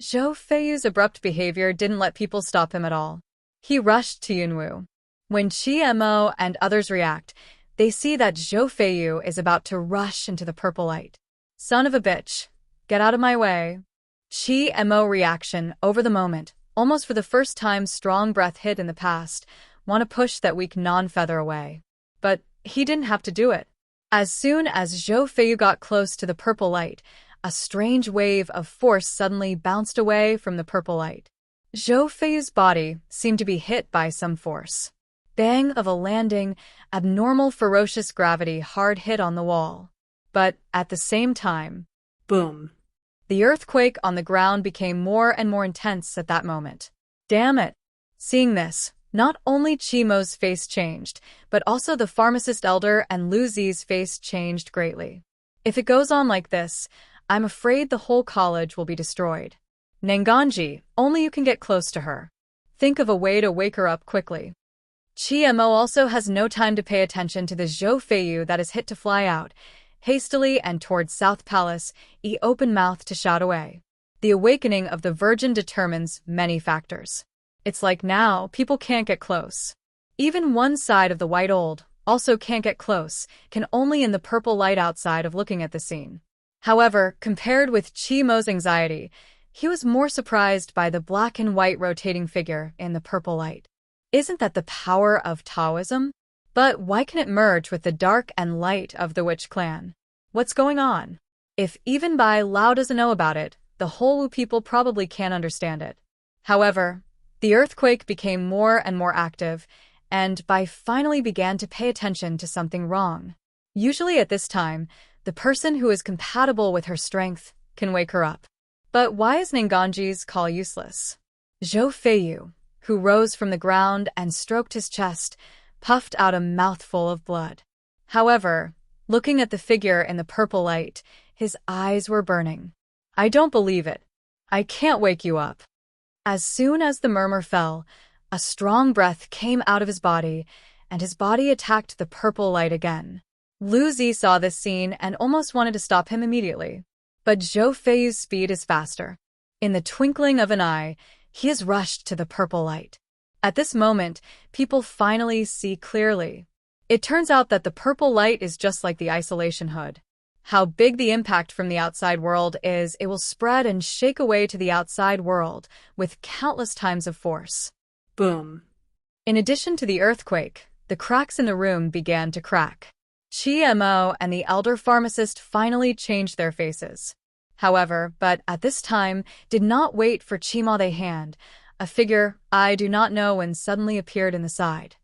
Zhou Feiyu's abrupt behavior didn't let people stop him at all. He rushed to Yunwu. When Qi Mo and others react, they see that Zhou Feiyu is about to rush into the purple light. Son of a bitch, get out of my way. Qi Mo reaction over the moment, almost for the first time strong breath hit in the past, want to push that weak non-feather away. But he didn't have to do it. As soon as Zhou Feiyu got close to the purple light, a strange wave of force suddenly bounced away from the purple light. Zhou Feiyu's body seemed to be hit by some force. Bang of a landing, abnormal ferocious gravity hard hit on the wall. But at the same time, boom. The earthquake on the ground became more and more intense at that moment. Damn it! Seeing this, not only Chimo's face changed, but also the pharmacist elder and Lu Zi's face changed greatly. If it goes on like this, I'm afraid the whole college will be destroyed. Nanganji, only you can get close to her. Think of a way to wake her up quickly. Qi Mo also has no time to pay attention to the Zhou Feiyu that is hit to fly out. Hastily and towards South Palace, he open mouth to shout away. The awakening of the Virgin determines many factors. It's like now, people can't get close. Even one side of the white old also can't get close, can only in the purple light outside of looking at the scene. However, compared with Qi Mo's anxiety, he was more surprised by the black and white rotating figure in the purple light. Isn't that the power of Taoism? But why can it merge with the dark and light of the witch clan? What's going on? If even Bai Lao doesn't know about it, the whole Wu people probably can't understand it. However, the earthquake became more and more active, and Bai finally began to pay attention to something wrong. Usually at this time, the person who is compatible with her strength can wake her up. But why is Nanganji's call useless? Zhou Feiyu, who rose from the ground and stroked his chest, puffed out a mouthful of blood. However, looking at the figure in the purple light, his eyes were burning. I don't believe it. I can't wake you up. As soon as the murmur fell, a strong breath came out of his body, and his body attacked the purple light again. Lu Zi saw this scene and almost wanted to stop him immediately. But Zhou Feiyu's speed is faster. In the twinkling of an eye, he has rushed to the purple light. At this moment, people finally see clearly. It turns out that the purple light is just like the isolation hood. How big the impact from the outside world is, it will spread and shake away to the outside world with countless times of force. Boom. In addition to the earthquake, the cracks in the room began to crack. Qi Mo and the elder pharmacist finally changed their faces. However, but at this time, did not wait for Qi Mo they hand. A figure I do not know when suddenly appeared in the side.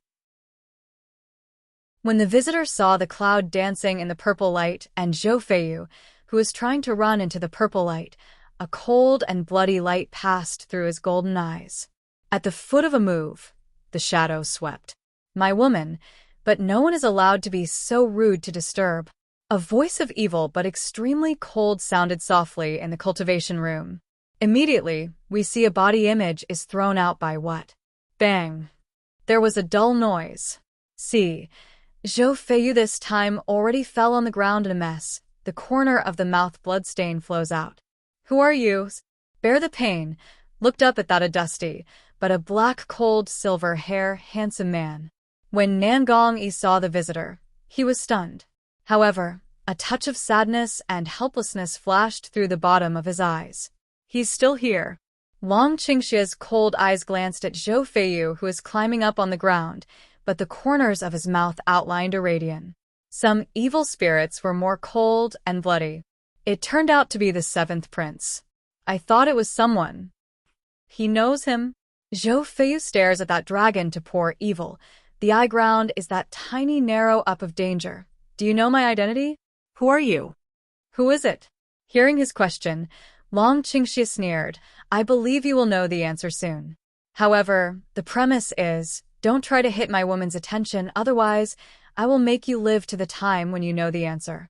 When the visitor saw the cloud dancing in the purple light and Zhou Feiyu, who was trying to run into the purple light, a cold and bloody light passed through his golden eyes. At the foot of a move, the shadow swept. My woman, but no one is allowed to be so rude to disturb. A voice of evil but extremely cold sounded softly in the cultivation room. Immediately, we see a body image is thrown out by what? Bang! There was a dull noise. See, Zhou Feiyu this time already fell on the ground in a mess. The corner of the mouth bloodstain flows out. Who are you? Bear the pain. Looked up at that a dusty, but a black cold silver hair handsome man. When Nangong Yi saw the visitor, he was stunned. However, a touch of sadness and helplessness flashed through the bottom of his eyes. He's still here. Long Qingxia's cold eyes glanced at Zhou Feiyu, who is climbing up on the ground, but the corners of his mouth outlined a radiance. Some evil spirits were more cold and bloody. It turned out to be the seventh prince. I thought it was someone. He knows him. Zhou Feiyu stares at that dragon to pour evil. The eye ground is that tiny narrow up of danger. Do you know my identity? Who are you? Who is it? Hearing his question, Long Qingxia sneered. I believe you will know the answer soon. However, the premise is, don't try to hit my woman's attention, otherwise, I will make you live to the time when you know the answer.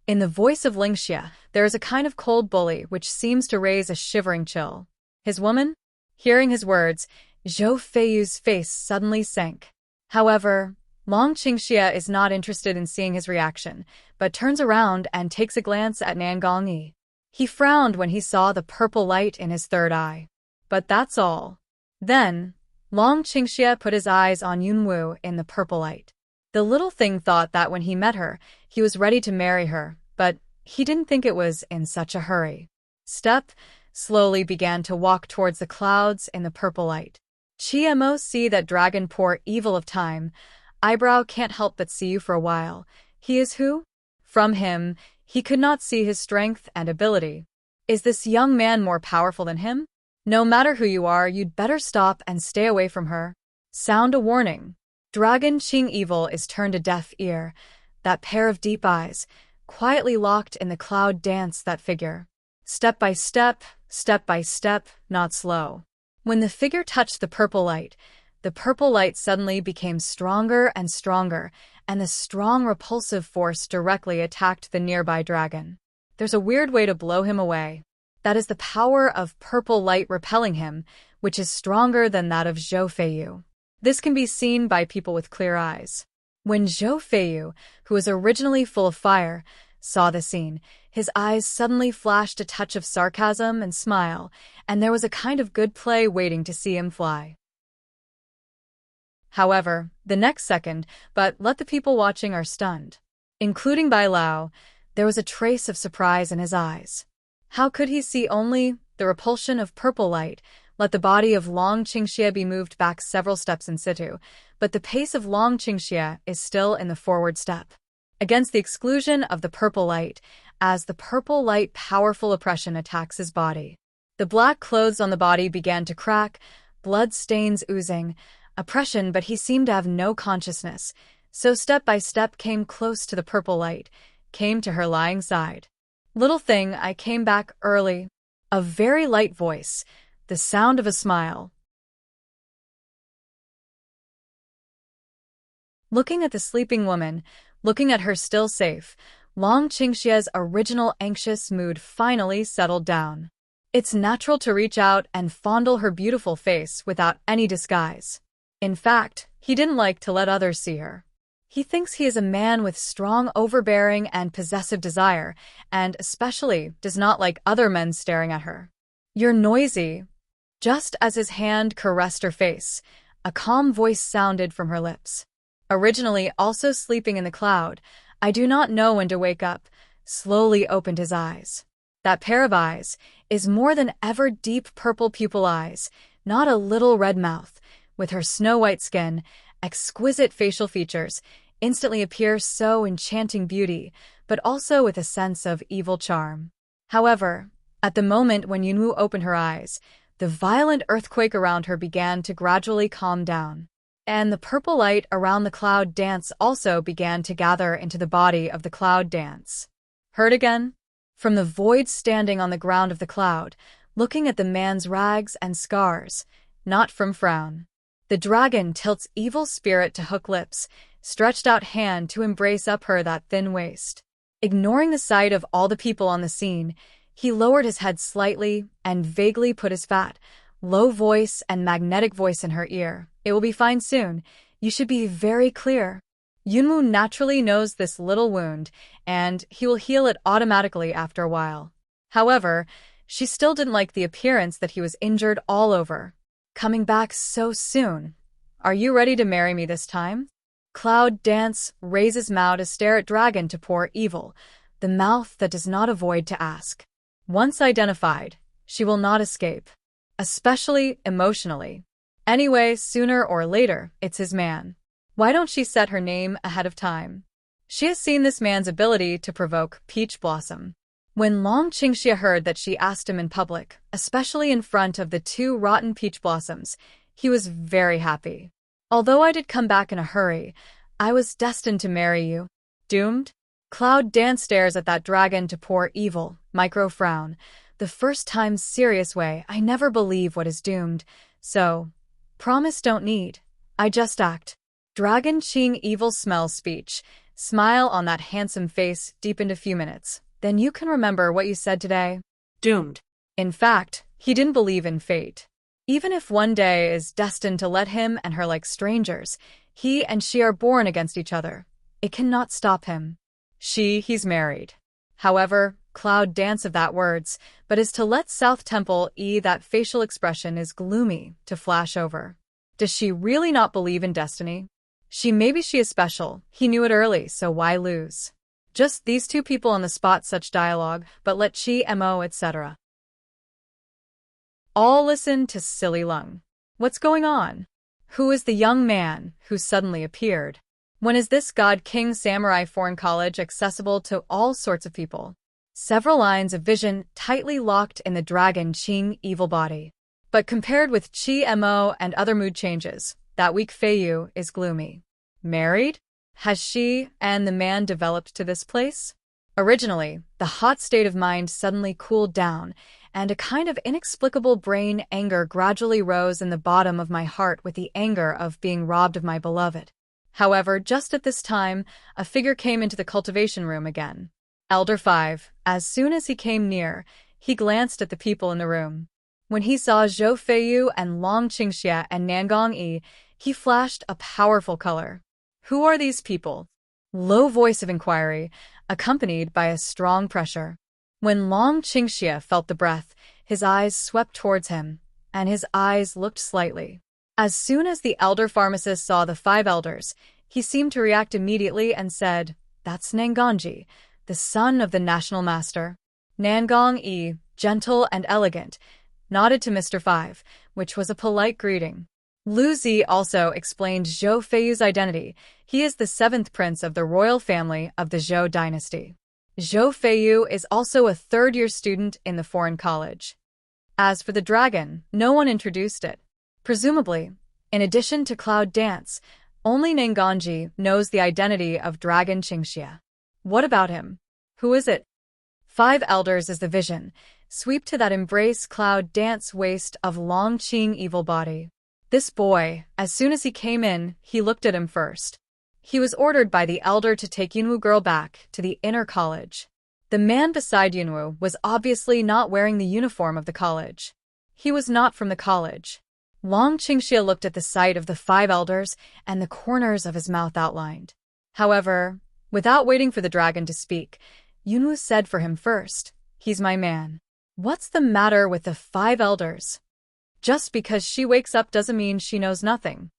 In the voice of Lingxia, there is a kind of cold bully which seems to raise a shivering chill. His woman? Hearing his words, Zhou Feiyu's face suddenly sank. However, Long Qingxia is not interested in seeing his reaction, but turns around and takes a glance at Nangong Yi. He frowned when he saw the purple light in his third eye. But that's all. Then, Long Qingxie put his eyes on Yunwu in the purple light. The little thing thought that when he met her, he was ready to marry her, but he didn't think it was in such a hurry. Step slowly began to walk towards the clouds in the purple light. Chiemo see that dragon poor evil of time. Eyebrow can't help but see you for a while. He is who? From him, he could not see his strength and ability. Is this young man more powerful than him? No matter who you are, you'd better stop and stay away from her. Sound a warning. Dragon Qing Evil is turned a deaf ear. That pair of deep eyes, quietly locked in the cloud dance that figure. Step by step, not slow. When the figure touched the purple light suddenly became stronger and stronger, and the strong repulsive force directly attacked the nearby dragon. There's a weird way to blow him away. That is the power of purple light repelling him, which is stronger than that of Zhou Feiyu. This can be seen by people with clear eyes. When Zhou Feiyu, who was originally full of fire, saw the scene, his eyes suddenly flashed a touch of sarcasm and smile, and there was a kind of good play waiting to see him fly. However, the next second, but let the people watching are stunned. Including Bai Lao, there was a trace of surprise in his eyes. How could he see only the repulsion of purple light? Let the body of Long Qingxie be moved back several steps in situ, but the pace of Long Qingxie is still in the forward step. Against the exclusion of the purple light, as the purple light powerful oppression attacks his body. The black clothes on the body began to crack, blood stains oozing, oppression, but he seemed to have no consciousness, so step by step came close to the purple light, came to her lying side. Little thing, I came back early. A very light voice, the sound of a smile. Looking at the sleeping woman, looking at her still safe, Long Qingxie's original anxious mood finally settled down. It's natural to reach out and fondle her beautiful face without any disguise. In fact, he didn't like to let others see her. He thinks he is a man with strong overbearing and possessive desire, and especially does not like other men staring at her. You're noisy. Just as his hand caressed her face, a calm voice sounded from her lips. Originally also sleeping in the cloud, I do not know when to wake up, slowly opened his eyes. That pair of eyes is more than ever deep purple pupil eyes, not a little red mouth, with her snow-white skin, exquisite facial features, instantly appear so enchanting beauty, but also with a sense of evil charm. However, at the moment when Yunwu opened her eyes, the violent earthquake around her began to gradually calm down, and the purple light around the cloud dance also began to gather into the body of the cloud dance. Heard again? From the void standing on the ground of the cloud, looking at the man's rags and scars, not from frown. The dragon tilts evil spirit to hook lips, stretched out hand to embrace up her that thin waist. Ignoring the sight of all the people on the scene, he lowered his head slightly and vaguely put his fat, low voice and magnetic voice in her ear. It will be fine soon. You should be very clear. Yunwu naturally knows this little wound, and he will heal it automatically after a while. However, she still didn't like the appearance that he was injured all over. Coming back so soon. Are you ready to marry me this time? Cloud dance raises mouth to stare at dragon to pour evil, the mouth that does not avoid to ask. Once identified, she will not escape. Especially emotionally. Anyway, sooner or later, it's his man. Why don't she set her name ahead of time? She has seen this man's ability to provoke Peach Blossom. When Long Qingxie heard that she asked him in public, especially in front of the two rotten peach blossoms, he was very happy. Although I did come back in a hurry, I was destined to marry you. Doomed? Cloud dance stares at that dragon to pour evil, micro frown. The first time serious way, I never believe what is doomed. So, promise don't need. I just act. Dragon Qing evil smells speech. Smile on that handsome face deepened a few minutes. Then you can remember what you said today. Doomed. In fact, he didn't believe in fate. Even if one day is destined to let him and her like strangers, he and she are born against each other. It cannot stop him. He's married. However, Cloud Dance of that words, but is to let South Temple that facial expression is gloomy to flash over. Does she really not believe in destiny? Maybe she is special. He knew it early, so why lose? Just these two people on the spot, such dialogue, but let Chi Mo, etc. All listen to silly Lung. What's going on? Who is the young man who suddenly appeared? When is this God King Samurai Foreign College accessible to all sorts of people? Several lines of vision tightly locked in the dragon Qing evil body. But compared with Chi Mo and other mood changes, that weak Feiyu is gloomy. Married? Has she and the man developed to this place? Originally, the hot state of mind suddenly cooled down, and a kind of inexplicable brain anger gradually rose in the bottom of my heart with the anger of being robbed of my beloved. However, just at this time, a figure came into the cultivation room again. Elder 5. As soon as he came near, he glanced at the people in the room. When he saw Zhou Feiyu and Long Qingxia and Nangong Yi, he flashed a powerful color. Who are these people? Low voice of inquiry, accompanied by a strong pressure. When Long Qingxia felt the breath, his eyes swept towards him, and his eyes looked slightly. As soon as the elder pharmacist saw the 5 elders, he seemed to react immediately and said, "That's Nangongji, the son of the national master." Nangong Yi, gentle and elegant, nodded to Mr. 5, which was a polite greeting. Lu Zi also explained Zhou Feiyu's identity. He is the 7th prince of the royal family of the Zhou dynasty. Zhou Feiyu is also a third-year student in the foreign college. As for the dragon, no one introduced it. Presumably, in addition to Cloud Dance, only Nangongji knows the identity of Dragon Qingxia. What about him? Who is it? 5 elders is the vision. Sweep to that embrace Cloud Dance waist of Long Qing evil body. This boy, as soon as he came in, he looked at him first. He was ordered by the elder to take Yunwu girl back to the inner college. The man beside Yunwu was obviously not wearing the uniform of the college. He was not from the college. Long Qingxia looked at the sight of the 5 elders and the corners of his mouth outlined. However, without waiting for the dragon to speak, Yunwu said for him first, "He's my man." What's the matter with the 5 elders? Just because she wakes up doesn't mean she knows nothing.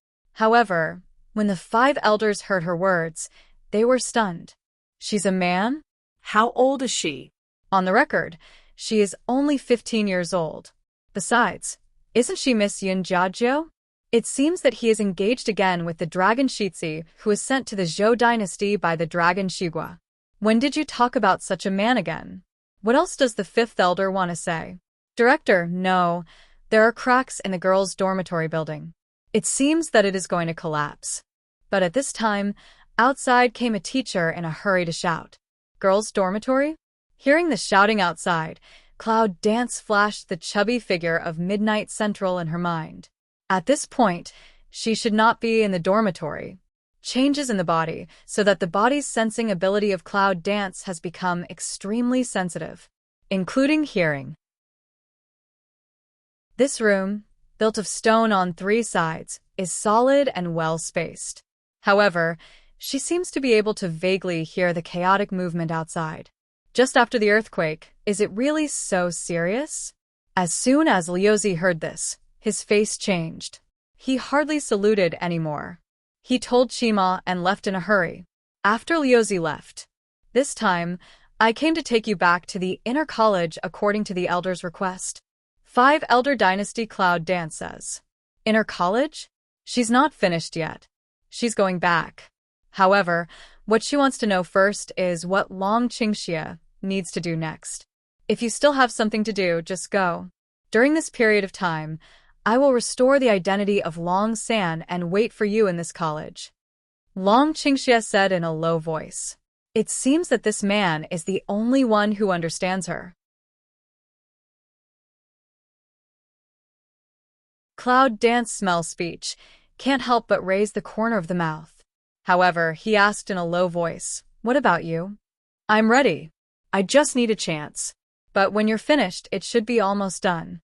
However, when the 5 elders heard her words, they were stunned. She's a man? How old is she? On the record, she is only 15 years old. Besides, isn't she Miss Yun Jiajiu? It seems that he is engaged again with the dragon Shizhi, who is sent to the Zhou dynasty by the dragon Shigua. When did you talk about such a man again? What else does the 5th elder want to say? Director, no. There are cracks in the girls' dormitory building. It seems that it is going to collapse. But at this time, outside came a teacher in a hurry to shout. Girls' dormitory? Hearing the shouting outside, Cloud Dance flashed the chubby figure of Midnight Central in her mind. At this point, she should not be in the dormitory. Changes in the body, so that the body's sensing ability of Cloud Dance has become extremely sensitive, including hearing. This room, built of stone on 3 sides, is solid and well-spaced. However, she seems to be able to vaguely hear the chaotic movement outside. Just after the earthquake, is it really so serious? As soon as Liuzi heard this, his face changed. He hardly saluted anymore. He told Qima and left in a hurry. After Liuzi left, "This time, I came to take you back to the inner college according to the elder's request." 5 Elder Dynasty Cloud Dance says. Inner college? She's not finished yet. She's going back. However, what she wants to know first is what Long Qingxia needs to do next. If you still have something to do, just go. During this period of time, I will restore the identity of Long San and wait for you in this college. Long Qingxia said in a low voice. It seems that this man is the only one who understands her. Cloud Dance smell speech, can't help but raise the corner of the mouth. However, he asked in a low voice, "What about you?" "I'm ready. I just need a chance. But when you're finished, it should be almost done."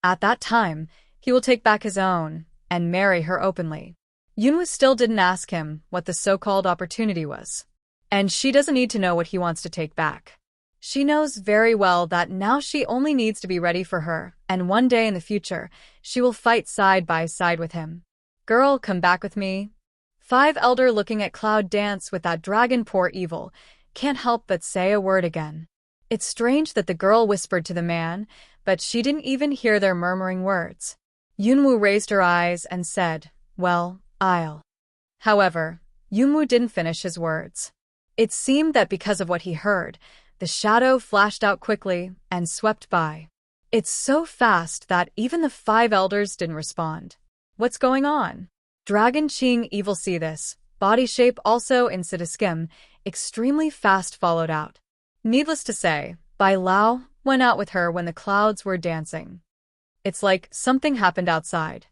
At that time, he will take back his own and marry her openly. Yunwu still didn't ask him what the so-called opportunity was. And she doesn't need to know what he wants to take back. She knows very well that now she only needs to be ready for her, and one day in the future, she will fight side by side with him. Girl, come back with me. Five elder looking at Cloud dance with that dragon poor evil, can't help but say a word again. It's strange that the girl whispered to the man, but she didn't even hear their murmuring words. Yunwoo raised her eyes and said, well, I'll. However, Yunwoo didn't finish his words. It seemed that because of what he heard, the shadow flashed out quickly and swept by. It's so fast that even the five elders didn't respond. What's going on? Dragon Qing Evil see this. Body shape also in Skim, extremely fast followed out. Needless to say, Bai Lao went out with her when the clouds were dancing. It's like something happened outside.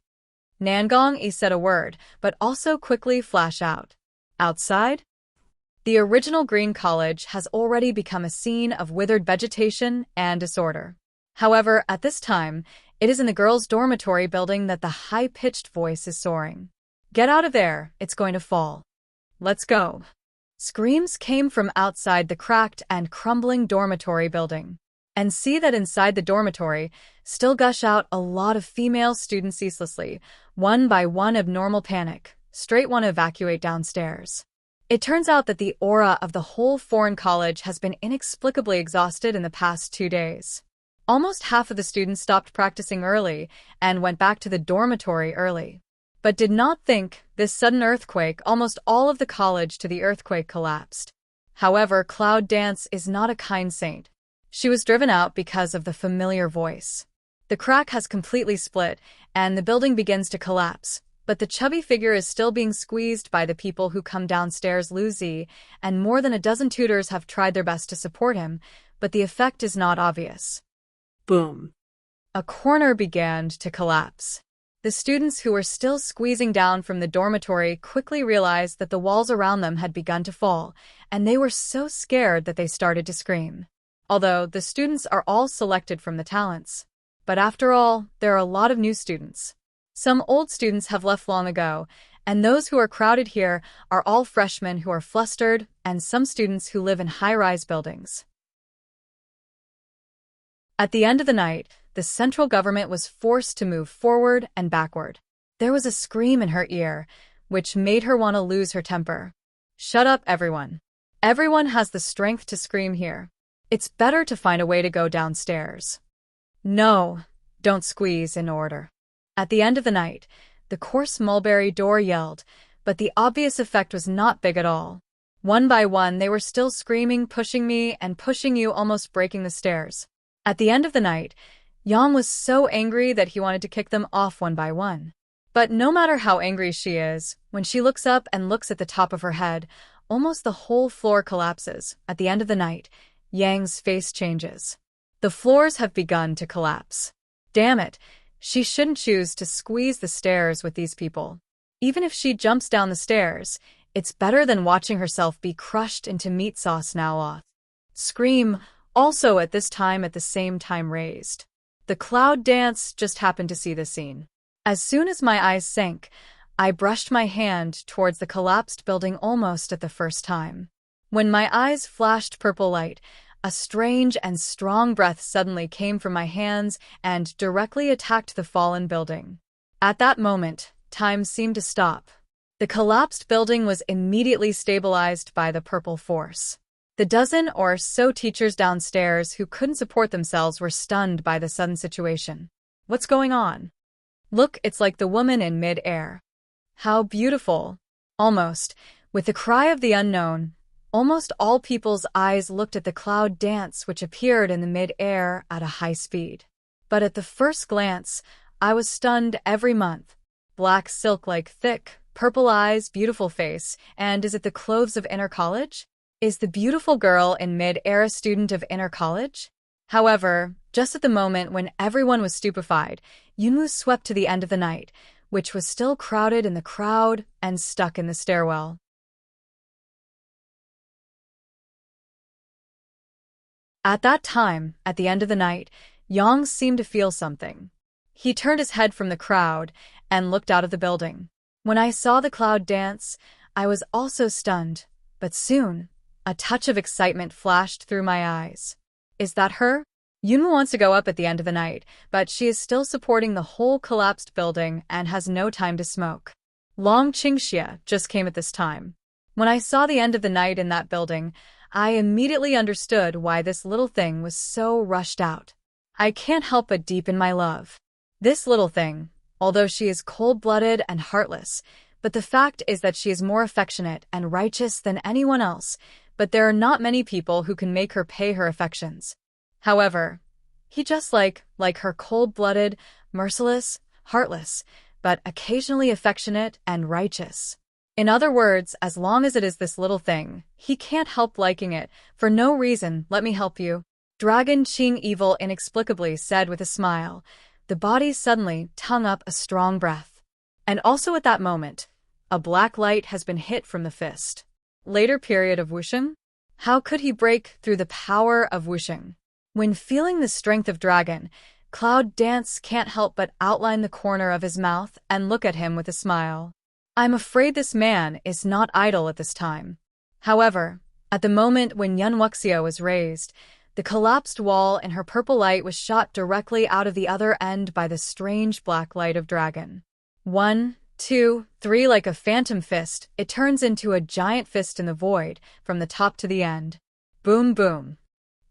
Nangong Yi said a word, but also quickly flash out. Outside? The original Green College has already become a scene of withered vegetation and disorder. However, at this time, it is in the girls' dormitory building that the high-pitched voice is soaring. Get out of there, it's going to fall. Let's go. Screams came from outside the cracked and crumbling dormitory building. And see that inside the dormitory still gush out a lot of female students ceaselessly, one by one abnormal panic, straight want to evacuate downstairs. It turns out that the aura of the whole foreign college has been inexplicably exhausted in the past 2 days. Almost half of the students stopped practicing early and went back to the dormitory early. But did not think this sudden earthquake almost all of the college to the earthquake collapsed. However, Cloud Dance is not a kind saint. She was driven out because of the familiar voice. The crack has completely split, and the building begins to collapse. But the chubby figure is still being squeezed by the people who come downstairs. Lu Zi and more than a dozen tutors have tried their best to support him, but the effect is not obvious. Boom. A corner began to collapse. The students who were still squeezing down from the dormitory quickly realized that the walls around them had begun to fall, and they were so scared that they started to scream. Although the students are all selected from the talents. But after all, there are a lot of new students. Some old students have left long ago, and those who are crowded here are all freshmen who are flustered and some students who live in high-rise buildings. At the end of the night, the central government was forced to move forward and backward. There was a scream in her ear, which made her want to lose her temper. Shut up, everyone. Everyone has the strength to scream here. It's better to find a way to go downstairs. No, don't squeeze in order. At the end of the night, the coarse mulberry door yelled, but the obvious effect was not big at all. One by one, they were still screaming, pushing me, and pushing you, almost breaking the stairs. At the end of the night, Yang was so angry that he wanted to kick them off one by one. But no matter how angry she is, when she looks up and looks at the top of her head, almost the whole floor collapses. At the end of the night, Yang's face changes. The floors have begun to collapse. Damn it, she shouldn't choose to squeeze the stairs with these people. Even if she jumps down the stairs, it's better than watching herself be crushed into meat sauce now. Scream, also at this time at the same time raised. The Cloud Dance just happened to see the scene. As soon as my eyes sank, I brushed my hand towards the collapsed building almost at the first time. When my eyes flashed purple light, a strange and strong breath suddenly came from my hands and directly attacked the fallen building. At that moment, time seemed to stop. The collapsed building was immediately stabilized by the purple force. The dozen or so teachers downstairs who couldn't support themselves were stunned by the sudden situation. What's going on? Look, it's like the woman in mid-air. How beautiful. Almost, with the cry of the unknown, almost all people's eyes looked at the Cloud Dance which appeared in the mid-air at a high speed. But at the first glance, I was stunned every month. Black silk like thick, purple eyes, beautiful face, and is it the clothes of Inner College? Is the beautiful girl in mid-air a student of Inner College? However, just at the moment when everyone was stupefied, Yunwoo swept to the end of the night, which was still crowded in the crowd and stuck in the stairwell. At that time, at the end of the night, Yang seemed to feel something. He turned his head from the crowd and looked out of the building. When I saw the Cloud Dance, I was also stunned, but soon, a touch of excitement flashed through my eyes. Is that her? Yunwoo wants to go up at the end of the night, but she is still supporting the whole collapsed building and has no time to smoke. Long Qingxia just came at this time. When I saw the end of the night in that building, I immediately understood why this little thing was so rushed out. I can't help but deepen my love. This little thing, although she is cold-blooded and heartless, but the fact is that she is more affectionate and righteous than anyone else, but there are not many people who can make her pay her affections. However, he just like her cold-blooded, merciless, heartless, but occasionally affectionate and righteous. In other words, as long as it is this little thing, he can't help liking it, for no reason. Let me help you. Dragon Qing Evil inexplicably said with a smile. The body suddenly tongue up a strong breath. And also at that moment, a black light has been hit from the fist. Later period of Wusheng? How could he break through the power of Wusheng? When feeling the strength of Dragon, Cloud Dance can't help but outline the corner of his mouth and look at him with a smile. I'm afraid this man is not idle at this time. However, at the moment when Yun Wuxia was raised, the collapsed wall in her purple light was shot directly out of the other end by the strange black light of Dragon. 1, 2, 3 like a phantom fist, it turns into a giant fist in the void, from the top to the end. Boom boom.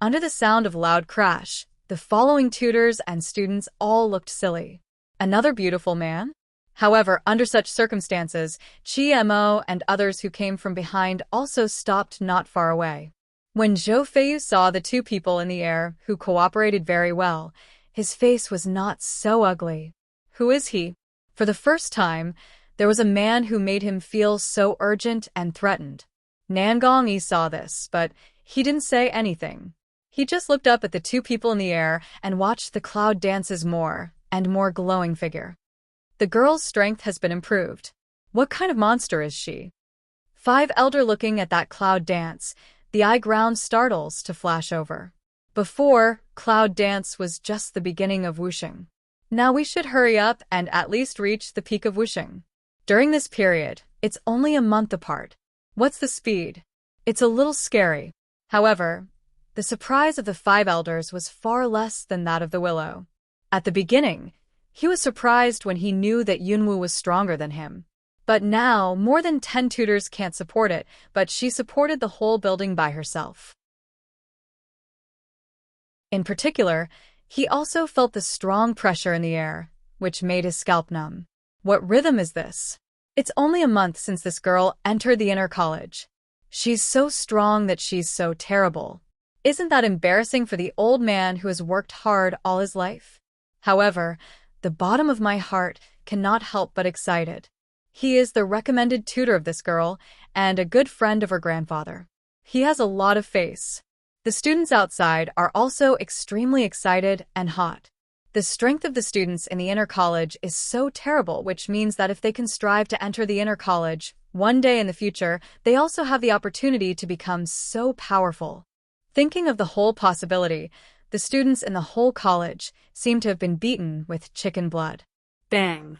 Under the sound of loud crash, the following tutors and students all looked silly. Another beautiful man? However, under such circumstances, Chi Mo and others who came from behind also stopped not far away. When Zhou Feiyu saw the two people in the air who cooperated very well, his face was not so ugly. Who is he? For the first time, there was a man who made him feel so urgent and threatened. Nangong Yi saw this, but he didn't say anything. He just looked up at the two people in the air and watched the Cloud Dance's more and more glowing figure. The girl's strength has been improved. What kind of monster is she? 5 Elder looking at that Cloud Dance, the eye ground startles to flash over. Before, Cloud Dance was just the beginning of Wusheng. Now we should hurry up and at least reach the peak of Wusheng. During this period, it's only a month apart. What's the speed? It's a little scary. However, the surprise of the 5 elders was far less than that of the Willow. At the beginning, he was surprised when he knew that Yunwoo was stronger than him. But now, more than 10 tutors can't support it, but she supported the whole building by herself. In particular, he also felt the strong pressure in the air, which made his scalp numb. What rhythm is this? It's only a month since this girl entered the inner college. She's so strong that she's so terrible. Isn't that embarrassing for the old man who has worked hard all his life? However, the bottom of my heart cannot help but excited. He is the recommended tutor of this girl and a good friend of her grandfather. He has a lot of face. The students outside are also extremely excited and hot. The strength of the students in the inner college is so terrible, which means that if they can strive to enter the inner college, one day in the future, they also have the opportunity to become so powerful. Thinking of the whole possibility, the students in the whole college seem to have been beaten with chicken blood. Bang.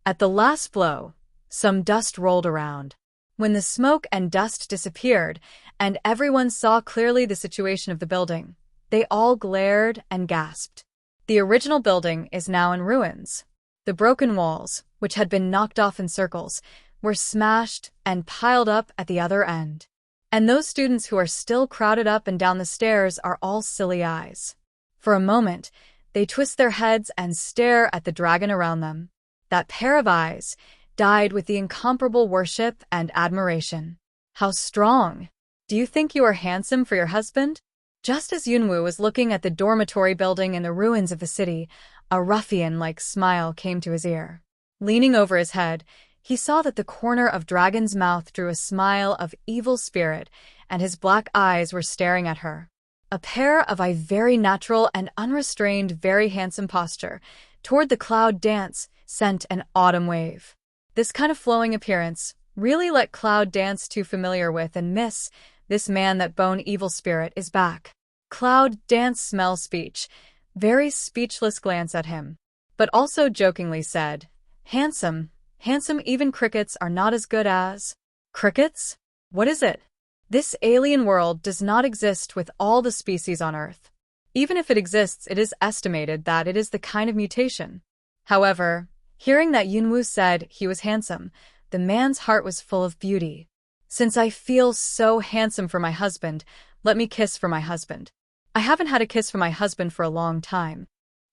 At the last blow, some dust rolled around. When the smoke and dust disappeared, and everyone saw clearly the situation of the building, they all glared and gasped. The original building is now in ruins. The broken walls, which had been knocked off in circles, were smashed and piled up at the other end. And those students who are still crowded up and down the stairs are all silly eyes. For a moment, they twist their heads and stare at the dragon around them. That pair of eyes dyed with the incomparable worship and admiration. How strong! Do you think you are handsome for your husband? Just as Yunwoo was looking at the dormitory building in the ruins of the city, a ruffian-like smile came to his ear. Leaning over his head, he saw that the corner of Dragon's mouth drew a smile of evil spirit, and his black eyes were staring at her. A pair of eye very natural and unrestrained, very handsome posture, toward the Cloud Dance, sent an autumn wave. This kind of flowing appearance really let Cloud Dance too familiar with and miss. This man that bone evil spirit is back. Cloud Dance smell speech, very speechless glance at him, but also jokingly said, handsome, even crickets are not as good as... Crickets? What is it? This alien world does not exist with all the species on Earth. Even if it exists, it is estimated that it is the kind of mutation. However, hearing that Yunwoo said he was handsome, the man's heart was full of beauty. Since I feel so handsome for my husband, let me kiss for my husband. I haven't had a kiss from my husband for a long time.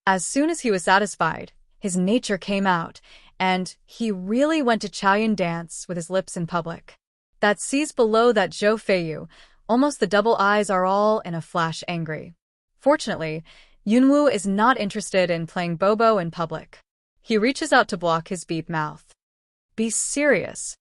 As soon as he was satisfied, his nature came out, and he really went to Chaoyun dance with his lips in public. That sees below that Zhou Feiyu, almost the double eyes are all in a flash angry. Fortunately, Yunwoo is not interested in playing Bobo in public. He reaches out to block his beep mouth. Be serious.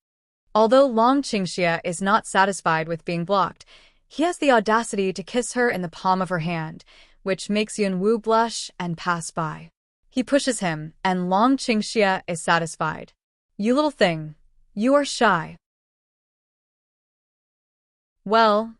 Although Long Qingxia is not satisfied with being blocked, he has the audacity to kiss her in the palm of her hand, which makes Yunwoo blush and pass by. He pushes him, and Long Qingxia is satisfied. You little thing, you are shy. Well,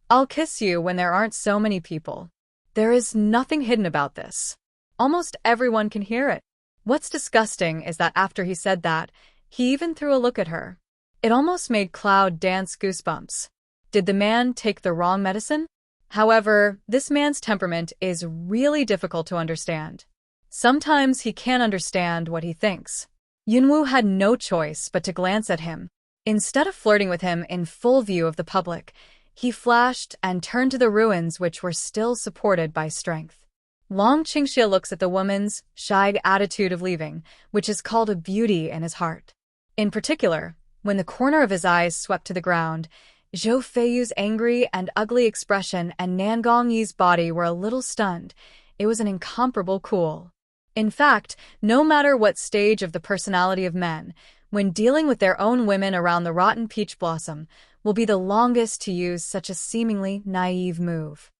I'll kiss you when there aren't so many people. There is nothing hidden about this. Almost everyone can hear it. What's disgusting is that after he said that, he even threw a look at her. It almost made Cloud dance goosebumps. Did the man take the wrong medicine? However, this man's temperament is really difficult to understand. Sometimes he can't understand what he thinks. Yunwoo had no choice but to glance at him. Instead of flirting with him in full view of the public, he flashed and turned to the ruins which were still supported by strength. Long Qingxia looks at the woman's shy attitude of leaving, which is called a beauty in his heart. In particular, when the corner of his eyes swept to the ground, Zhou Feiyu's angry and ugly expression and Nan Gongyi's body were a little stunned. It was an incomparable cool. In fact, no matter what stage of the personality of men, when dealing with their own women around the rotten peach blossom, will be the longest to use such a seemingly naive move.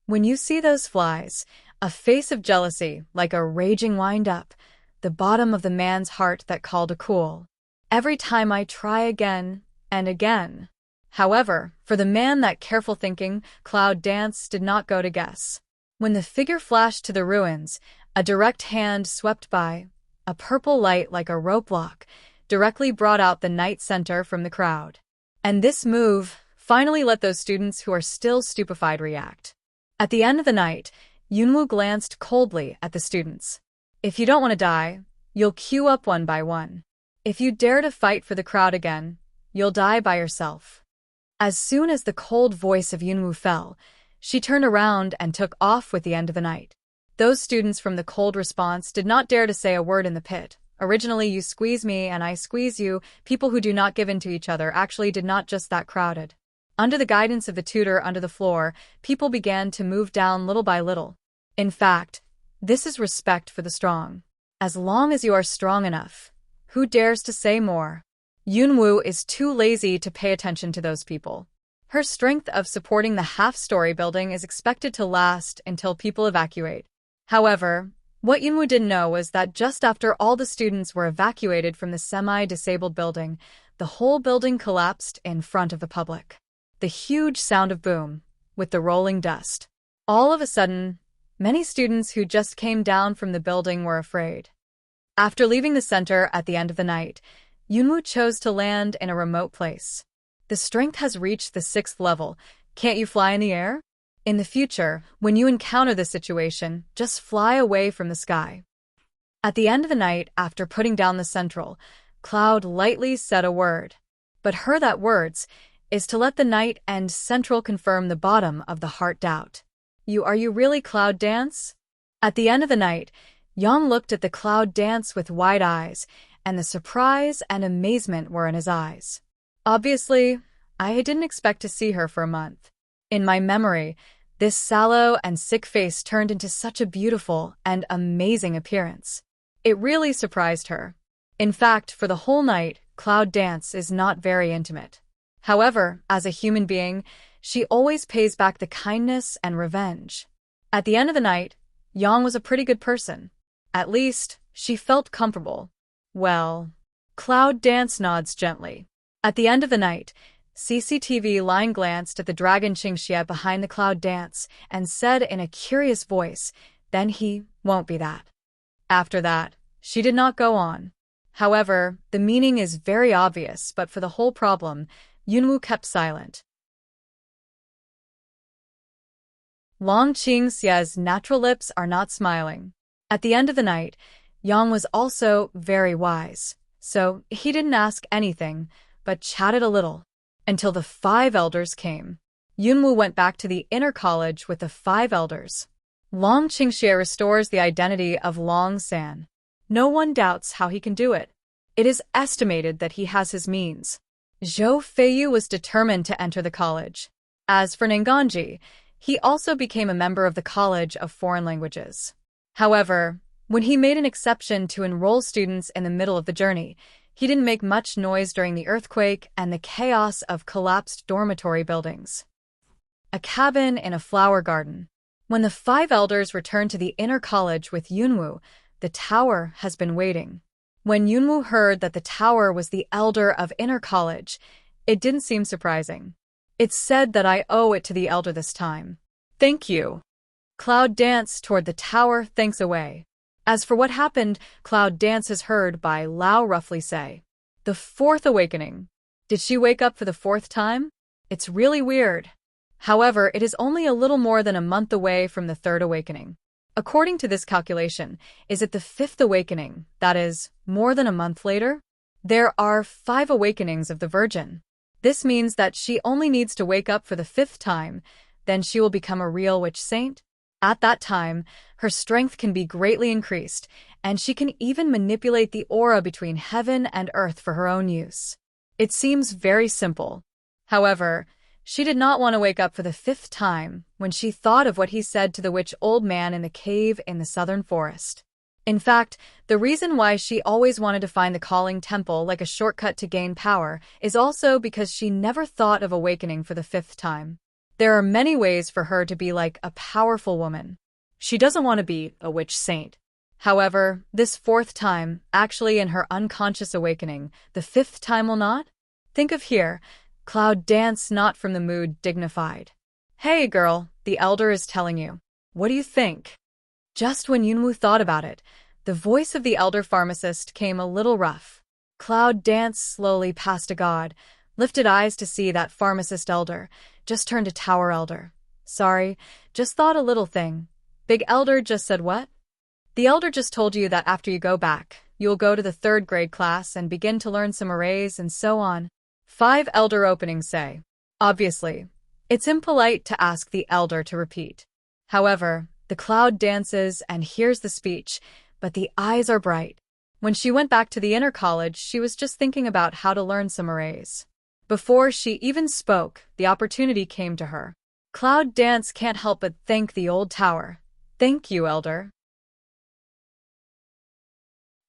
When you see those flies, a face of jealousy like a raging wind-up, the bottom of the man's heart that called a cool. Every time I try again and again. However, for the man that careful thinking, Cloud dance did not go to guess. When the figure flashed to the ruins, a direct hand swept by, a purple light like a rope lock, directly brought out the night center from the crowd. And this move finally let those students who are still stupefied react. At the end of the night, Yunwoo glanced coldly at the students. If you don't want to die, you'll queue up one by one. If you dare to fight for the crowd again, you'll die by yourself. As soon as the cold voice of Yunwoo fell, she turned around and took off with the end of the night. Those students from the cold response did not dare to say a word in the pit. Originally, you squeeze me and I squeeze you. People who do not give in to each other actually did not just that crowded. Under the guidance of the tutor under the floor, people began to move down little by little. In fact, this is respect for the strong. As long as you are strong enough, who dares to say more? Yunwoo is too lazy to pay attention to those people. Her strength of supporting the half-story building is expected to last until people evacuate. However, what Yunwoo didn't know was that just after all the students were evacuated from the semi-disabled building, the whole building collapsed in front of the public. The huge sound of boom, with the rolling dust. All of a sudden, many students who just came down from the building were afraid. After leaving the center at the end of the night, Yunwoo chose to land in a remote place. The strength has reached the 6th level. Can't you fly in the air? In the future, when you encounter this situation, just fly away from the sky. At the end of the night, after putting down the central, Cloud lightly said a word. But her that words is to let the night and central confirm the bottom of the heart doubt. Are you really Cloud dance? At the end of the night, Yang looked at the Cloud dance with wide eyes, and the surprise and amazement were in his eyes. Obviously, I didn't expect to see her for a month. In my memory, this sallow and sick face turned into such a beautiful and amazing appearance. It really surprised her. In fact, for the whole night, Cloud dance is not very intimate. However, as a human being, she always pays back the kindness and revenge. At the end of the night, Yang was a pretty good person. At least, she felt comfortable. Well, Cloud dance nods gently. At the end of the night, CCTV line glanced at the dragon Qingxia behind the Cloud dance and said in a curious voice, then he won't be that. After that, she did not go on. However, the meaning is very obvious, but for the whole problem, Yunwoo kept silent. Long Qingxia's natural lips are not smiling. At the end of the night, Yang was also very wise, so he didn't ask anything, but chatted a little, until the 5 elders came. Yunwoo went back to the inner college with the 5 elders. Long Qingxia restores the identity of Long San. No one doubts how he can do it. It is estimated that he has his means. Zhou Feiyu was determined to enter the college. As for Nanganji, he also became a member of the College of Foreign Languages. However, when he made an exception to enroll students in the middle of the journey, he didn't make much noise during the earthquake and the chaos of collapsed dormitory buildings. A cabin in a flower garden. When the 5 elders returned to the inner college with Yunwoo, the tower has been waiting. When Yunwoo heard that the tower was the elder of inner college, it didn't seem surprising. It's said that I owe it to the elder this time. Thank you. Cloud danced toward the tower, thanks away. As for what happened, Cloud Dance is heard by Lao roughly say. The 4th awakening. Did she wake up for the 4th time? It's really weird. However, it is only a little more than a month away from the 3rd awakening. According to this calculation, is it the 5th awakening, that is, more than a month later? There are 5 awakenings of the Virgin. This means that she only needs to wake up for the 5th time, then she will become a real witch saint. At that time, her strength can be greatly increased, and she can even manipulate the aura between heaven and earth for her own use. It seems very simple. However, she did not want to wake up for the 5th time when she thought of what he said to the witch old man in the cave in the southern forest. In fact, the reason why she always wanted to find the calling temple like a shortcut to gain power is also because she never thought of awakening for the 5th time. There are many ways for her to be like a powerful woman. She doesn't want to be a witch saint. However, this 4th time, actually in her unconscious awakening, the 5th time will not? Think of here, Cloud Dance not from the mood dignified. Hey girl, the elder is telling you. What do you think? Just when Yunwoo thought about it, the voice of the elder pharmacist came a little rough. Cloud Dance slowly past a god, lifted eyes to see that pharmacist elder, just turned to tower elder. Sorry, just thought a little thing. Big elder just said what? The elder just told you that after you go back, you'll go to the 3rd grade class and begin to learn some arrays and so on. 5 elder openings say. Obviously, it's impolite to ask the elder to repeat. However, the cloud dances and hears the speech, but the eyes are bright. When she went back to the inner college, she was just thinking about how to learn some arrays. Before she even spoke, the opportunity came to her. Cloud Dance can't help but thank the old tower. Thank you, elder.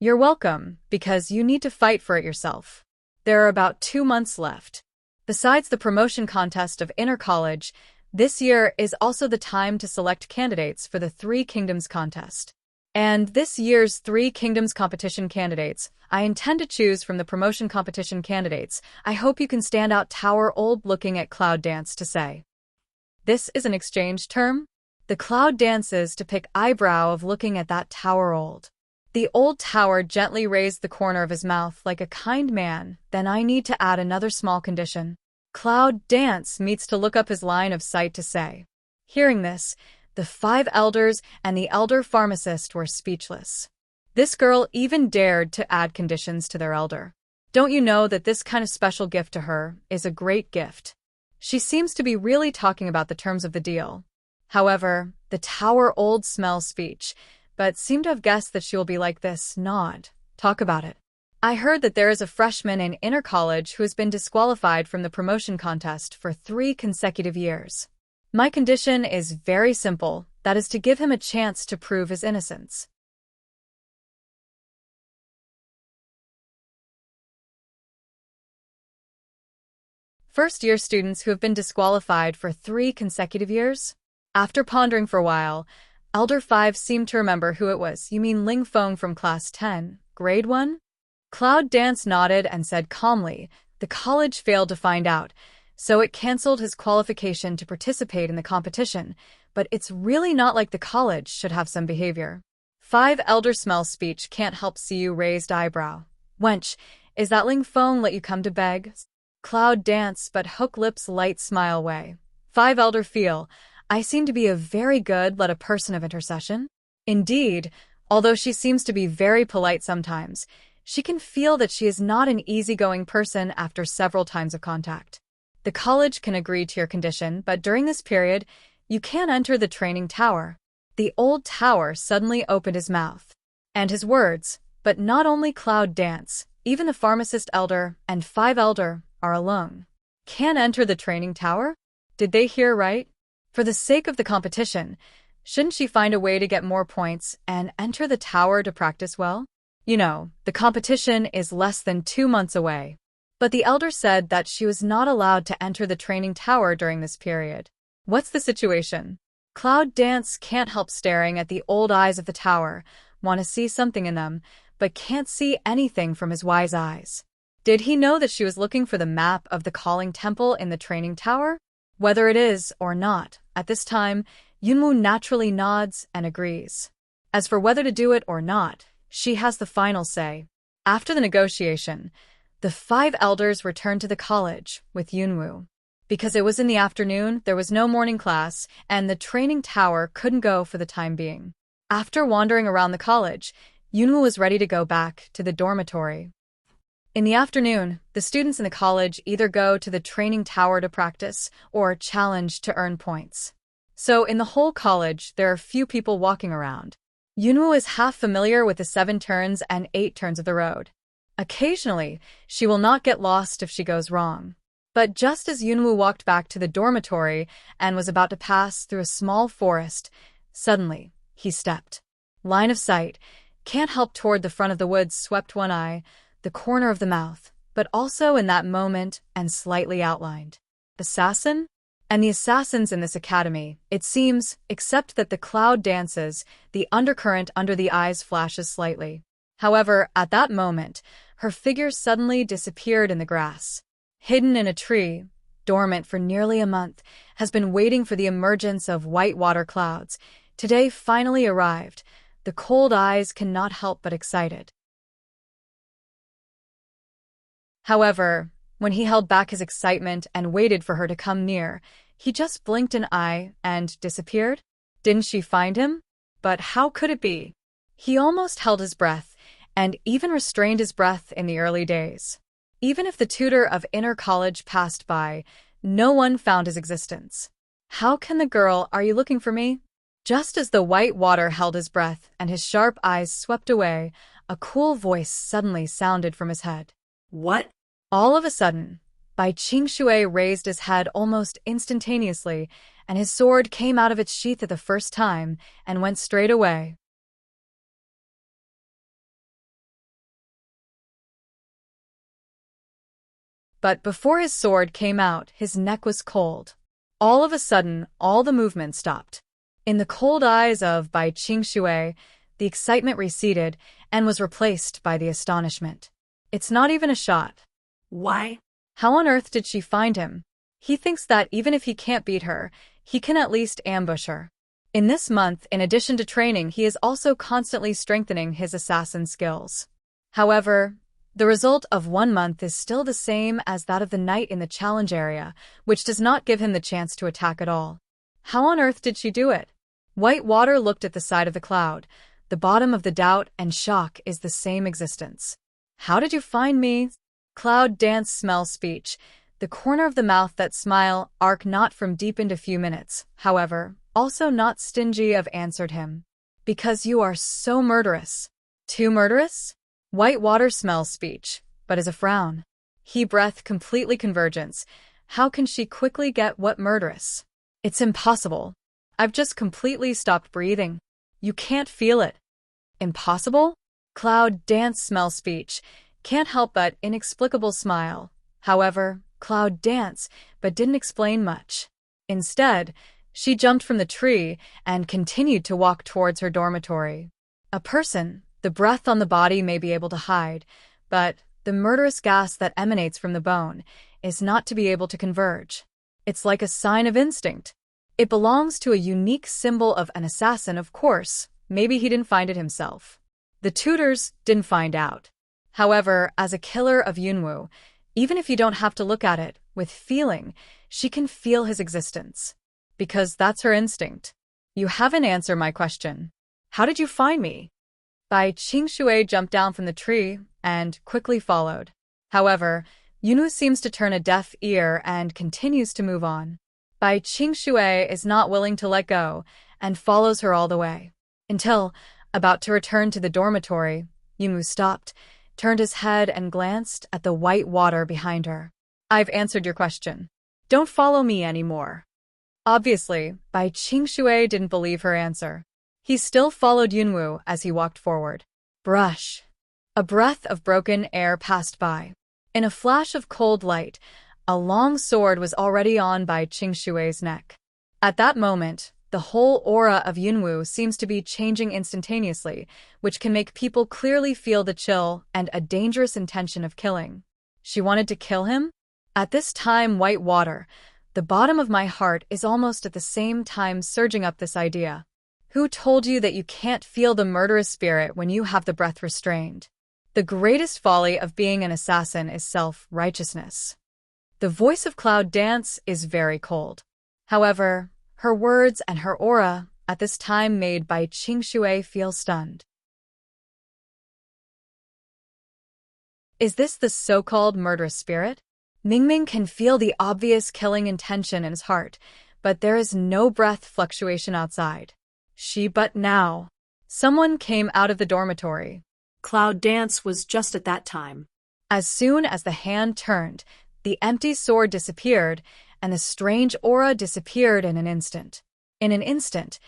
You're welcome, because you need to fight for it yourself. There are about 2 months left. Besides the promotion contest of inner college, this year is also the time to select candidates for the 3 Kingdoms contest. And this year's 3 Kingdoms competition candidates, I intend to choose from the promotion competition candidates. I hope you can stand out tower old looking at Cloud Dance to say. This is an exchange term? The Cloud dances to pick eyebrow of looking at that tower old. The old tower gently raised the corner of his mouth like a kind man. Then I need to add another small condition. Cloud Dance meets to look up his line of sight to say. Hearing this, the 5 elders and the elder pharmacist were speechless. This girl even dared to add conditions to their elder. Don't you know that this kind of special gift to her is a great gift? She seems to be really talking about the terms of the deal. However, the tower old smells speech, but seem to have guessed that she will be like this, nod, talk about it. I heard that there is a freshman in inner college who has been disqualified from the promotion contest for 3 consecutive years. My condition is very simple, that is to give him a chance to prove his innocence. First-year students who have been disqualified for 3 consecutive years? After pondering for a while, Elder 5 seemed to remember who it was. You mean Ling Feng from Class 10, Grade 1? Cloud Dance nodded and said calmly, the college failed to find out, so it cancelled his qualification to participate in the competition, but it's really not like the college should have some behavior. 5 Elder Smell speech can't help see you raised eyebrow. Wench, is that Ling Feng let you come to beg? Cloud dance but Hook lips light smile way. Five elder feel, I seem to be a very good let a person of intercession. Indeed, although she seems to be very polite sometimes, she can feel that she is not an easygoing person after several times of contact. The college can agree to your condition, but during this period, you can't enter the training tower. The old tower suddenly opened his mouth. And his words, but not only Cloud dance, even the pharmacist elder and five elder are alone. Can't enter the training tower? Did they hear right? For the sake of the competition, shouldn't she find a way to get more points and enter the tower to practice well? You know, the competition is less than 2 months away. But the elder said that she was not allowed to enter the training tower during this period. What's the situation? Cloud dance can't help staring at the old eyes of the tower, want to see something in them, but can't see anything from his wise eyes. Did he know that she was looking for the map of the calling temple in the training tower? Whether it is or not, at this time, Yunwoo naturally nods and agrees. As for whether to do it or not, she has the final say. After the negotiation, the five elders returned to the college with Yunwoo. Because it was in the afternoon, there was no morning class, and the training tower couldn't go for the time being. After wandering around the college, Yunwoo was ready to go back to the dormitory. In the afternoon, the students in the college either go to the training tower to practice or challenge to earn points. So in the whole college, there are few people walking around. Yunwoo is half familiar with the 7 turns and 8 turns of the road. Occasionally, she will not get lost if she goes wrong. But just as Yunwoo walked back to the dormitory and was about to pass through a small forest, suddenly, he stepped. Line of sight, can't help toward the front of the woods swept one eye, the corner of the mouth, but also in that moment and slightly outlined. Assassin? And the assassins in this academy, it seems, except that the cloud dances, the undercurrent under the eyes flashes slightly. However, at that moment, her figure suddenly disappeared in the grass. Hidden in a tree, dormant for nearly a month, has been waiting for the emergence of white water clouds. Today finally arrived. The cold eyes cannot help but excited. However, when he held back his excitement and waited for her to come near, he just blinked an eye and disappeared. Didn't she find him? But how could it be? He almost held his breath, and even restrained his breath in the early days. Even if the tutor of inner college passed by, no one found his existence. How can the girl, are you looking for me? Just as the white water held his breath and his sharp eyes swept away, a cool voice suddenly sounded from his head. What? All of a sudden, Bai Qingshui raised his head almost instantaneously, and his sword came out of its sheath at the first time and went straight away. But before his sword came out, his neck was cold. All of a sudden, all the movement stopped. In the cold eyes of Bai Qingshui, the excitement receded and was replaced by the astonishment. It's not even a shot. Why? How on earth did she find him? He thinks that even if he can't beat her, he can at least ambush her. In this month, in addition to training, he is also constantly strengthening his assassin skills. However, the result of 1 month is still the same as that of the night in the challenge area, which does not give him the chance to attack at all. How on earth did she do it? White water looked at the side of the cloud. The bottom of the doubt and shock is the same existence. How did you find me? Cloud dance smell speech. The corner of the mouth that smile arc not from deep into few minutes, however, also not stingy of answered him. Because you are so murderous. Too murderous? White water smells speech, but as a frown. He breath completely convergence. How can she quickly get what murderous? It's impossible. I've just completely stopped breathing. You can't feel it. Impossible? Cloud dance smell speech. Can't help but inexplicable smile. However, Cloud dance, but didn't explain much. Instead, she jumped from the tree and continued to walk towards her dormitory. A person, the breath on the body may be able to hide, but the murderous gas that emanates from the bone is not to be able to converge. It's like a sign of instinct. It belongs to a unique symbol of an assassin, of course. Maybe he didn't find it himself. The tutors didn't find out. However, as a killer of Yunwoo, Even if you don't have to look at it, with feeling, she can feel his existence. Because that's her instinct. You haven't answered my question. How did you find me? Bai Qingshui jumped down from the tree and quickly followed. However, Yunwu seems to turn a deaf ear and continues to move on. Bai Qingshui is not willing to let go and follows her all the way. Until, about to return to the dormitory, Yunwu stopped, turned his head and glanced at the white water behind her. I've answered your question. Don't follow me anymore. Obviously, Bai Qingshui didn't believe her answer. He still followed Yunwu as he walked forward. Brush. A breath of broken air passed by. In a flash of cold light, a long sword was already on Bai Qingshui's neck. At that moment, the whole aura of Yunwu seems to be changing instantaneously, which can make people clearly feel the chill and a dangerous intention of killing. She wanted to kill him? At this time, white water, the bottom of my heart is almost at the same time surging up this idea. Who told you that you can't feel the murderous spirit when you have the breath restrained? The greatest folly of being an assassin is self-righteousness. The voice of Cloud Dance is very cold. However, her words and her aura at this time made Bai Qingshui feel stunned. Is this the so-called murderous spirit? Mingming can feel the obvious killing intention in his heart, but there is no breath fluctuation outside. But now, someone came out of the dormitory. Cloud Dance was just at that time. As soon as the hand turned, the empty sword disappeared, and the strange aura disappeared in an instant. In an instant,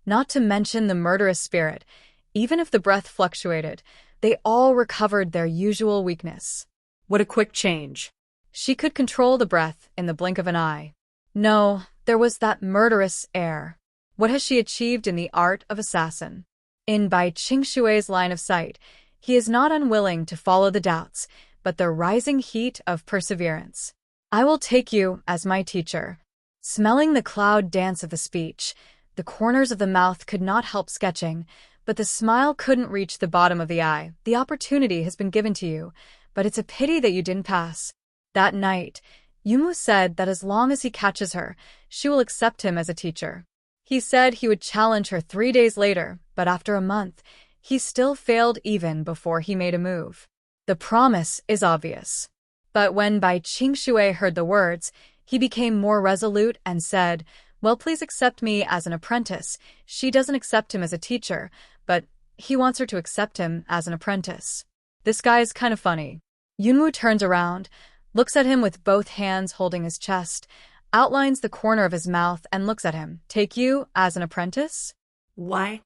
not to mention the murderous spirit, even if the breath fluctuated, they all recovered their usual weakness. What a quick change. She could control the breath in the blink of an eye. No, there was that murderous air. What has she achieved in the art of assassin? In Bai Qingshui's line of sight, he is not unwilling to follow the doubts, but the rising heat of perseverance. I will take you as my teacher. Smelling the cloud dance of the speech, the corners of the mouth could not help sketching, but the smile couldn't reach the bottom of the eye. The opportunity has been given to you, but it's a pity that you didn't pass. That night, Yunwu said that as long as he catches her, she will accept him as a teacher. He said he would challenge her 3 days later, but after a month, he still failed even before he made a move. The promise is obvious. But when Bai Qingshui heard the words, he became more resolute and said, well, please accept me as an apprentice. She doesn't accept him as a teacher, but he wants her to accept him as an apprentice. This guy's kind of funny. Yunwu turns around, looks at him with both hands holding his chest, outlines the corner of his mouth and looks at him. Take you as an apprentice? Why?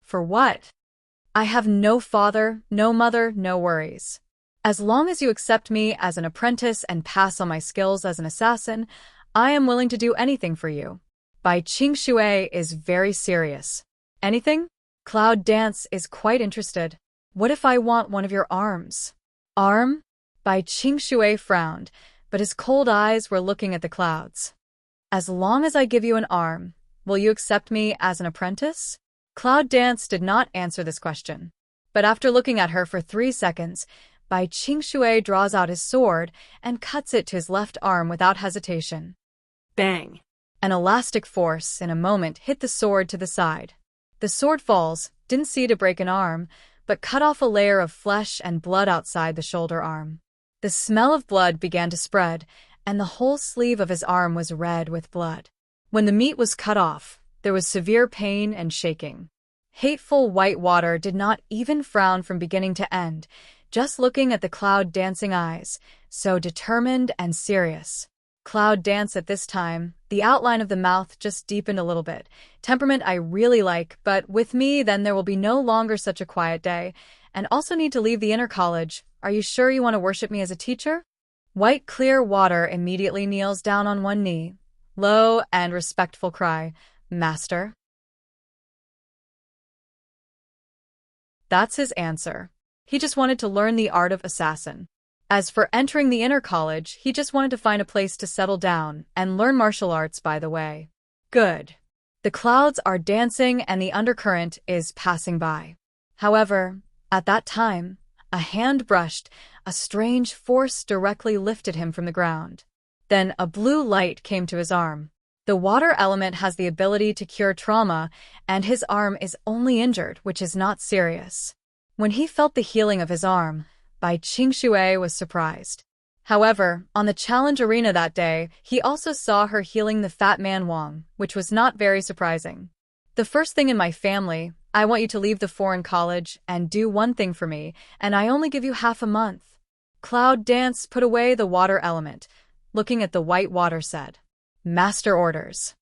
For what? I have no father, no mother, no worries. As long as you accept me as an apprentice and pass on my skills as an assassin, I am willing to do anything for you. Bai Qingshui is very serious. Anything? Cloud Dance is quite interested. What if I want one of your arms? Arm? Bai Qingshui frowned, but his cold eyes were looking at the clouds. As long as I give you an arm, will you accept me as an apprentice? Cloud Dance did not answer this question. But after looking at her for 3 seconds, Bai Qingshui draws out his sword and cuts it to his left arm without hesitation. Bang! An elastic force in a moment hit the sword to the side. The sword falls, didn't see to break an arm, but cut off a layer of flesh and blood outside the shoulder arm. The smell of blood began to spread, and the whole sleeve of his arm was red with blood. When the meat was cut off, there was severe pain and shaking. Hateful white water did not even frown from beginning to end, just looking at the Cloud Dancing eyes, so determined and serious. Cloud Dance at this time, the outline of the mouth just deepened a little bit. Temperament I really like, but with me then there will be no longer such a quiet day, and also need to leave the inner college. Are you sure you want to worship me as a teacher? White clear water immediately kneels down on one knee. Low and respectful cry, Master. That's his answer. He just wanted to learn the art of assassin. As for entering the inner college, he just wanted to find a place to settle down and learn martial arts by the way. Good. The clouds are dancing and the undercurrent is passing by. However, at that time, a hand brushed a strange force directly lifted him from the ground. Then a blue light came to his arm. The water element has the ability to cure trauma, and his arm is only injured, which is not serious. When he felt the healing of his arm, Bai Qingshui was surprised. However, on the challenge arena that day, he also saw her healing the fat man Wang, which was not very surprising. The first thing in my family, I want you to leave the foreign college and do one thing for me, and I only give you half a month. Cloud Dance put away the water element, looking at the white water said, Master orders.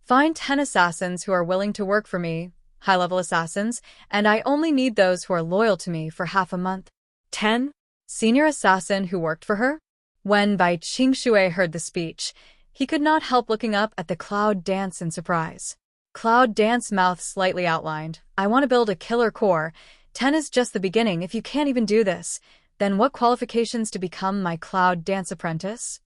Find 10 assassins who are willing to work for me, high-level assassins, and I only need those who are loyal to me for half a month. 10. Senior assassin who worked for her? When Bai Qingshui heard the speech, he could not help looking up at the Cloud Dance in surprise. Cloud Dance mouth slightly outlined. I want to build a killer core. 10 is just the beginning. If you can't even do this, then what qualifications to become my Cloud Dance apprentice?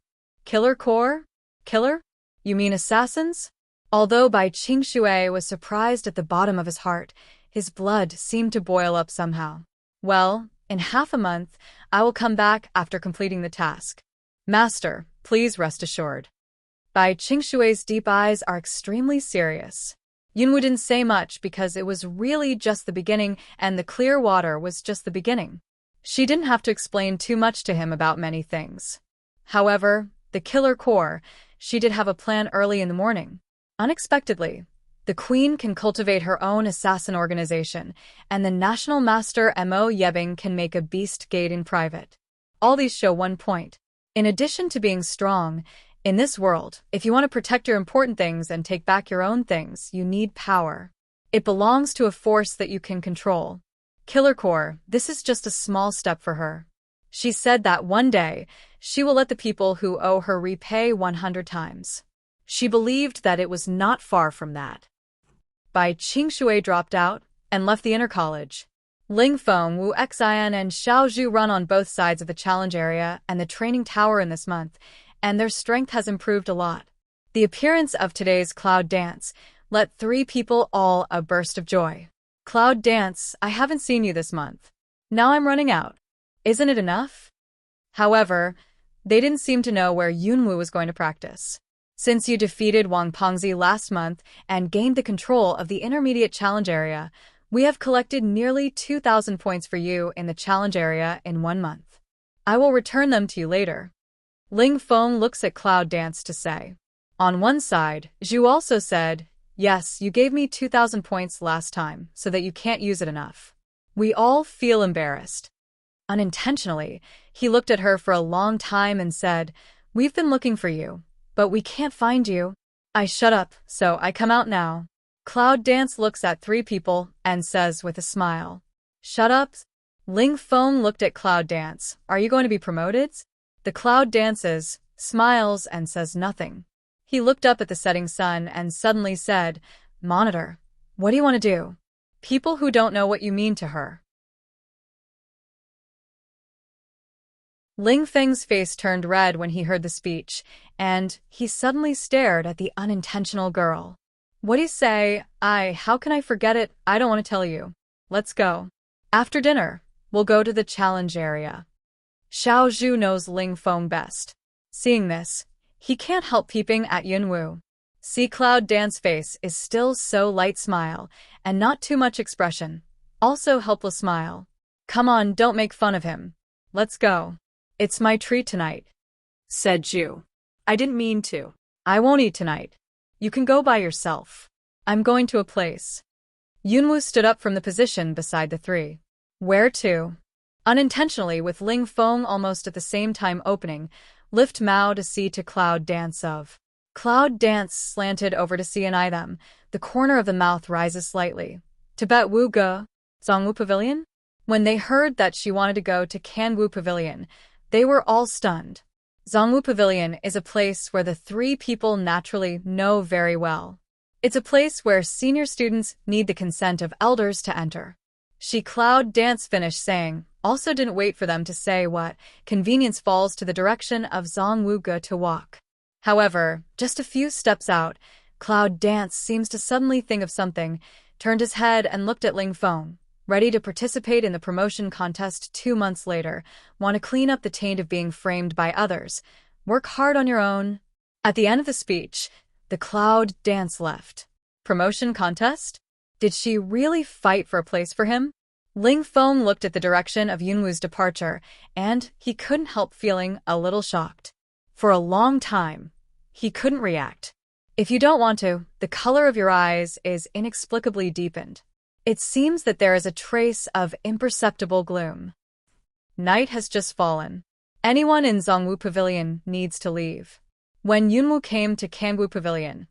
Killer core? Killer? You mean assassins? Although Bai Qingshui was surprised at the bottom of his heart, his blood seemed to boil up somehow. Well, in half a month, I will come back after completing the task. Master, please rest assured. Bai Qingshui's deep eyes are extremely serious. Yunwu didn't say much because it was really just the beginning, and the clear water was just the beginning. She didn't have to explain too much to him about many things. However, the killer core, she did have a plan early in the morning. Unexpectedly, the queen can cultivate her own assassin organization, and the national master Mo Yebing can make a beast gate in private. All these show one point. In addition to being strong, in this world, if you want to protect your important things and take back your own things, you need power. It belongs to a force that you can control. Killer Core, this is just a small step for her. She said that one day, she will let the people who owe her repay 100 times. She believed that it was not far from that. Bai Qingshui dropped out and left the inner college. Ling Feng, Wu Xian, and Xiao Zhu run on both sides of the challenge area and the training tower in this month, and their strength has improved a lot. The appearance of today's Cloud Dance let 3 people all a burst of joy. Cloud Dance, I haven't seen you this month. Now I'm running out. Isn't it enough? However, they didn't seem to know where Yunwu was going to practice. Since you defeated Wang Pengzi last month and gained the control of the intermediate challenge area, we have collected nearly 2,000 points for you in the challenge area in 1 month. I will return them to you later. Ling Feng looks at Cloud Dance to say. On one side, Zhu also said, yes, you gave me 2,000 points last time, so that you can't use it enough. We all feel embarrassed. Unintentionally, he looked at her for a long time and said, we've been looking for you, but we can't find you. I shut up, so I come out now. Cloud Dance looks at 3 people and says with a smile, shut up. Ling Feng looked at Cloud Dance. Are you going to be promoted? The Cloud dances, smiles, and says nothing. He looked up at the setting sun and suddenly said, Monitor, what do you want to do? People who don't know what you mean to her. Ling Feng's face turned red when he heard the speech, and he suddenly stared at the unintentional girl. What do you say? How can I forget it? I don't want to tell you. Let's go. After dinner, we'll go to the challenge area. Xiao Zhu knows Ling Feng best. Seeing this, he can't help peeping at Yunwu. See Cloud Dance face is still so light smile, and not too much expression. Also helpless smile. Come on, don't make fun of him. Let's go. It's my treat tonight, said Zhu. I didn't mean to. I won't eat tonight. You can go by yourself. I'm going to a place. Yunwu stood up from the position beside the 3. Where to? Unintentionally, with Ling Feng almost at the same time opening, lift Mao to see to Cloud Dance of. Cloud Dance slanted over to see and eye them. The corner of the mouth rises slightly. Tibet Wu Ge, Zongwu Pavilion? When they heard that she wanted to go to Kanwu Pavilion, they were all stunned. Zongwu Pavilion is a place where the 3 people naturally know very well. It's a place where senior students need the consent of elders to enter. She Cloud Dance finished saying, also didn't wait for them to say what, convenience falls to the direction of Zongwu Ge to walk. However, just a few steps out, Cloud Dance seems to suddenly think of something, turned his head and looked at Ling Feng, ready to participate in the promotion contest 2 months later. Want to clean up the taint of being framed by others. Work hard on your own. At the end of the speech, the Cloud Dance left. Promotion contest? Did she really fight for a place for him? Ling Feng looked at the direction of Yunwu's departure, and he couldn't help feeling a little shocked. For a long time, he couldn't react. If you don't want to, the color of your eyes is inexplicably deepened. It seems that there is a trace of imperceptible gloom. Night has just fallen. Anyone in Zhongwu Pavilion needs to leave. When Yunwu came to Kangwu Pavilion,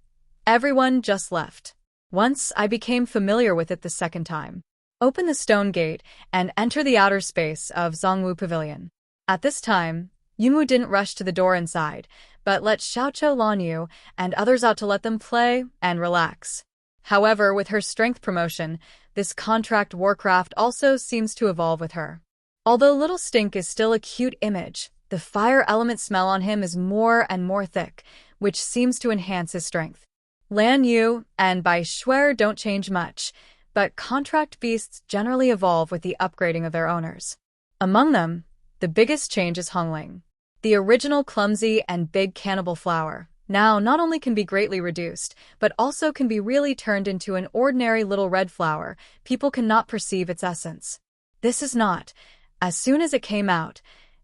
everyone just left. Once I became familiar with it the second time. Open the stone gate and enter the outer space of Zhongwu Pavilion. At this time, Yunwu didn't rush to the door inside, but let Xiaoqiu Lanyu and others out to let them play and relax. However, with her strength promotion, this contract warcraft also seems to evolve with her. Although Little Stink is still a cute image, the fire element smell on him is more and more thick, which seems to enhance his strength. Lan Yu and Bai Shuer don't change much, but contract beasts generally evolve with the upgrading of their owners. Among them, the biggest change is Hongling. The original clumsy and big cannibal flower now not only can be greatly reduced, but also can be really turned into an ordinary little red flower. People cannot perceive its essence. This is not. As soon as it came out,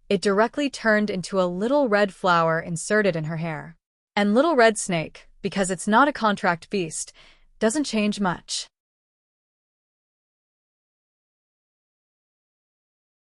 it directly turned into a little red flower inserted in her hair. And Little Red Snake, because it's not a contract beast, doesn't change much.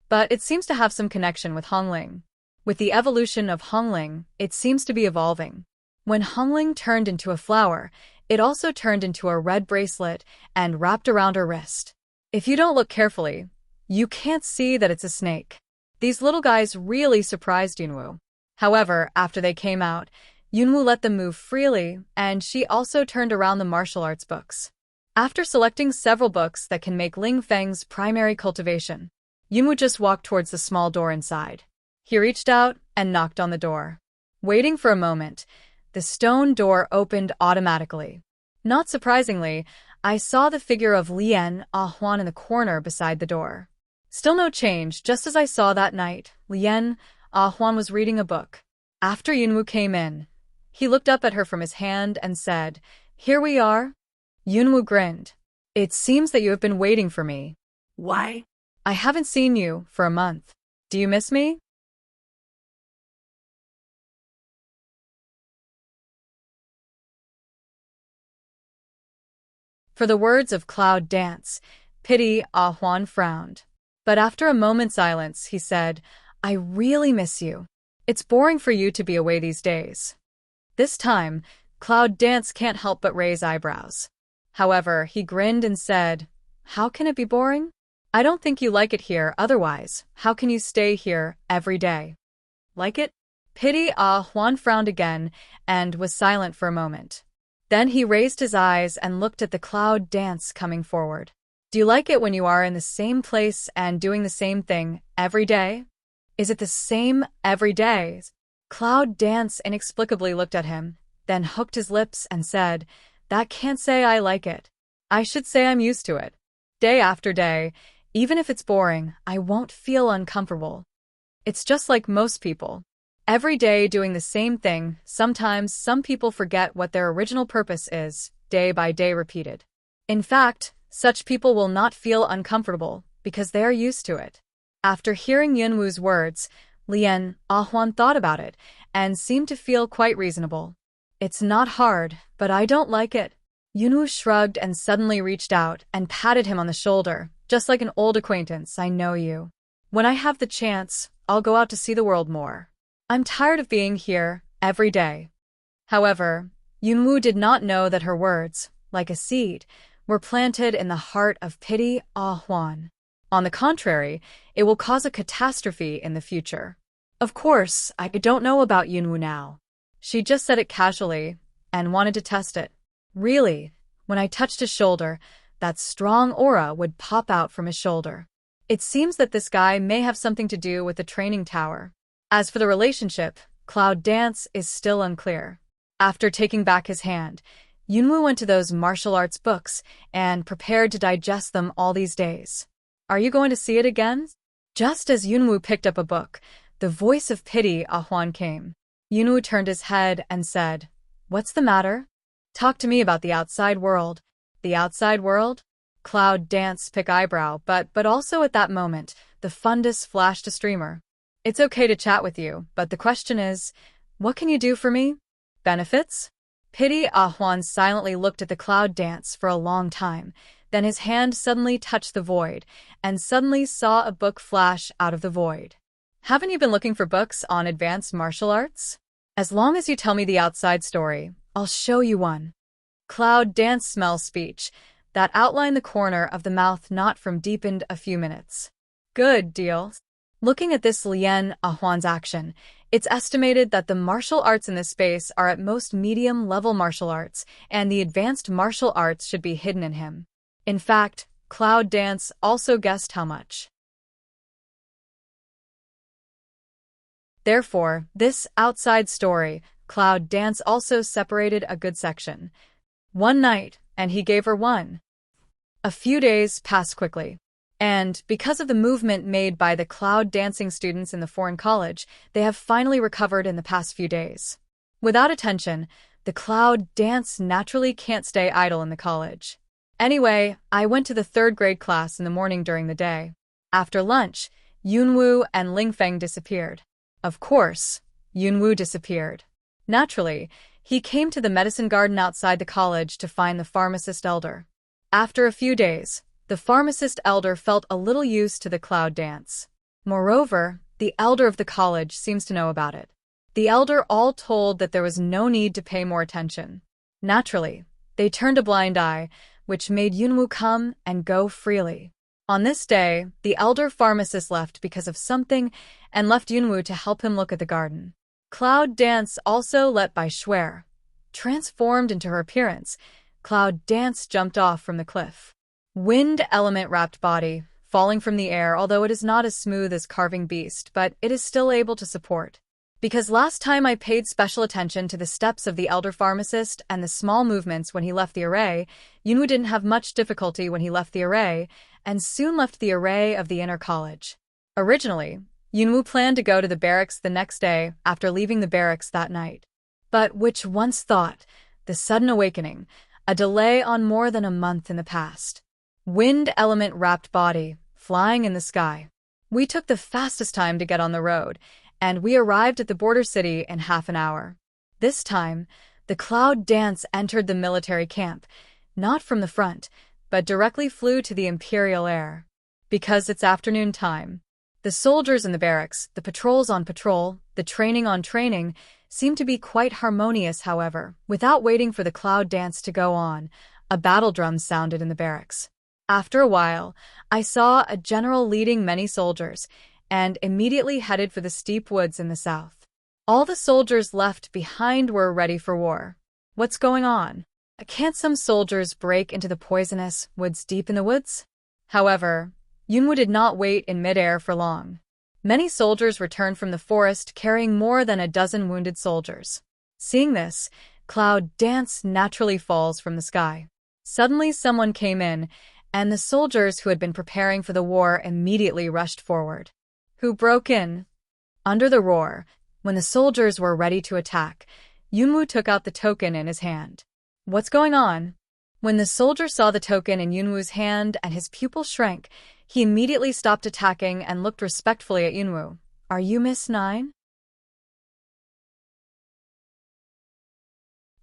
But it seems to have some connection with Hongling. With the evolution of Hongling, it seems to be evolving. When Hongling turned into a flower, it also turned into a red bracelet and wrapped around her wrist. If you don't look carefully, you can't see that it's a snake. These little guys really surprised Yunwu. However, after they came out, Yunwu let them move freely, and she also turned around the martial arts books. After selecting several books that can make Ling Feng's primary cultivation, Yunwu just walked towards the small door inside. He reached out and knocked on the door. Waiting for a moment, the stone door opened automatically. Not surprisingly, I saw the figure of Lian Ahuan in the corner beside the door. Still no change, just as I saw that night. Lian Ahuan was reading a book. After Yunwu came in, he looked up at her from his hand and said, "Here we are." Yunwu grinned. "It seems that you have been waiting for me." Why? "I haven't seen you for a month. Do you miss me?" For the words of Cloud Dance, Pity Ahuan frowned. But after a moment's silence, he said, "I really miss you. It's boring for you to be away these days." This time, Cloud Dance can't help but raise eyebrows. However, he grinned and said, "How can it be boring? I don't think you like it here, otherwise, how can you stay here every day?" "Like it?" Pity Ahuan frowned again and was silent for a moment. Then he raised his eyes and looked at the Cloud Dance coming forward. "Do you like it when you are in the same place and doing the same thing every day? Is it the same every day?" Cloud Dance inexplicably looked at him, then hooked his lips and said, "That can't say I like it. I should say I'm used to it. Day after day, even if it's boring, I won't feel uncomfortable. It's just like most people. Every day doing the same thing, sometimes some people forget what their original purpose is, day by day repeated. In fact, such people will not feel uncomfortable because they are used to it." After hearing Yunwu's words, Lian Ahuan thought about it and seemed to feel quite reasonable. "It's not hard, but I don't like it." Yunwu shrugged and suddenly reached out and patted him on the shoulder, just like an old acquaintance. "I know you. When I have the chance, I'll go out to see the world more. I'm tired of being here every day." However, Yunwu did not know that her words, like a seed, were planted in the heart of Pity Ahuan. On the contrary, it will cause a catastrophe in the future. Of course, I don't know about Yunwu now. She just said it casually and wanted to test it. Really, when I touched his shoulder, that strong aura would pop out from his shoulder. It seems that this guy may have something to do with the training tower. As for the relationship, Cloud Dance is still unclear. After taking back his hand, Yunwoo went to those martial arts books and prepared to digest them all these days. Are you going to see it again? Just as Yunwoo picked up a book, the voice of pity Ahwan came. Yunwoo turned his head and said, "What's the matter? Talk to me about the outside world." The outside world? Cloud danced pick eyebrow, but also at that moment, the fundus flashed a streamer. "It's okay to chat with you, but the question is, what can you do for me? Benefits?" Pity Ahwan silently looked at the cloud dance for a long time, then his hand suddenly touched the void, and suddenly saw a book flash out of the void. "Haven't you been looking for books on advanced martial arts? As long as you tell me the outside story, I'll show you one." Cloud dance smell speech that outlined the corner of the mouth not from deepened a few minutes. "Good deal." Looking at this Lien Ahwan's action, it's estimated that the martial arts in this space are at most medium-level martial arts, and the advanced martial arts should be hidden in him. In fact, Cloud Dance also guessed how much. Therefore, this outside story, Cloud Dance also separated a good section. One night, and he gave her one. A few days passed quickly. And, because of the movement made by the cloud dancing students in the foreign college, they have finally recovered in the past few days. Without attention, the cloud dance naturally can't stay idle in the college. Anyway, I went to the third-grade class in the morning during the day. After lunch, Yunwoo and Lingfeng disappeared. Of course, Yunwoo disappeared. Naturally, he came to the medicine garden outside the college to find the pharmacist elder. After a few days, the pharmacist elder felt a little used to the cloud dance. Moreover, the elder of the college seems to know about it. The elder all told that there was no need to pay more attention. Naturally, they turned a blind eye, which made Yunwoo come and go freely. On this day, the elder pharmacist left because of something and left Yunwoo to help him look at the garden. Cloud Dance also let Bai Shuer. Transformed into her appearance, Cloud Dance jumped off from the cliff. Wind element wrapped body, falling from the air, although it is not as smooth as carving beast, but it is still able to support. Because last time I paid special attention to the steps of the elder pharmacist and the small movements when he left the array, Yunwoo didn't have much difficulty when he left the array, and soon left the array of the inner college. Originally, Yunwoo planned to go to the barracks the next day after leaving the barracks that night. But which once thought, the sudden awakening, a delay on more than a month in the past. Wind element wrapped body, flying in the sky. We took the fastest time to get on the road, and we arrived at the border city in half an hour. This time, the cloud dance entered the military camp, not from the front, but directly flew to the imperial air. Because it's afternoon time. The soldiers in the barracks, the patrols on patrol, the training on training, seemed to be quite harmonious. However, without waiting for the cloud dance to go on, a battle drum sounded in the barracks. After a while, I saw a general leading many soldiers, and immediately headed for the steep woods in the south. All the soldiers left behind were ready for war. What's going on? Can't some soldiers break into the poisonous woods deep in the woods? However, Yunwoo did not wait in midair for long. Many soldiers returned from the forest carrying more than a dozen wounded soldiers. Seeing this, Cloud Dance naturally falls from the sky. Suddenly someone came in, and the soldiers who had been preparing for the war immediately rushed forward. Who broke in? Under the roar, when the soldiers were ready to attack, Yunwoo took out the token in his hand. What's going on? When the soldier saw the token in Yunwoo's hand and his pupil shrank, he immediately stopped attacking and looked respectfully at Yunwoo. Are you Miss Nine?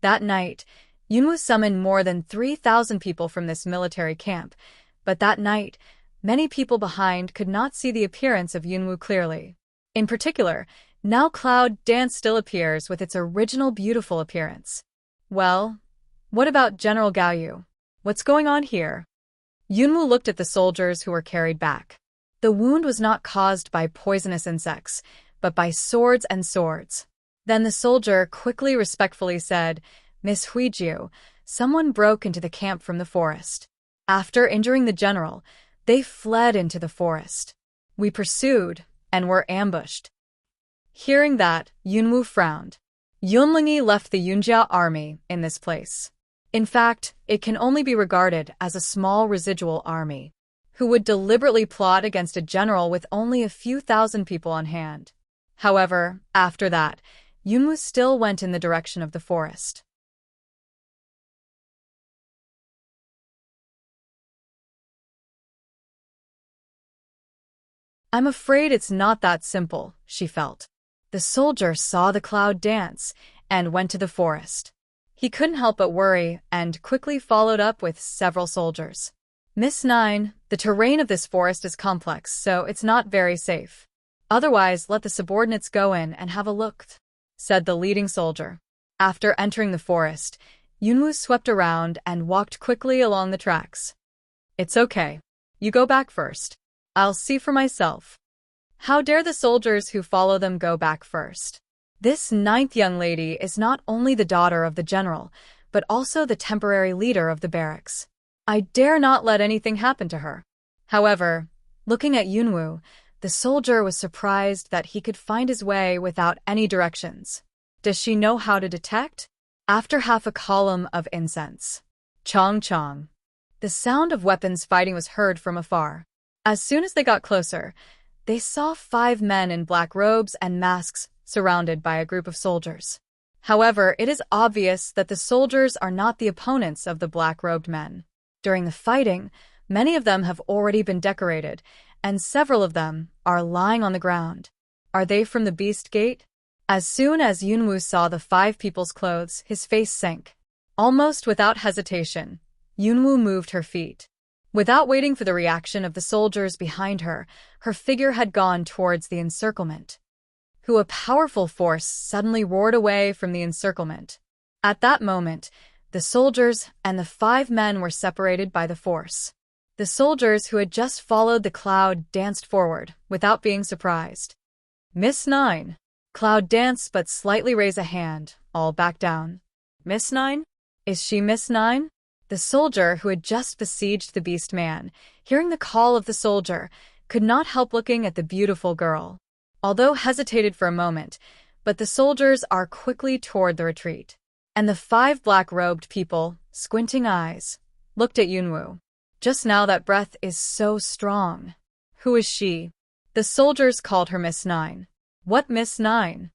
That night, Yunwoo summoned more than 3,000 people from this military camp, but that night, many people behind could not see the appearance of Yunwoo clearly. In particular, now Cloud Dance still appears with its original beautiful appearance. Well, what about General Gaoyu? What's going on here? Yunwoo looked at the soldiers who were carried back. The wound was not caused by poisonous insects, but by swords and swords. Then the soldier quickly respectfully said, Miss Huijiu, someone broke into the camp from the forest. After injuring the general, they fled into the forest. We pursued, and were ambushed. Hearing that, Yunwoo frowned. Yunlingyi left the Yunjia army in this place. In fact, it can only be regarded as a small residual army, who would deliberately plot against a general with only a few thousand people on hand. However, after that, Yunwu still went in the direction of the forest. I'm afraid it's not that simple, she felt. The soldier saw the cloud dance and went to the forest. He couldn't help but worry and quickly followed up with several soldiers. Miss Nine, the terrain of this forest is complex, so it's not very safe. Otherwise, let the subordinates go in and have a look, said the leading soldier. After entering the forest, Yunwu swept around and walked quickly along the tracks. It's okay. You go back first. I'll see for myself. How dare the soldiers who follow them go back first? This ninth young lady is not only the daughter of the general, but also the temporary leader of the barracks. I dare not let anything happen to her. However, looking at Yunwu, the soldier was surprised that he could find his way without any directions. Does she know how to detect? After half a column of incense. Chong chong. The sound of weapons fighting was heard from afar. As soon as they got closer, they saw 5 men in black robes and masks surrounded by a group of soldiers. However, it is obvious that the soldiers are not the opponents of the black-robed men. During the fighting, many of them have already been decorated, and several of them are lying on the ground. Are they from the Beast Gate? As soon as Yunwu saw the 5 people's clothes, his face sank. Almost without hesitation, Yunwu moved her feet. Without waiting for the reaction of the soldiers behind her, her figure had gone towards the encirclement. A powerful force suddenly roared away from the encirclement. At that moment, the soldiers and the 5 men were separated by the force. The soldiers who had just followed the cloud danced forward, without being surprised. Miss Nine. Cloud danced but slightly raised a hand, all back down. Miss Nine? Is she Miss Nine? The soldier who had just besieged the beast man, hearing the call of the soldier, could not help looking at the beautiful girl. Although hesitated for a moment, but the soldiers are quickly toward the retreat. And the 5 black-robed people, squinting eyes, looked at Yunwu. Just now that breath is so strong. Who is she? The soldiers called her Miss Nine. What Miss Nine?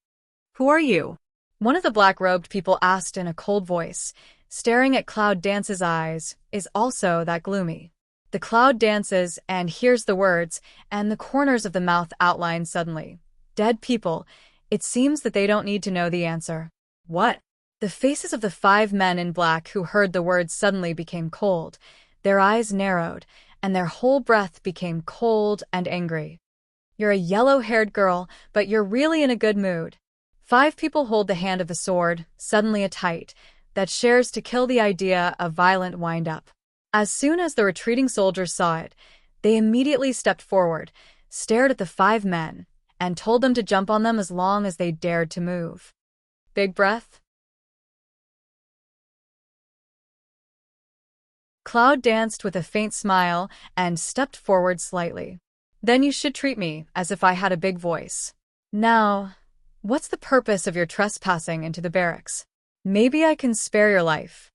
Who are you? One of the black-robed people asked in a cold voice. Staring at Cloud Dance's eyes is also that gloomy. The cloud dances and hears the words, and the corners of the mouth outline suddenly. Dead people. It seems that they don't need to know the answer. What? The faces of the 5 men in black who heard the words suddenly became cold. Their eyes narrowed, and their whole breath became cold and angry. You're a yellow-haired girl, but you're really in a good mood. 5 people hold the hand of the sword, suddenly a tight, that shares to kill the idea of violent wind-up. As soon as the retreating soldiers saw it, they immediately stepped forward, stared at the 5 men, and told them to jump on them as long as they dared to move. Big breath. Cloud danced with a faint smile and stepped forward slightly. Then you should treat me as if I had a big voice. Now, what's the purpose of your trespassing into the barracks? Maybe I can spare your life.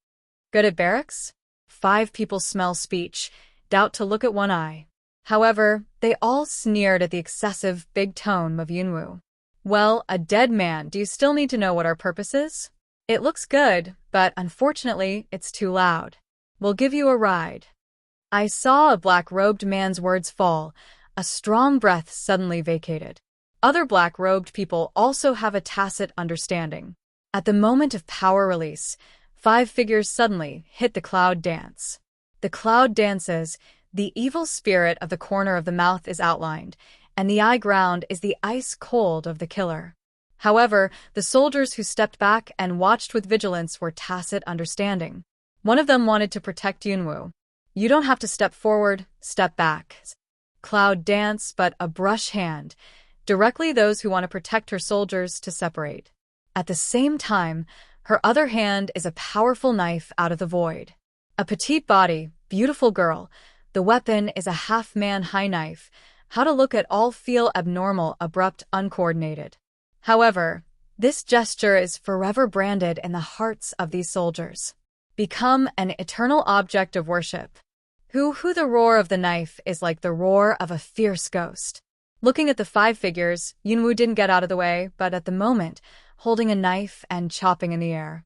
Good at barracks? 5 people smell speech, doubt to look at one eye. However, they all sneered at the excessive big tone of Yunwu. Well, a dead man, do you still need to know what our purpose is? It looks good, but unfortunately, it's too loud. We'll give you a ride. I saw a black-robed man's words fall. A strong breath suddenly vacated. Other black-robed people also have a tacit understanding. At the moment of power release, 5 figures suddenly hit the cloud dance. The cloud dances, the evil spirit of the corner of the mouth is outlined, and the eye ground is the ice cold of the killer. However, the soldiers who stepped back and watched with vigilance were tacit understanding. One of them wanted to protect Yunwu. You don't have to step forward, step back. Cloud dance, but a brush hand. Directly those who want to protect her soldiers to separate. At the same time, her other hand is a powerful knife out of the void. A petite body, beautiful girl. The weapon is a half-man high knife. How to look at all feel abnormal, abrupt, uncoordinated. However, this gesture is forever branded in the hearts of these soldiers. become an eternal object of worship. Who the roar of the knife is like the roar of a fierce ghost. Looking at the 5 figures, Yunwoo didn't get out of the way, but at the moment, holding a knife and chopping in the air.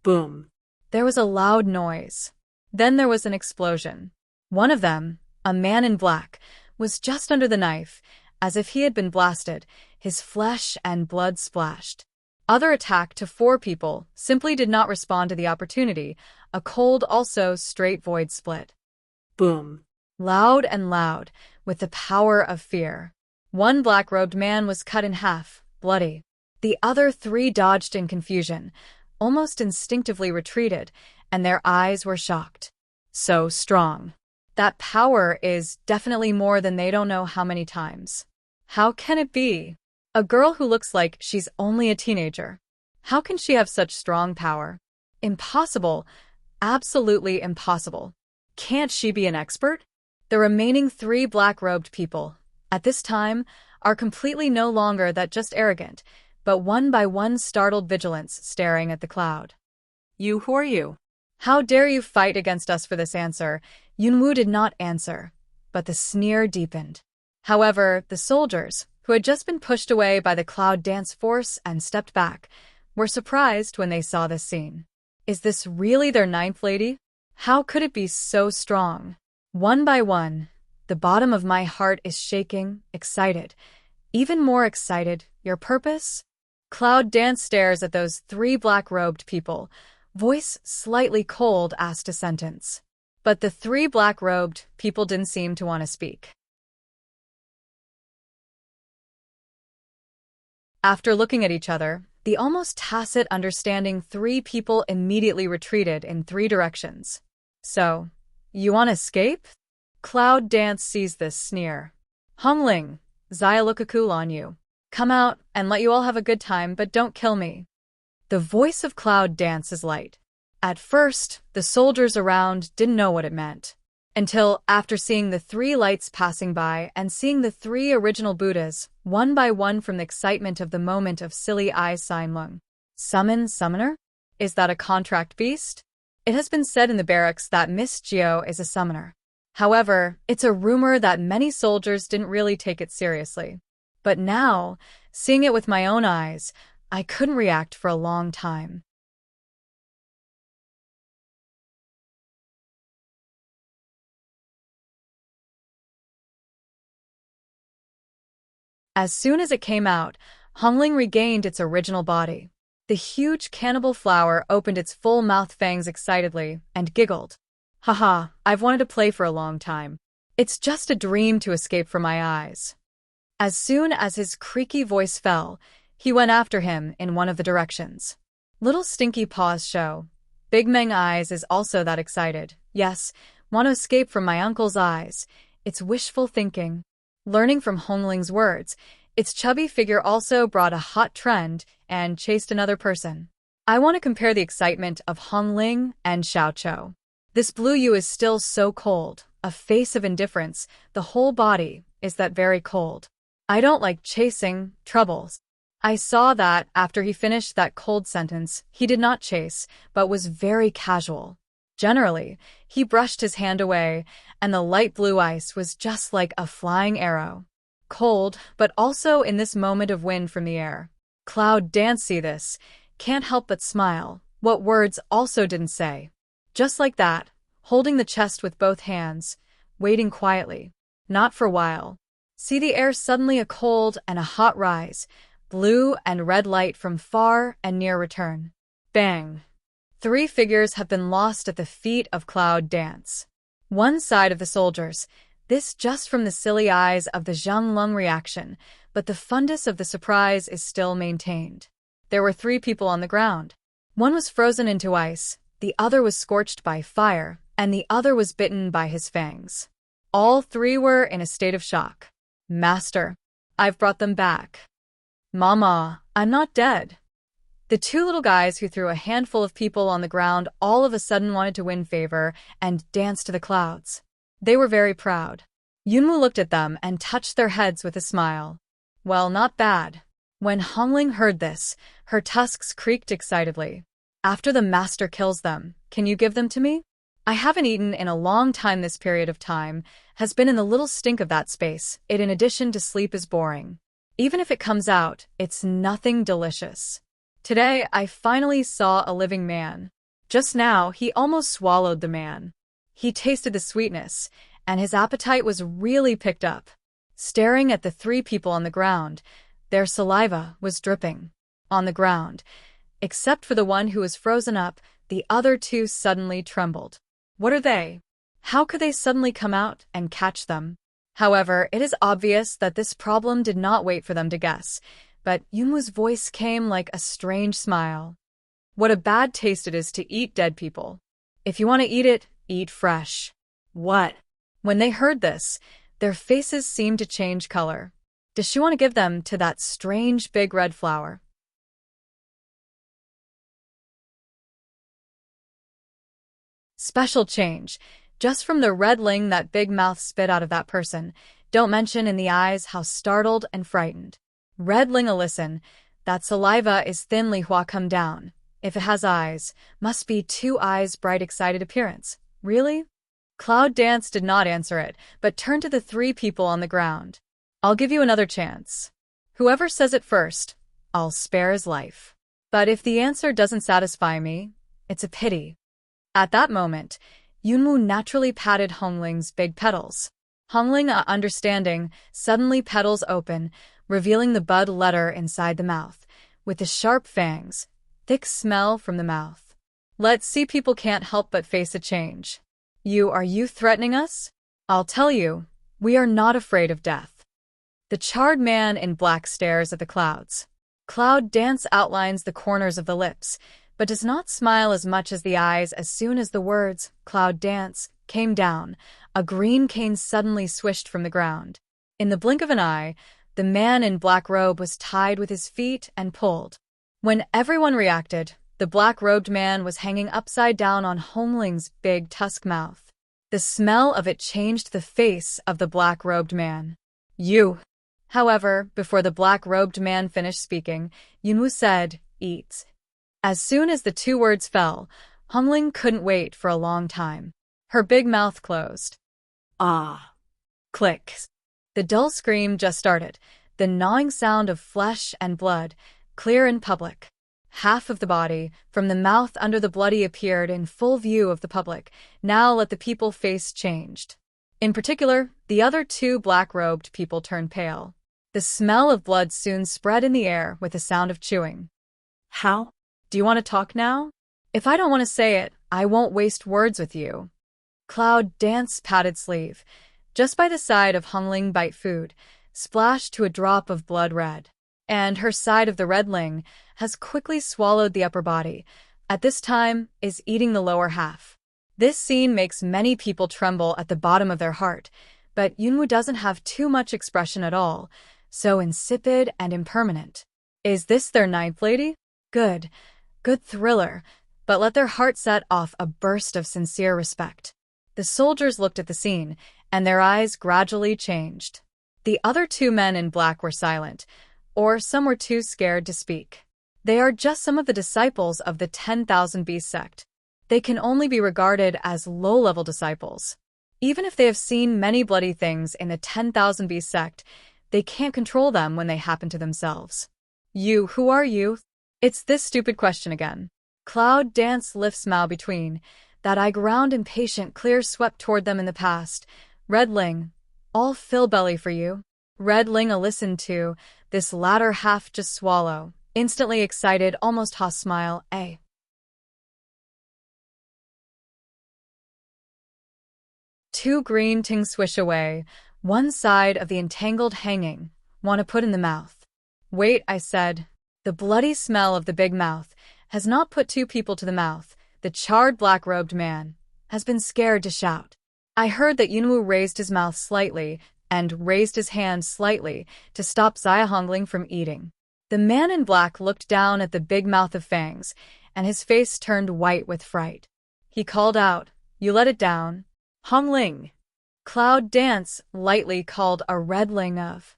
Boom. There was a loud noise. Then there was an explosion. One of them, a man in black, was just under the knife, as if he had been blasted, his flesh and blood splashed. Other attack to 4 people simply did not respond to the opportunity, a cold also straight void split. Boom. Loud and loud, with the power of fear. One black-robed man was cut in half, bloody. The other 3 dodged in confusion, almost instinctively retreated, and their eyes were shocked. So strong. That power is definitely more than they don't know how many times. How can it be? A girl who looks like she's only a teenager. How can she have such strong power? Impossible. Absolutely impossible. Can't she be an expert? The remaining 3 black-robed people, at this time, are completely no longer that just arrogant, but one by one startled vigilance staring at the cloud. Who are you? How dare you fight against us for this answer? Yunwoo did not answer, but the sneer deepened. However, the soldiers, who had just been pushed away by the cloud dance force and stepped back, were surprised when they saw this scene. Is this really their 9th lady? How could it be so strong? One by one, the bottom of my heart is shaking, excited. Even more excited, your purpose? Cloud Dance stares at those 3 black-robed people, voice slightly cold, asked a sentence. But the 3 black-robed people didn't seem to want to speak. After looking at each other, the almost tacit understanding 3 people immediately retreated in 3 directions. So, you want to escape? Cloud Dance sees this sneer. Hongling, Zaya look cool on you. Come out and let you all have a good time, but don't kill me. The voice of Cloud Dance is light. At first, the soldiers around didn't know what it meant. Until after seeing the 3 lights passing by and seeing the 3 original Buddhas, one by one from the excitement of the moment of silly eyes Lung. Summoner? Is that a contract beast? It has been said in the barracks that Miss Gio is a summoner. However, it's a rumor that many soldiers didn't really take it seriously. But now, seeing it with my own eyes, I couldn't react for a long time. As soon as it came out, Hongling regained its original body. The huge cannibal flower opened its full mouth fangs excitedly and giggled. Haha, I've wanted to play for a long time. It's just a dream to escape from my eyes. As soon as his creaky voice fell, he went after him in one of the directions. Little stinky paws show. Big Meng eyes is also that excited. Yes, want to escape from my uncle's eyes. It's wishful thinking. Learning from Hongling's words, its chubby figure also brought a hot trend and chased another person. I want to compare the excitement of Hongling and Xiaoqiu. This blue Yu is still so cold, a face of indifference, the whole body is that very cold. I don't like chasing troubles. I saw that after he finished that cold sentence, he did not chase, but was very casual. Generally, he brushed his hand away, and the light blue ice was just like a flying arrow. Cold, but also in this moment of wind from the air. Cloud Dance see this, can't help but smile, what words also didn't say. Just like that, holding the chest with both hands, waiting quietly. Not for a while. See the air suddenly a cold and a hot rise, blue and red light from far and near return. Bang! 3 figures have been lost at the feet of Cloud Dance. One side of the soldiers, this just from the silly eyes of the Zhang Lung reaction, but the fundus of the surprise is still maintained. There were 3 people on the ground. One was frozen into ice, the other was scorched by fire, and the other was bitten by his fangs. All 3 were in a state of shock. Master, I've brought them back. Mama, I'm not dead. The 2 little guys who threw a handful of people on the ground all of a sudden wanted to win favor and dance to the clouds. They were very proud. Yunwoo looked at them and touched their heads with a smile. Well, not bad. When Hongling heard this, her tusks creaked excitedly. After the master kills them, Can you give them to me? I haven't eaten in a long time. This period of time has been in the little stink of that space. It in addition to sleep is boring. Even if it comes out, it's nothing delicious. Today, I finally saw a living man. Just now, he almost swallowed the man. He tasted the sweetness, and his appetite was really picked up. Staring at the three people on the ground, their saliva was dripping. On the ground, except for the one who was frozen up, the other two suddenly trembled. What are they? How could they suddenly come out and catch them? However, it is obvious that this problem did not wait for them to guess, but Yunwoo's voice came like a strange smile. What a bad taste it is to eat dead people. If you want to eat it, eat fresh. What? When they heard this, their faces seemed to change color. Does she want to give them to that strange big red flower? Special change. Just from the red ling that big mouth spit out of that person. Don't mention in the eyes how startled and frightened. Red ling listen. That saliva is thinly hua come down. If it has eyes, must be two eyes bright excited appearance. Really? Cloud Dance did not answer it, but turned to the three people on the ground. I'll give you another chance. Whoever says it first, I'll spare his life. But if the answer doesn't satisfy me, it's a pity. At that moment, Yunwoo naturally patted Hongling's big petals. Hongling, understanding, suddenly petals open, revealing the bud letter inside the mouth, with the sharp fangs, thick smell from the mouth. Let's see, people can't help but face a change. Are you threatening us? I'll tell you, we are not afraid of death. The charred man in black stares at the clouds. Cloud Dance outlines the corners of the lips, but does not smile as much as the eyes. As soon as the words, Cloud Dance, came down, a green cane suddenly swished from the ground. In the blink of an eye, the man in black robe was tied with his feet and pulled. When everyone reacted, the black-robed man was hanging upside down on Hongling's big tusk mouth. The smell of it changed the face of the black-robed man. You! However, before the black-robed man finished speaking, Yunwoo said, eat. As soon as the two words fell, Hongling couldn't wait for a long time. Her big mouth closed. Ah! Click! The dull scream just started, the gnawing sound of flesh and blood, clear in public. Half of the body, from the mouth under the bloody, appeared in full view of the public. Now let the people face changed. In particular, the other two black-robed people turned pale. The smell of blood soon spread in the air with the sound of chewing. How? Do you want to talk now? If I don't want to say it, I won't waste words with you. Cloud Dance patted sleeve, just by the side of Hongling bite food, splashed to a drop of blood red. And her side of the red ling has quickly swallowed the upper body, at this time is eating the lower half. This scene makes many people tremble at the bottom of their heart, but Yunwoo doesn't have too much expression at all, so insipid and impermanent. Is this their ninth lady? Good thriller, but let their heart set off a burst of sincere respect. The soldiers looked at the scene, and their eyes gradually changed. The other two men in black were silent, or some were too scared to speak. They are just some of the disciples of the 10,000 Beast sect. They can only be regarded as low-level disciples. Even if they have seen many bloody things in the 10,000 Beast sect, they can't control them when they happen to themselves. Who are you? It's this stupid question again. Cloud Dance lifts Mao between. That eye ground impatient clear swept toward them in the past. Red Ling, all fill belly for you. Red Ling listened to, this latter half just swallow. Instantly excited, almost ha smile, eh. Two green ting swish away, one side of the entangled hanging, want to put in the mouth. Wait, I said. The bloody smell of the big mouth has not put two people to the mouth. The charred black-robed man has been scared to shout. I heard that Yunwoo raised his mouth slightly and raised his hand slightly to stop Xia Hongling from eating. The man in black looked down at the big mouth of fangs, and his face turned white with fright. He called out, "You let it down." Hongling. Cloud Dance lightly called a red ling of.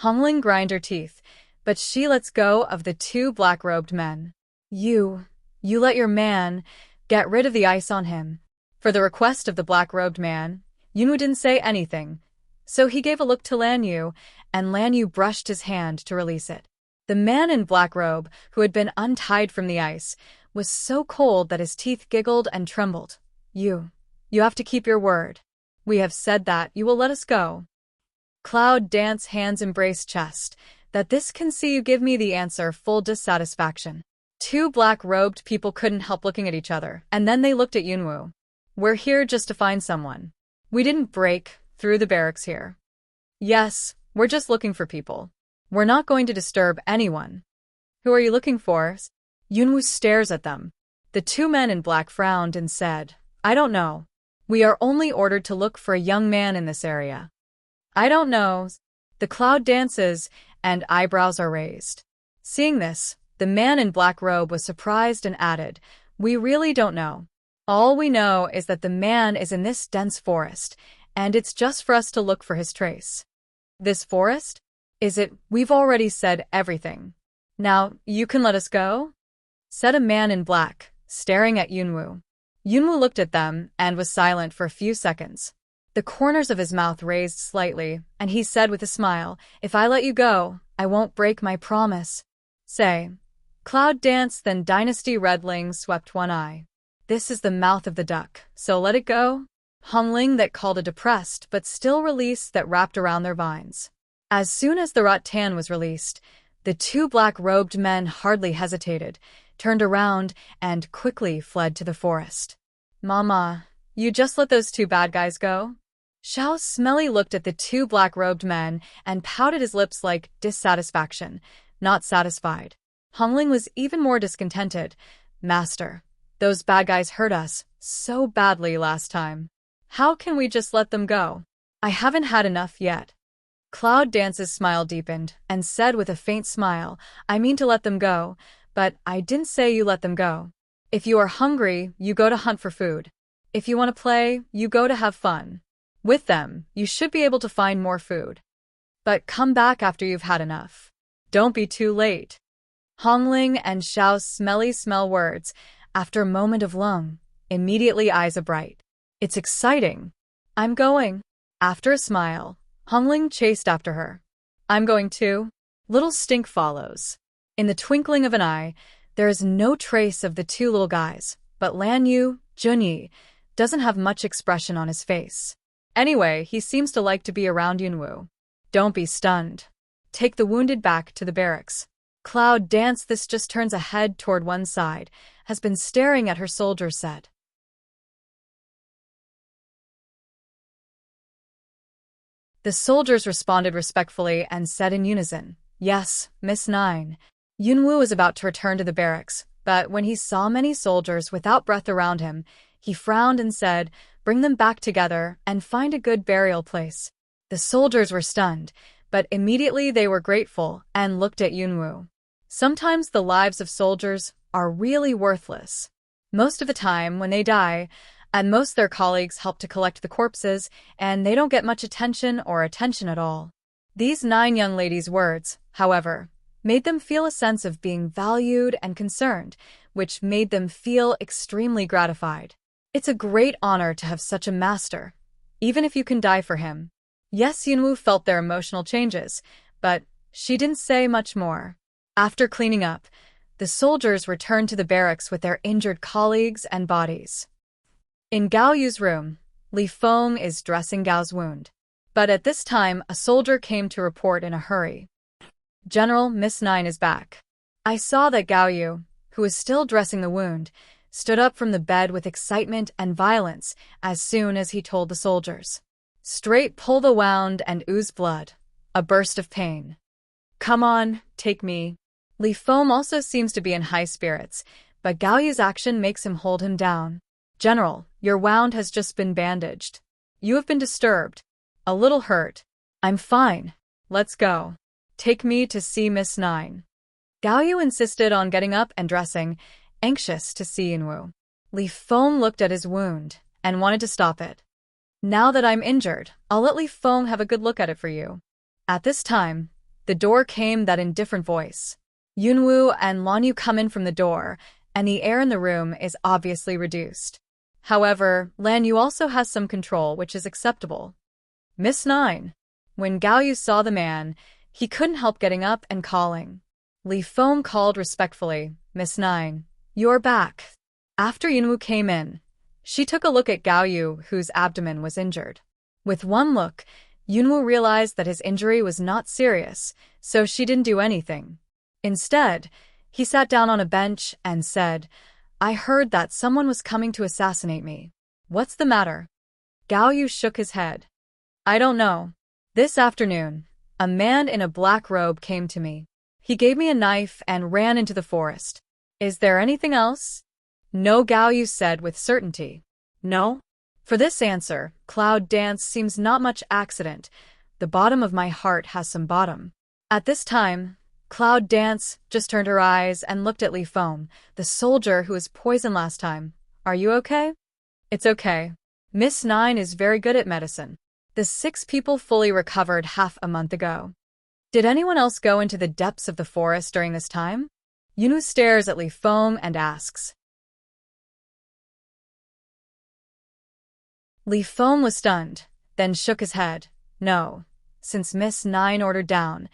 Hongling grind her teeth, but she lets go of the two black-robed men. You let your man get rid of the ice on him. For the request of the black-robed man, Yunwoo didn't say anything, so he gave a look to Lan Yu, and Lan Yu brushed his hand to release it. The man in black robe, who had been untied from the ice, was so cold that his teeth giggled and trembled. You have to keep your word. We have said that you will let us go. Cloud dance hands embrace chest, that this can see you give me the answer full dissatisfaction. Two black-robed people couldn't help looking at each other, and then they looked at Yunwoo. We're here just to find someone. We didn't break through the barracks here. Yes, we're just looking for people. We're not going to disturb anyone. Who are you looking for? Yunwoo stares at them. The two men in black frowned and said, I don't know. We are only ordered to look for a young man in this area. I don't know. The cloud dances, and eyebrows are raised. Seeing this, the man in black robe was surprised and added, We really don't know. All we know is that the man is in this dense forest, and it's just for us to look for his trace. This forest? Is it? We've already said everything. Now, you can let us go? Said a man in black, staring at Yunwoo. Yunwoo looked at them and was silent for a few seconds. The corners of his mouth raised slightly, and he said with a smile, If I let you go, I won't break my promise. Say. Cloud Dance then Dynasty Redling swept one eye. This is the mouth of the duck, so let it go? Hongling that called a depressed but still release that wrapped around their vines. As soon as the rattan was released, the two black-robed men hardly hesitated, turned around, and quickly fled to the forest. Mama, you just let those two bad guys go? Xiao Smelly looked at the two black-robed men and pouted his lips like dissatisfaction, not satisfied. Hongling was even more discontented. Master, those bad guys hurt us so badly last time. How can we just let them go? I haven't had enough yet. Cloud Dance's smile deepened and said with a faint smile, I mean to let them go, but I didn't say you let them go. If you are hungry, you go to hunt for food. If you want to play, you go to have fun. With them, you should be able to find more food. But come back after you've had enough. Don't be too late. Hongling and Xiao Smelly smell words. After a moment of lung, immediately eyes abright. It's exciting. I'm going. After a smile, Hongling chased after her. I'm going too. Little Stink follows. In the twinkling of an eye, there is no trace of the two little guys, but Lan Yu, Junyi, doesn't have much expression on his face. Anyway, he seems to like to be around Yunwoo. Don't be stunned. Take the wounded back to the barracks. Cloud Dance this just turns a head toward one side, has been staring at her soldier said. The soldiers responded respectfully and said in unison, Yes, Miss Nine. Yunwoo was about to return to the barracks, but when he saw many soldiers without breath around him, he frowned and said, Bring them back together and find a good burial place. The soldiers were stunned, but immediately they were grateful and looked at Yunwoo. Sometimes the lives of soldiers are really worthless. Most of the time, when they die, and most their colleagues help to collect the corpses, and they don't get much attention or attention at all. These 9 young ladies' words, however, made them feel a sense of being valued and concerned, which made them feel extremely gratified. It's a great honor to have such a master, even if you can die for him. Yes, Yunwoo felt their emotional changes, but she didn't say much more. After cleaning up, the soldiers returned to the barracks with their injured colleagues and bodies. In Gao Yu's room, Li Feng is dressing Gao's wound. But at this time, a soldier came to report in a hurry. General, Miss Nine is back. I saw that Gao Yu, who was still dressing the wound, stood up from the bed with excitement and violence as soon as he told the soldiers. Straight pull the wound and ooze blood. A burst of pain. Come on, take me. Li Feng also seems to be in high spirits, but Gao Yu's action makes him hold him down. General, your wound has just been bandaged. You have been disturbed. A little hurt. I'm fine. Let's go. Take me to see Miss Nine. Gao Yu insisted on getting up and dressing, anxious to see Yunwoo. Li Feng looked at his wound and wanted to stop it. Now that I'm injured, I'll let Li Feng have a good look at it for you. At this time, The door came that indifferent voice. Yunwoo and Lanyu come in from the door, and the air in the room is obviously reduced. However, Lanyu also has some control, which is acceptable. Miss Nine. When Gao Yu saw the man, he couldn't help getting up and calling. Li Feng called respectfully, Miss Nine, you're back. After Yunwoo came in, she took a look at Gao Yu, whose abdomen was injured. With one look, Yunwoo realized that his injury was not serious, so she didn't do anything. Instead, he sat down on a bench and said, I heard that someone was coming to assassinate me. What's the matter? Gao Yu shook his head. I don't know. This afternoon, a man in a black robe came to me. He gave me a knife and ran into the forest. Is there anything else? No, Gao Yu said with certainty. No? For this answer, Cloud Dance seems not much accident. The bottom of my heart has some bottom. At this time, Cloud Dance just turned her eyes and looked at Li Feng, the soldier who was poisoned last time. Are you okay? It's okay. Miss Nine is very good at medicine. The 6 people fully recovered half a month ago. Did anyone else go into the depths of the forest during this time? Yunwoo stares at Li Feng and asks. Li Feng was stunned, then shook his head. No. Since Miss Nine ordered down,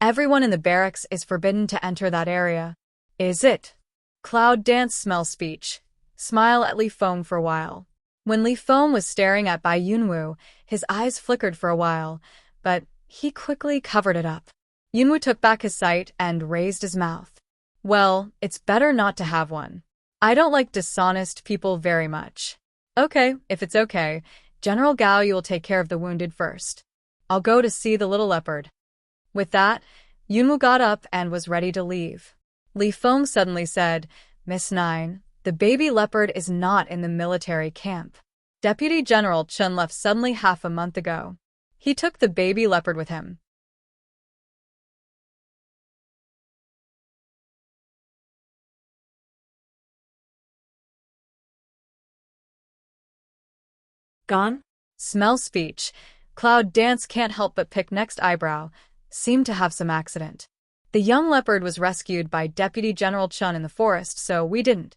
everyone in the barracks is forbidden to enter that area. Is it? Cloud Dance smells speech. Smile at Li Feng for a while. When Li Feng was staring at Bai Yunwoo, his eyes flickered for a while, but he quickly covered it up. Yunwoo took back his sight and raised his mouth. Well, it's better not to have one. I don't like dishonest people very much. Okay, if it's okay, General Gao Yu will take care of the wounded first. I'll go to see the little leopard. With that, Yunwoo got up and was ready to leave. Li Feng suddenly said, Miss Nine, the baby leopard is not in the military camp. Deputy General Chun left suddenly half a month ago. He took the baby leopard with him. Gone? Smell speech. Cloud Dance can't help but pick next eyebrow. Seemed to have some accident. The young leopard was rescued by Deputy General Chun in the forest, so we didn't.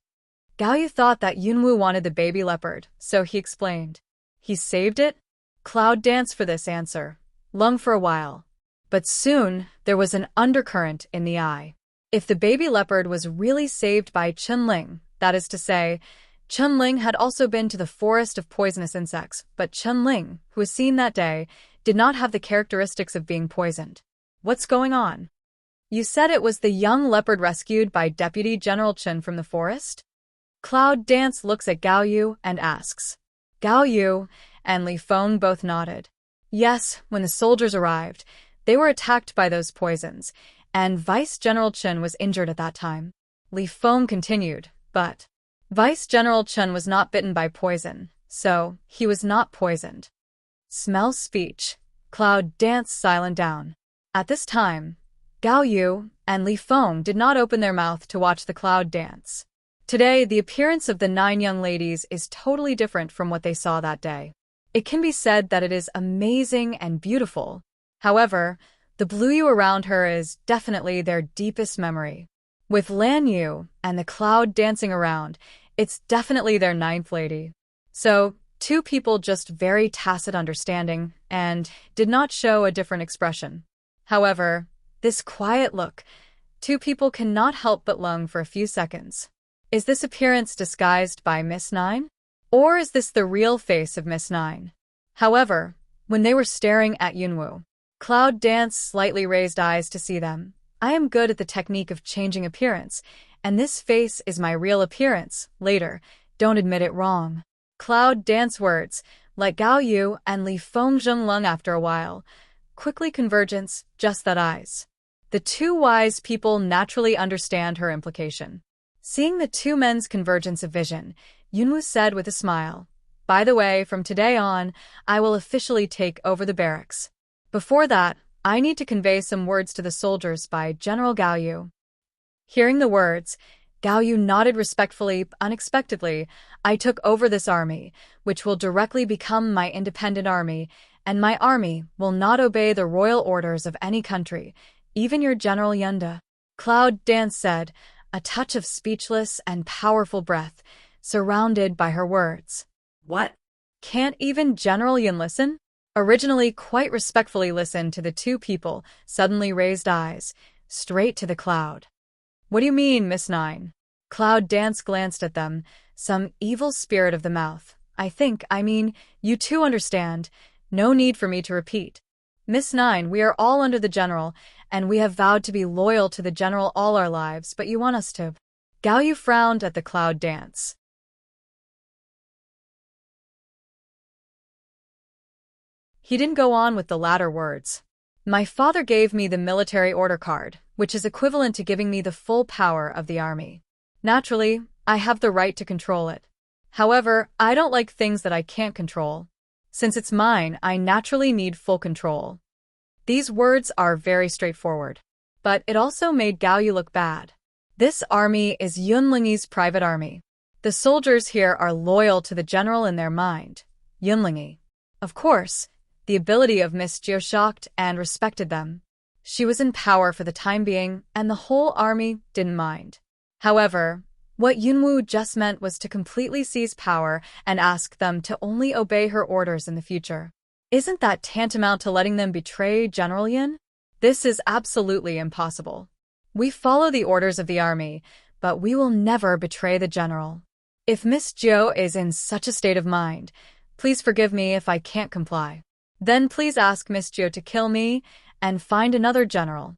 Gao Yu thought that Yunwoo wanted the baby leopard, so he explained. He saved it? Cloud Dance for this answer. Lung for a while. But soon, there was an undercurrent in the eye. If the baby leopard was really saved by Chunling, that is to say, Chunling had also been to the forest of poisonous insects, but Chunling, who was seen that day, did not have the characteristics of being poisoned. What's going on? You said it was the young leopard rescued by Deputy General Chun from the forest? Cloud Dance looks at Gao Yu and asks. Gao Yu and Li Feng both nodded. Yes, when the soldiers arrived, they were attacked by those poisons, and Vice General Chun was injured at that time. Li Feng continued, but Vice General Chun was not bitten by poison, so he was not poisoned. Smell speech. Cloud Dance silent down. At this time, Gao Yu and Li Feng did not open their mouth to watch the Cloud Dance. Today, the appearance of the 9 young ladies is totally different from what they saw that day. It can be said that it is amazing and beautiful. However, the blue Yu around her is definitely their deepest memory. With Lan Yu and the Cloud dancing around, it's definitely their 9th lady. So, 2 people just very tacit understanding and did not show a different expression. However, this quiet look, 2 people cannot help but long for a few seconds. Is this appearance disguised by Miss Nine? Or is this the real face of Miss Nine? However, when they were staring at Yunwoo, Cloud Dance slightly raised eyes to see them. I am good at the technique of changing appearance, and this face is my real appearance. Later, don't admit it wrong. Cloud Dance words, like Gao Yu and Li Feng Zhenglong after a while. Quickly convergence, just that eyes. The 2 wise people naturally understand her implication. Seeing the 2 men's convergence of vision, Yunwoo said with a smile, By the way, from today on, I will officially take over the barracks. Before that, I need to convey some words to the soldiers by General Gao Yu. Hearing the words, Gao Yu nodded respectfully. Unexpectedly, I took over this army, which will directly become my independent army, and my army will not obey the royal orders of any country. Even your General Yunda. Cloud Dance said, a touch of speechless and powerful breath, surrounded by her words. What? Can't even General Yun listen? Originally quite respectfully listened to the two people, suddenly raised eyes, straight to the cloud. What do you mean, Miss Nine? Cloud Dance glanced at them, some evil spirit of the mouth. I mean, you two understand. No need for me to repeat. Miss Nine, we are all under the General, and we have vowed to be loyal to the General all our lives, but you want us to. Gao Yu frowned at the Cloud Dance. He didn't go on with the latter words. My father gave me the military order card, which is equivalent to giving me the full power of the army. Naturally, I have the right to control it. However, I don't like things that I can't control. Since it's mine, I naturally need full control. These words are very straightforward. But it also made Gao Yu look bad. This army is Yunlingyi's private army. The soldiers here are loyal to the general in their mind, Yunlingyi. Of course, the ability of Miss Jiu shocked and respected them. She was in power for the time being, and the whole army didn't mind. However, what Yunwu just meant was to completely seize power and ask them to only obey her orders in the future. Isn't that tantamount to letting them betray General Yun? This is absolutely impossible. We follow the orders of the army, but we will never betray the general. If Miss Jiu is in such a state of mind, please forgive me if I can't comply. Then please ask Miss Jiu to kill me and find another general.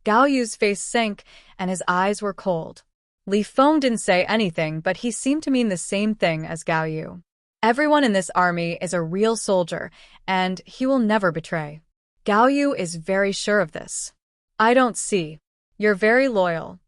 Gao Yu's face sank and his eyes were cold. Li Feng didn't say anything, but he seemed to mean the same thing as Gao Yu. Everyone in this army is a real soldier, and he will never betray. Gao Yu is very sure of this. I don't see. You're very loyal.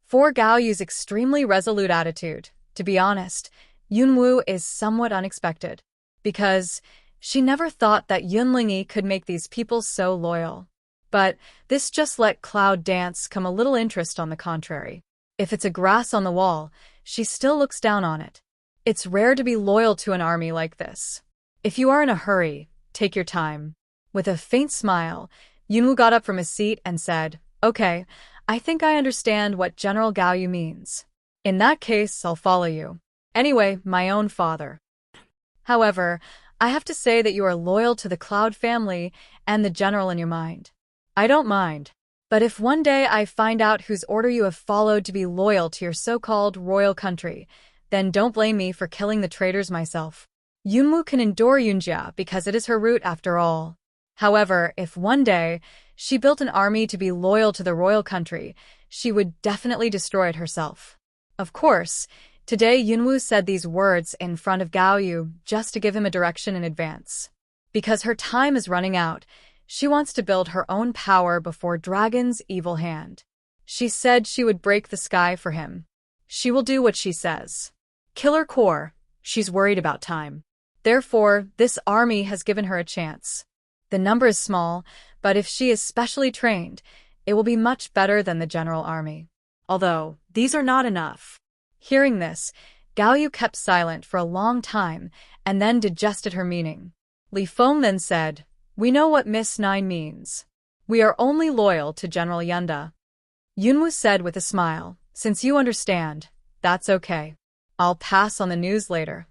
For Gao Yu's extremely resolute attitude, to be honest, Yunwu is somewhat unexpected, because she never thought that Yunlingyi could make these people so loyal. But this just let Cloud Dance come a little interest on the contrary. If it's a grass on the wall, she still looks down on it. It's rare to be loyal to an army like this. If you are in a hurry, take your time. With a faint smile, Yunwu got up from his seat and said, Okay, I think I understand what General Gao Yu means. In that case, I'll follow you. Anyway, my own father. However, I have to say that you are loyal to the Cloud family and the general in your mind. I don't mind. But if one day I find out whose order you have followed to be loyal to your so-called royal country, then don't blame me for killing the traitors myself. Yunwu can endure Yunjia because it is her root after all. However, if one day she built an army to be loyal to the royal country, she would definitely destroy it herself. Of course, today Yunwu said these words in front of Gao Yu just to give him a direction in advance. Because her time is running out, she wants to build her own power before Dragon's evil hand. She said she would break the sky for him. She will do what she says. Killer core, she's worried about time. Therefore, this army has given her a chance. The number is small, but if she is specially trained, it will be much better than the general army. Although, these are not enough. Hearing this, Gao Yu kept silent for a long time and then digested her meaning. Li Feng then said, We know what Miss Nine means. We are only loyal to General Yunda. Yunwu said with a smile, Since you understand, that's okay. I'll pass on the news later.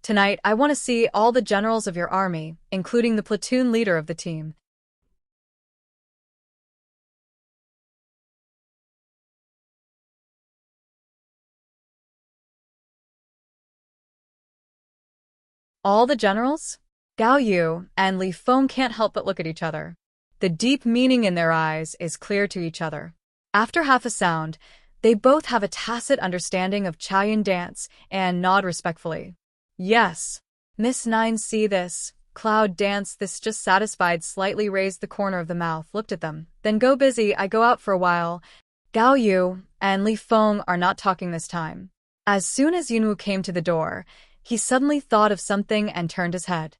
Tonight, I want to see all the generals of your army, including the platoon leader of the team. All the generals? Gao Yu and Li Feng can't help but look at each other. The deep meaning in their eyes is clear to each other. After half a sound, they both have a tacit understanding of Chaoyun dance and nod respectfully. Yes. Miss Nine see this. Cloud Dance this just satisfied slightly raised the corner of the mouth, looked at them. Then go busy, I go out for a while. Gao Yu and Li Feng are not talking this time. As soon as Yunwu came to the door, he suddenly thought of something and turned his head.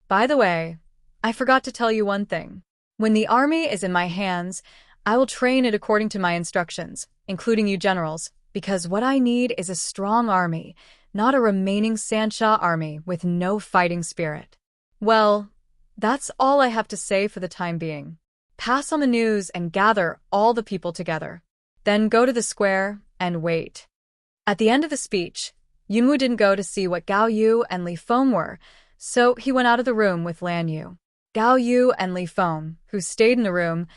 By the way, I forgot to tell you one thing. When the army is in my hands, I will train it according to my instructions, including you generals, because what I need is a strong army, not a remaining Sansha army with no fighting spirit. Well, that's all I have to say for the time being. Pass on the news and gather all the people together. Then go to the square and wait. At the end of the speech, Yunwoo didn't go to see what Gao Yu and Li Feng were, so he went out of the room with Lan Yu. Gao Yu and Li Feng, who stayed in the room,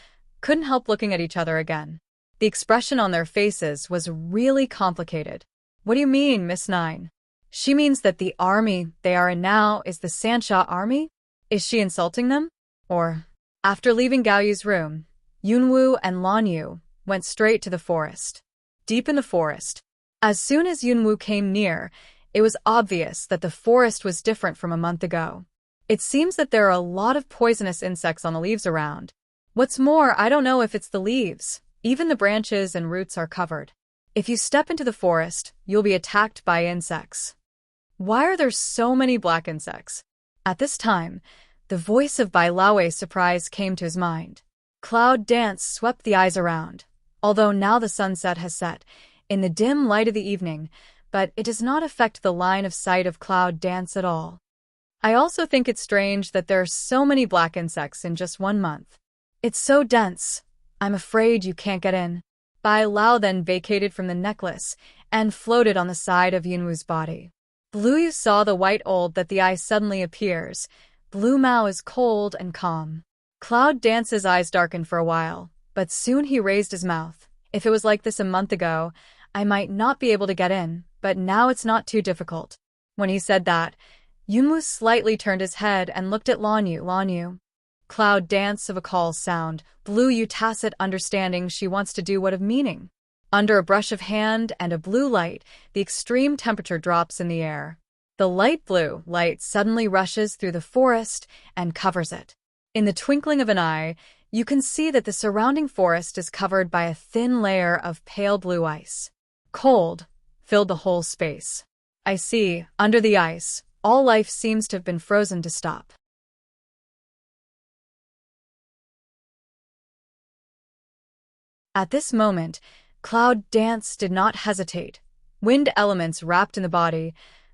couldn't help looking at each other again. The expression on their faces was really complicated. What do you mean, Miss Nine? She means that the army they are in now is the Sansha army? Is she insulting them? Or, after leaving Gao Yu's room, Yunwoo and Lan Yu went straight to the forest. Deep in the forest, as soon as Yunwoo came near, it was obvious that the forest was different from a month ago. It seems that there are a lot of poisonous insects on the leaves around. What's more, I don't know if it's the leaves. Even the branches and roots are covered. If you step into the forest, you'll be attacked by insects. Why are there so many black insects? At this time, the voice of Bai Lao's surprise came to his mind. Cloud dance swept the eyes around. Although now the sunset has set, in the dim light of the evening, but it does not affect the line of sight of Cloud dance at all. I also think it's strange that there are so many black insects in just 1 month. It's so dense. I'm afraid you can't get in. Bai Lao then vacated from the necklace and floated on the side of Yunwoo's body. Blue Yu saw the white old that the eye suddenly appears. Blue Mao is cold and calm. Cloud Dance's eyes darkened for a while, but soon he raised his mouth. If it was like this a month ago, I might not be able to get in, but now it's not too difficult. When he said that, Yunwoo slightly turned his head and looked at Lan Yu. Lan Yu. Cloud Dance of a call sound. Blue Yu tacit understanding she wants to do what of meaning. Under a brush of hand and a blue light, the extreme temperature drops in the air. The light blue light suddenly rushes through the forest and covers it. In the twinkling of an eye, you can see that the surrounding forest is covered by a thin layer of pale blue ice. Cold filled the whole space. I see, under the ice, all life seems to have been frozen to stop. At this moment, Cloud Dance did not hesitate. Wind elements wrapped in the body,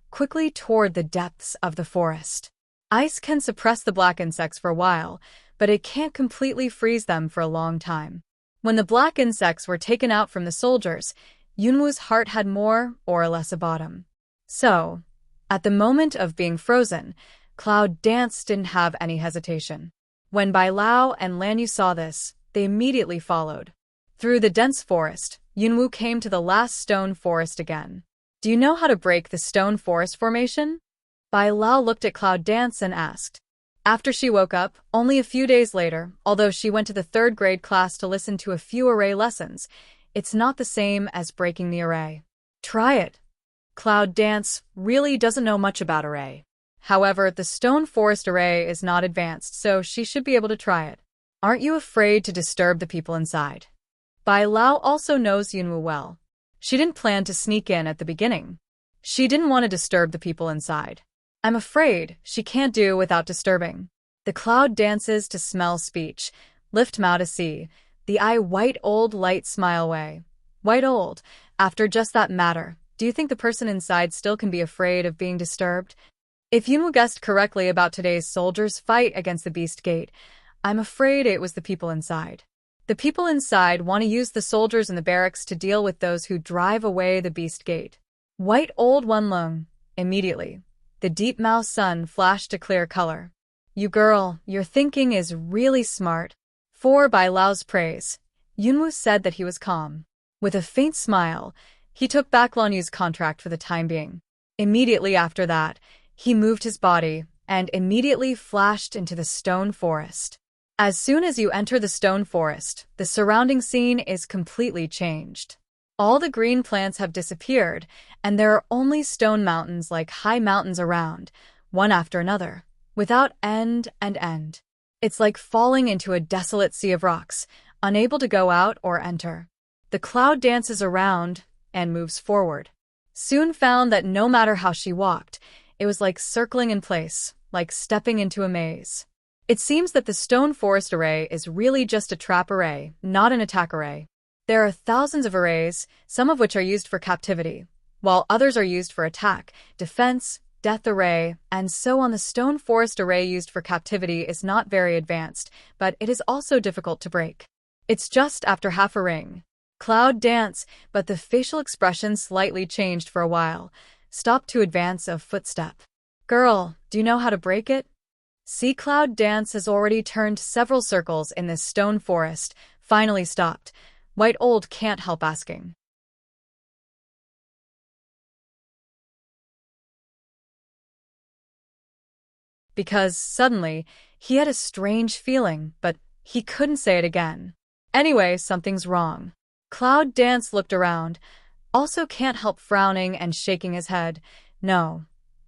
quickly toward the depths of the forest. Ice can suppress the black insects for a while, but it can't completely freeze them for a long time. When the black insects were taken out from the soldiers, Yunwoo's heart had more or less a bottom. So, at the moment of being frozen, Cloud Dance didn't have any hesitation. When Bai Lao and Lan Yu saw this, they immediately followed. Through the dense forest, Yunwoo came to the last stone forest again. Do you know how to break the stone forest formation? Bai Lao looked at Cloud Dance and asked. After she woke up, only a few days later, although she went to the 3rd grade class to listen to a few array lessons, it's not the same as breaking the array. Try it. Cloud Dance really doesn't know much about array. However, the stone forest array is not advanced, so she should be able to try it. Aren't you afraid to disturb the people inside? Bai Lao also knows Yunwoo well. She didn't plan to sneak in at the beginning. She didn't want to disturb the people inside. I'm afraid she can't do without disturbing. The cloud dances to smell speech, lift Mao to see, the eye white old light smile way. White old, after just that matter, do you think the person inside still can be afraid of being disturbed? If Yunwoo guessed correctly about today's soldiers' fight against the Beast Gate, I'm afraid it was the people inside. The people inside want to use the soldiers in the barracks to deal with those who drive away the Beast Gate. White old Wen Lung. Immediately, the deep Mao sun flashed a clear color. You girl, your thinking is really smart. For Bai Lao's praise, Yunwoo said that he was calm. With a faint smile, he took back Lan Yu's contract for the time being. Immediately after that, he moved his body and immediately flashed into the stone forest. As soon as you enter the stone forest, the surrounding scene is completely changed. All the green plants have disappeared, and there are only stone mountains like high mountains around, one after another, without end and end. It's like falling into a desolate sea of rocks, unable to go out or enter. The cloud dances around and moves forward. Soon found that no matter how she walked, it was like circling in place, like stepping into a maze. It seems that the stone forest array is really just a trap array, not an attack array. There are thousands of arrays, some of which are used for captivity, while others are used for attack, defense, death array, and so on. The stone forest array used for captivity is not very advanced, but it is also difficult to break. It's just after half a ring. Cloud dance, but the facial expression slightly changed for a while. Stopped to advance a footstep. Girl, do you know how to break it? See, Cloud dance has already turned several circles in this stone forest, finally stopped. White Old can't help asking. Because, suddenly, he had a strange feeling, but he couldn't say it again. Anyway, something's wrong. Cloud Dance looked around, also can't help frowning and shaking his head. No.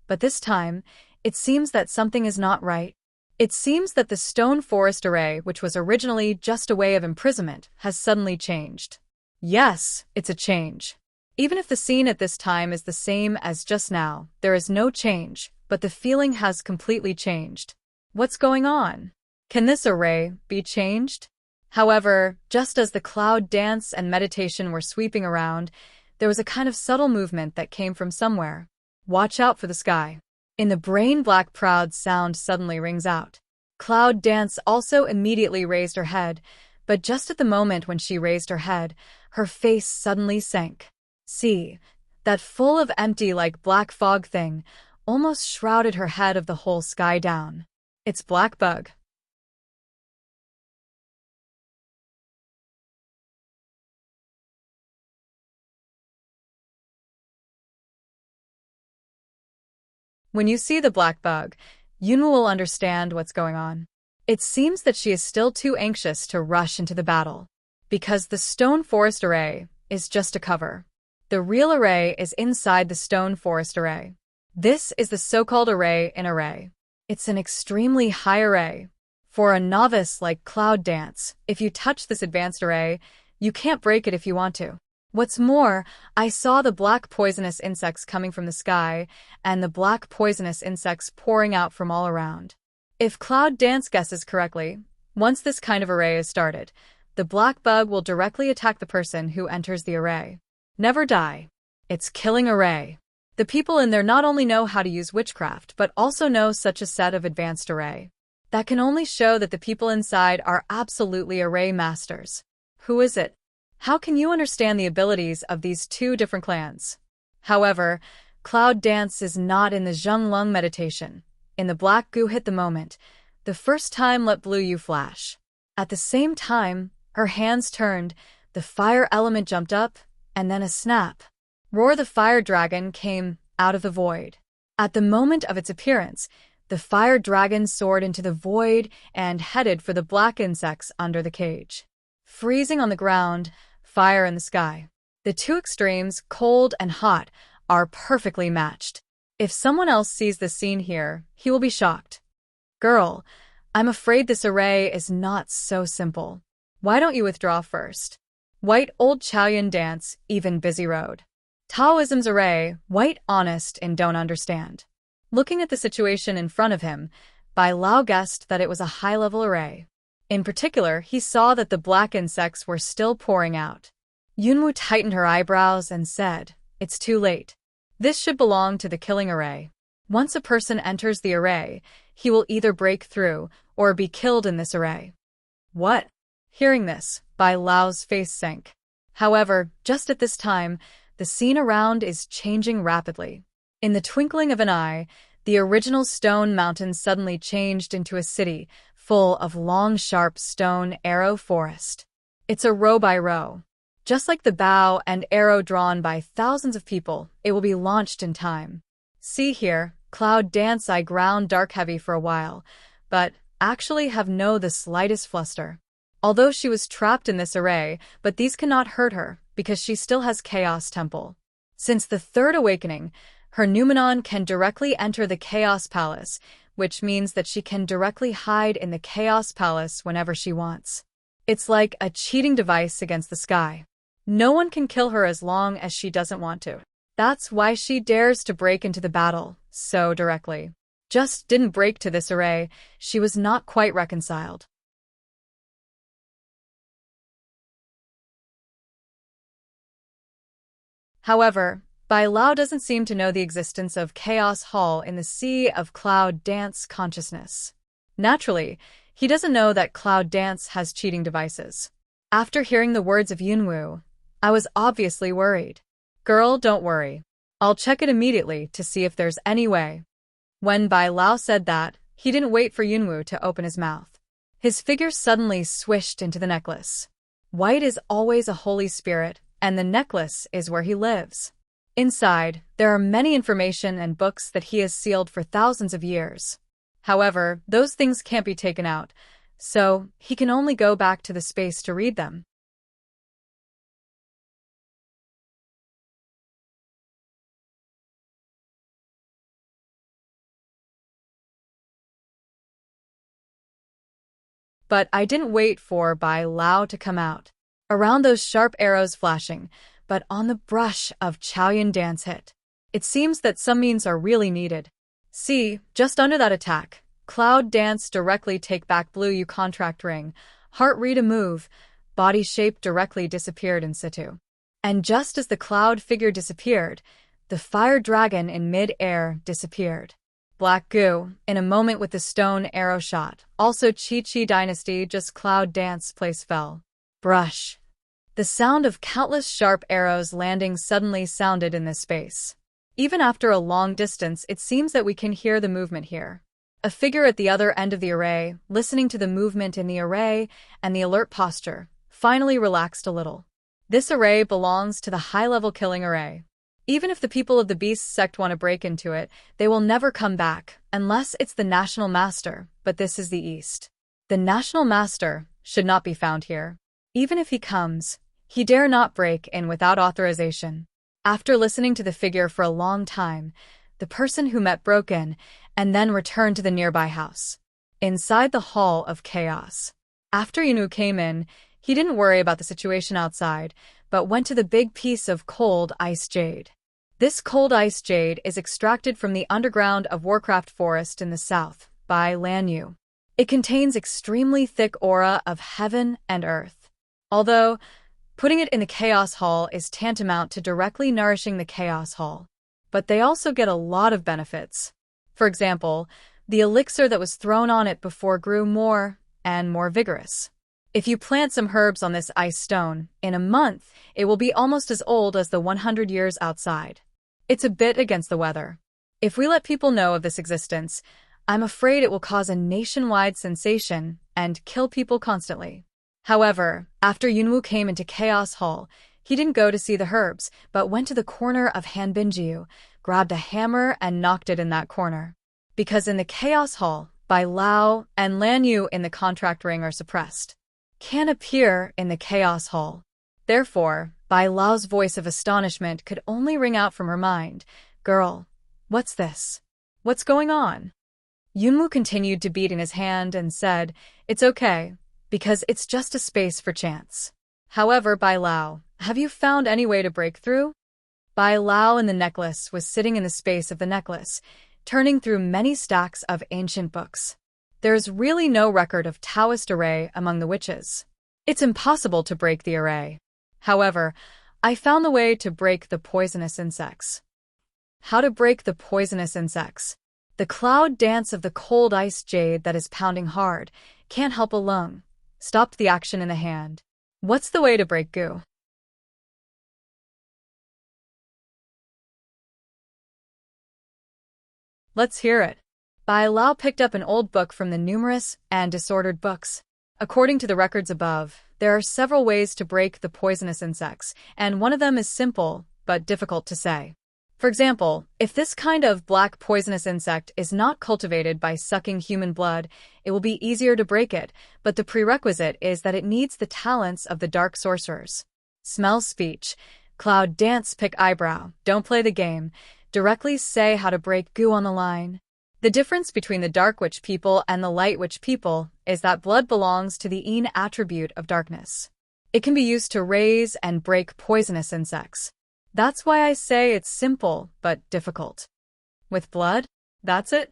But this time, it seems that something is not right. It seems that the stone forest array, which was originally just a way of imprisonment, has suddenly changed. Yes, it's a change. Even if the scene at this time is the same as just now, there is no change, but the feeling has completely changed. What's going on? Can this array be changed? However, just as the cloud dance and meditation were sweeping around, there was a kind of subtle movement that came from somewhere. Watch out for the sky. In the brain, black proud sound suddenly rings out. Cloud Dance also immediately raised her head, but just at the moment when she raised her head, her face suddenly sank. See, that full of empty like black fog thing almost shrouded her head of the whole sky down. It's Black Bug. When you see the black bug, Yunwu will understand what's going on. It seems that she is still too anxious to rush into the battle, because the stone forest array is just a cover. The real array is inside the stone forest array. This is the so-called array in array. It's an extremely high array. For a novice like Cloud Dance, if you touch this advanced array, you can't break it if you want to. What's more, I saw the black poisonous insects coming from the sky, and the black poisonous insects pouring out from all around. If Cloud Dance guesses correctly, once this kind of array is started, the black bug will directly attack the person who enters the array. Never die. It's killing array. The people in there not only know how to use witchcraft, but also know such a set of advanced array. That can only show that the people inside are absolutely array masters. Who is it? How can you understand the abilities of these two different clans? However, Cloud Dance is not in the Zheng meditation. In the black goo hit the moment, the first time let blue you flash. At the same time, her hands turned, the fire element jumped up, and then a snap. Roar the fire dragon came out of the void. At the moment of its appearance, the fire dragon soared into the void and headed for the black insects under the cage. Freezing on the ground, fire in the sky. The two extremes, cold and hot, are perfectly matched. If someone else sees this scene here, he will be shocked. Girl, I'm afraid this array is not so simple. Why don't you withdraw first? White Old Chaoyun Dance, even Busy Road. Taoism's array, white honest and don't understand. Looking at the situation in front of him, Bai Lao guessed that it was a high-level array. In particular, he saw that the black insects were still pouring out. Yunwu tightened her eyebrows and said, "It's too late. This should belong to the killing array. Once a person enters the array, he will either break through or be killed in this array." What? Hearing this, Bai Lao's face sank. However, just at this time, the scene around is changing rapidly. In the twinkling of an eye, the original stone mountain suddenly changed into a city full of long, sharp stone arrow forest. It's a row by row. Just like the bow and arrow drawn by thousands of people, it will be launched in time. See here, Cloud Dance I ground dark heavy for a while, but actually have no the slightest fluster. Although she was trapped in this array, but these cannot hurt her, because she still has Chaos Temple. Since the third awakening, her Numenon can directly enter the Chaos Palace, which means that she can directly hide in the Chaos Palace whenever she wants. It's like a cheating device against the sky. No one can kill her as long as she doesn't want to. That's why she dares to break into the battle so directly. Just didn't break to this array, she was not quite reconciled. However, Bai Lao doesn't seem to know the existence of Chaos Hall in the sea of Cloud Dance consciousness. Naturally, he doesn't know that Cloud Dance has cheating devices. After hearing the words of Yunwu, I was obviously worried. Girl, don't worry. I'll check it immediately to see if there's any way. When Bai Lao said that, he didn't wait for Yunwu to open his mouth. His figure suddenly swished into the necklace. White is always a holy spirit, and the necklace is where he lives. Inside, there are many information and books that he has sealed for thousands of years. However, those things can't be taken out, so he can only go back to the space to read them. But I didn't wait for Bai Lao to come out. Around those sharp arrows flashing, but on the brush of Chaoyan Dance hit. It seems that some means are really needed. See, just under that attack, Cloud Dance directly take back blue you contract ring, heart read a move, body shape directly disappeared in situ. And just as the cloud figure disappeared, the fire dragon in mid-air disappeared. Black goo, in a moment with the stone arrow shot. Also Chi-Chi Dynasty, just Cloud Dance place fell. Brush. The sound of countless sharp arrows landing suddenly sounded in this space. Even after a long distance, it seems that we can hear the movement here. A figure at the other end of the array, listening to the movement in the array and the alert posture, finally relaxed a little. This array belongs to the high-level killing array. Even if the people of the Beast sect want to break into it, they will never come back, unless it's the National Master, but this is the East. The National Master should not be found here. Even if he comes, he dare not break in without authorization. After listening to the figure for a long time, the person who met broke in, and then returned to the nearby house. Inside the Hall of Chaos. After Yunwu came in, he didn't worry about the situation outside, but went to the big piece of cold ice jade. This cold ice jade is extracted from the underground of Warcraft Forest in the south, by Lanyu. It contains extremely thick aura of heaven and earth. Although, putting it in the Chaos Hall is tantamount to directly nourishing the Chaos Hall. But they also get a lot of benefits. For example, the elixir that was thrown on it before grew more and more vigorous. If you plant some herbs on this ice stone, in a month, it will be almost as old as the 100 years outside. It's a bit against the weather. If we let people know of this existence, I'm afraid it will cause a nationwide sensation and kill people constantly. However, after Yunwu came into Chaos Hall, he didn't go to see the herbs, but went to the corner of Hanbinjiu, grabbed a hammer and knocked it in that corner. Because in the Chaos Hall, Bai Lao and Lanyu in the contract ring are suppressed. Can appear in the Chaos Hall. Therefore, Bai Lao's voice of astonishment could only ring out from her mind. Girl, what's this? What's going on? Yunwu continued to beat in his hand and said, It's okay, because it's just a space for chance. However, Bai Lao, have you found any way to break through? Bai Lao in the necklace was sitting in the space of the necklace, turning through many stacks of ancient books. There is really no record of Taoist array among the witches. It's impossible to break the array. However, I found the way to break the poisonous insects. How to break the poisonous insects? The cloud dance of the cold ice jade that is pounding hard can't help alone. Stopped the action in the hand. What's the way to break goo? Let's hear it. Bai Lao picked up an old book from the numerous and disordered books. According to the records above, there are several ways to break the poisonous insects, and one of them is simple, but difficult to say. For example, if this kind of black poisonous insect is not cultivated by sucking human blood, it will be easier to break it, but the prerequisite is that it needs the talents of the dark sorcerers. Smell speech. Cloud dance pick eyebrow. Don't play the game. Directly say how to break goo on the line. The difference between the dark witch people and the light witch people is that blood belongs to the yin attribute of darkness. It can be used to raise and break poisonous insects. That's why I say it's simple, but difficult. With blood? That's it?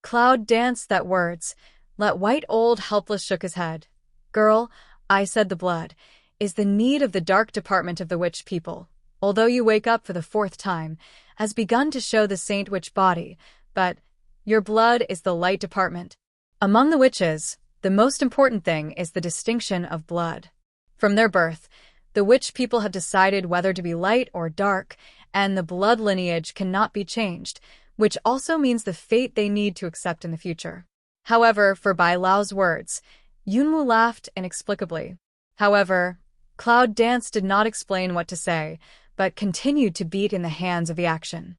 Cloud danced that words. Let white old helpless shook his head. Girl, I said the blood, is the need of the dark department of the witch people. although you wake up for the fourth time, has begun to show the saint witch body, but your blood is the light department. Among the witches, the most important thing is the distinction of blood. From their birth, the witch people have decided whether to be light or dark, and the blood lineage cannot be changed, which also means the fate they need to accept in the future. However, for Bai Lao's words, Yunwu laughed inexplicably. However, Cloud Dance did not explain what to say, but continued to beat in the hands of the action.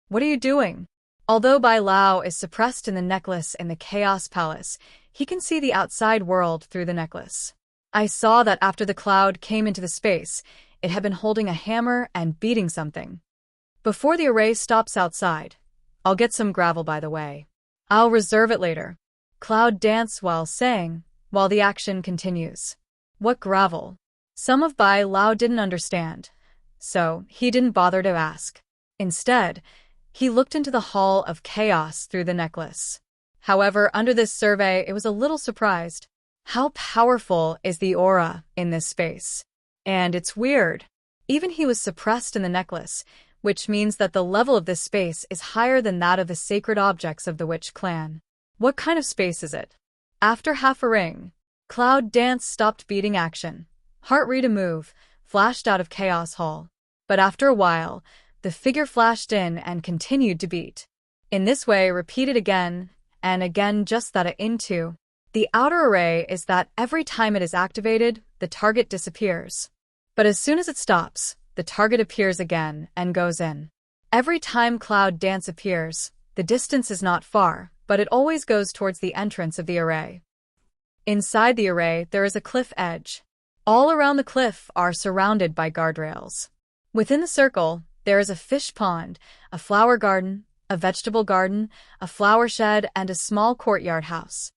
What are you doing? Although Bai Lao is suppressed in the necklace in the Chaos Palace, he can see the outside world through the necklace. I saw that after the cloud came into the space, it had been holding a hammer and beating something. Before the array stops outside, I'll get some gravel by the way. I'll reserve it later. Cloud Dance while saying, while the action continues. What gravel? Some of Bai Lao didn't understand, so he didn't bother to ask. Instead, he looked into the Hall of Chaos through the necklace. However, under this survey, it was a little surprised. How powerful is the aura in this space? And it's weird. Even he was suppressed in the necklace, which means that the level of this space is higher than that of the sacred objects of the witch clan. What kind of space is it? After half a ring, Cloud Dance stopped beating action. Heart rate a move, flashed out of Chaos Hall. But after a while, the figure flashed in and continued to beat. In this way, repeated again and again, just that into. The outer array is that every time it is activated, the target disappears. But as soon as it stops, the target appears again and goes in. Every time Cloud Dance appears, the distance is not far, but it always goes towards the entrance of the array. Inside the array, there is a cliff edge. All around the cliff are surrounded by guardrails. Within the circle, there is a fish pond, a flower garden, a vegetable garden, a flower shed, and a small courtyard house.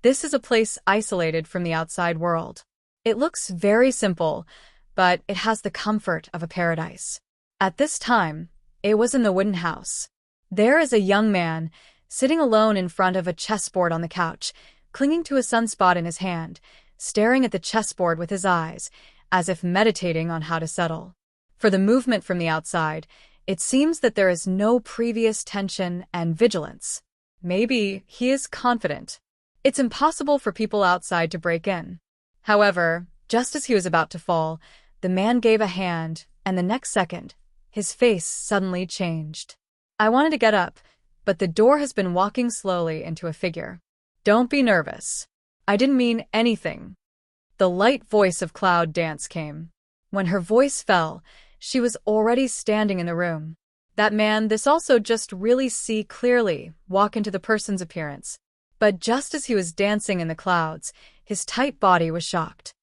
This is a place isolated from the outside world. It looks very simple, but it has the comfort of a paradise. At this time, it was in the wooden house. There is a young man, sitting alone in front of a chessboard on the couch, clinging to a sunspot in his hand, staring at the chessboard with his eyes, as if meditating on how to settle. For the movement from the outside, it seems that there is no previous tension and vigilance. Maybe he is confident. It's impossible for people outside to break in. However, just as he was about to fall, the man gave a hand, and the next second, his face suddenly changed. I wanted to get up, but the door has been walking slowly into a figure. Don't be nervous. I didn't mean anything. The light voice of Cloud Dance came. When her voice fell, she was already standing in the room. That man, this also just really see clearly, walk into the person's appearance. But just as he was dancing in the clouds, his tight body was shocked.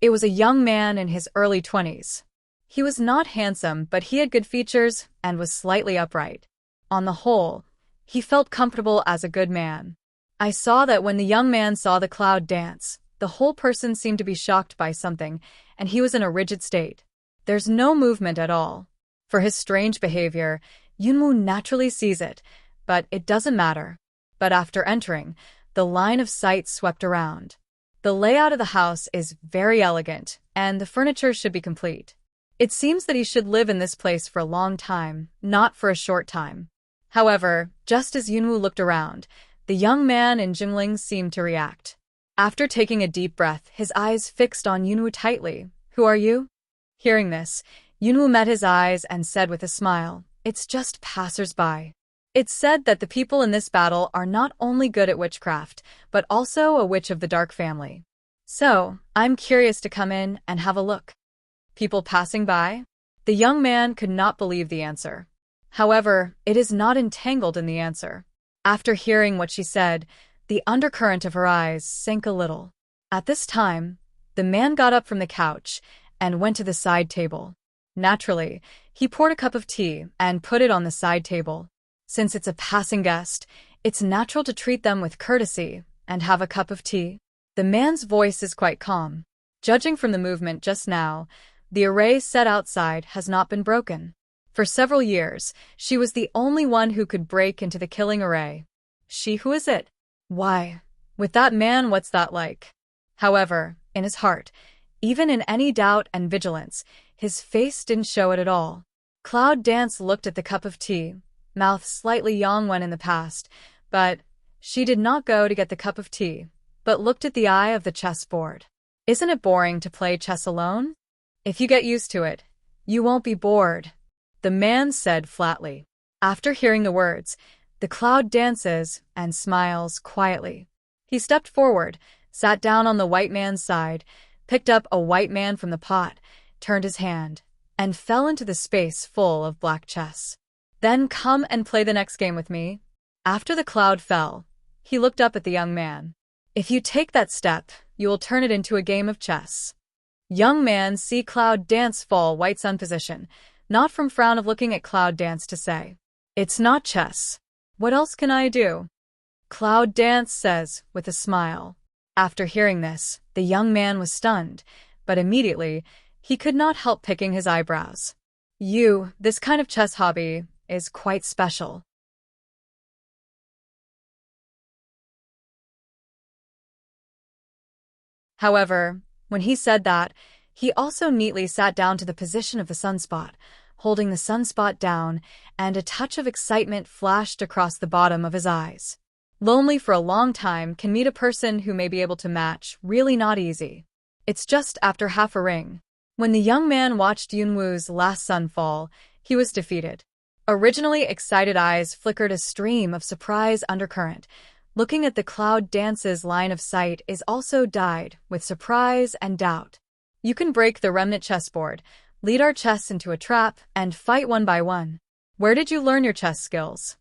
It was a young man in his early 20s. He was not handsome, but he had good features and was slightly upright. On the whole, he felt comfortable as a good man. I saw that when the young man saw the Cloud Dance, the whole person seemed to be shocked by something, and he was in a rigid state. There's no movement at all. For his strange behavior, Yunwu naturally sees it, but it doesn't matter. But after entering, the line of sight swept around. The layout of the house is very elegant, and the furniture should be complete. It seems that he should live in this place for a long time, not for a short time. However, just as Yunwu looked around, the young man in Jingling seemed to react. After taking a deep breath, his eyes fixed on Yunwu tightly. Who are you? Hearing this, Yunwu met his eyes and said with a smile, it's just passers-by. It's said that the people in this battle are not only good at witchcraft, but also a witch of the dark family. So, I'm curious to come in and have a look. People passing by? The young man could not believe the answer. However, it is not entangled in the answer. After hearing what she said, the undercurrent of her eyes sank a little. At this time, the man got up from the couch and went to the side table. Naturally, he poured a cup of tea and put it on the side table. Since it's a passing guest, it's natural to treat them with courtesy and have a cup of tea. The man's voice is quite calm. Judging from the movement just now, The array set outside has not been broken. For several years, she was the only one who could break into the killing array. She, who is it? Why, with that man, what's that like? However, in his heart, even in any doubt and vigilance, his face didn't show it at all. Cloud Dance looked at the cup of tea, mouth slightly yawn when in the past, but she did not go to get the cup of tea, but looked at the eye of the chessboard. Isn't it boring to play chess alone? If you get used to it, you won't be bored, the man said flatly. After hearing the words, the cloud dances and smiles quietly. He stepped forward, sat down on the white man's side, picked up a white man from the pot, turned his hand, and fell into the space full of black chess. Then come and play the next game with me. After the cloud fell, he looked up at the young man. If you take that step, you will turn it into a game of chess. Young man see Cloud Dance fall white sun position, not from frown of looking at Cloud Dance to say, "It's not chess. What else can I do?" Cloud Dance says, with a smile. After hearing this, the young man was stunned, but immediately, he could not help picking his eyebrows. This kind of chess hobby is quite special. However, when he said that, he also neatly sat down to the position of the sunspot, holding the sunspot down, and a touch of excitement flashed across the bottom of his eyes. Lonely for a long time can meet a person who may be able to match, really not easy. It's just after half a ring. When the young man watched Yunwoo's last sun fall, he was defeated. Originally excited eyes flickered a stream of surprise undercurrent. Looking at the Cloud Dance's line of sight is also dyed with surprise and doubt. You can break the remnant chessboard, lead our chess into a trap, and fight one by one. Where did you learn your chess skills?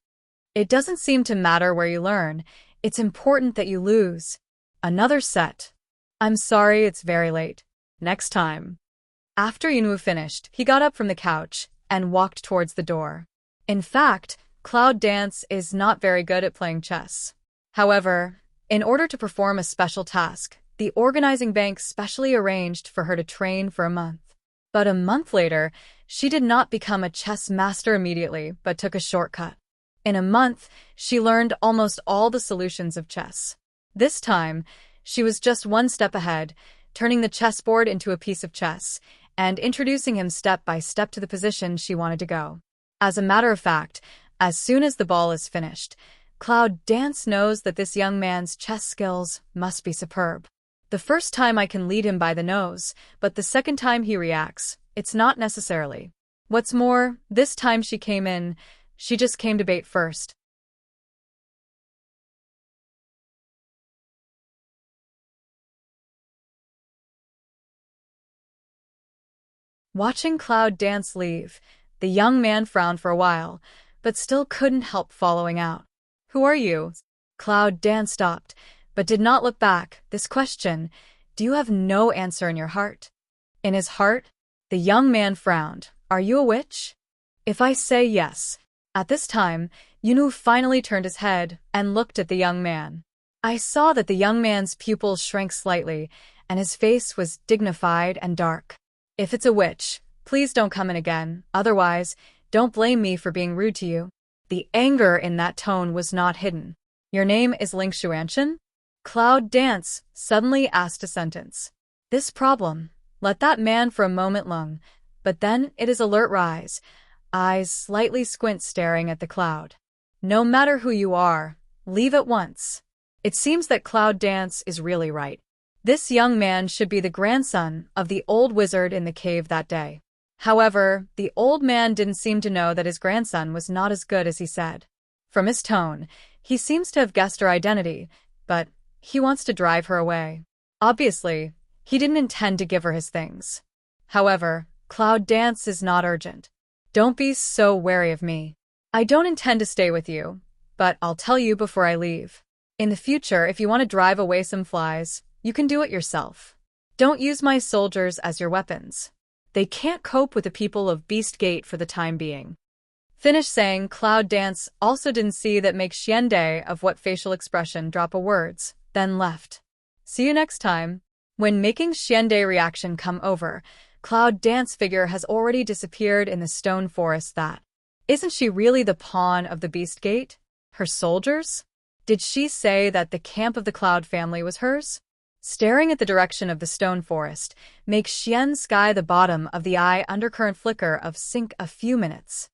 It doesn't seem to matter where you learn, it's important that you lose. Another set. I'm sorry it's very late. Next time. After Yunwoo finished, he got up from the couch and walked towards the door. In fact, Cloud Dance is not very good at playing chess. However, in order to perform a special task, the organizing bank specially arranged for her to train for a month. But a month later, she did not become a chess master immediately, but took a shortcut. In a month, she learned almost all the solutions of chess. This time, she was just one step ahead, turning the chessboard into a piece of chess, and introducing him step by step to the position she wanted to go. As a matter of fact, as soon as the ball is finished, Cloud Dance knows that this young man's chess skills must be superb. The first time I can lead him by the nose, but the second time he reacts, it's not necessarily. What's more, this time she just came to bait first. Watching Cloud Dance leave, the young man frowned for a while, but still couldn't help following out. Who are you? Cloud Dance stopped, but did not look back. This question, do you have no answer in your heart? In his heart, the young man frowned. Are you a witch? If I say yes. At this time, Yunwoo finally turned his head and looked at the young man. I saw that the young man's pupils shrank slightly, and his face was dignified and dark. If it's a witch, please don't come in again, otherwise, don't blame me for being rude to you. The anger in that tone was not hidden. Your name is Ling Xuanshan? Cloud Dance suddenly asked a sentence. This problem, let that man for a moment Lung, but then it is alert rise, eyes slightly squint staring at the cloud. No matter who you are, leave at once. It seems that Cloud Dance is really right. This young man should be the grandson of the old wizard in the cave that day. However, the old man didn't seem to know that his grandson was not as good as he said. From his tone, he seems to have guessed her identity, but he wants to drive her away. Obviously, he didn't intend to give her his things. However, Cloud Dance is not urgent. Don't be so wary of me. I don't intend to stay with you, but I'll tell you before I leave. In the future, if you want to drive away some flies, you can do it yourself. Don't use my soldiers as your weapons. They can't cope with the people of Beast Gate for the time being. Finished saying, Cloud Dance also didn't see that make Xiande of what facial expression drop a words, then left. See you next time. When making Xiande reaction come over, Cloud Dance figure has already disappeared in the stone forest that. Isn't she really the pawn of the Beast Gate? Her soldiers? Did she say that the camp of the Cloud family was hers? Staring at the direction of the stone forest makes Xian sky the bottom of the eye undercurrent flicker of sink a few minutes.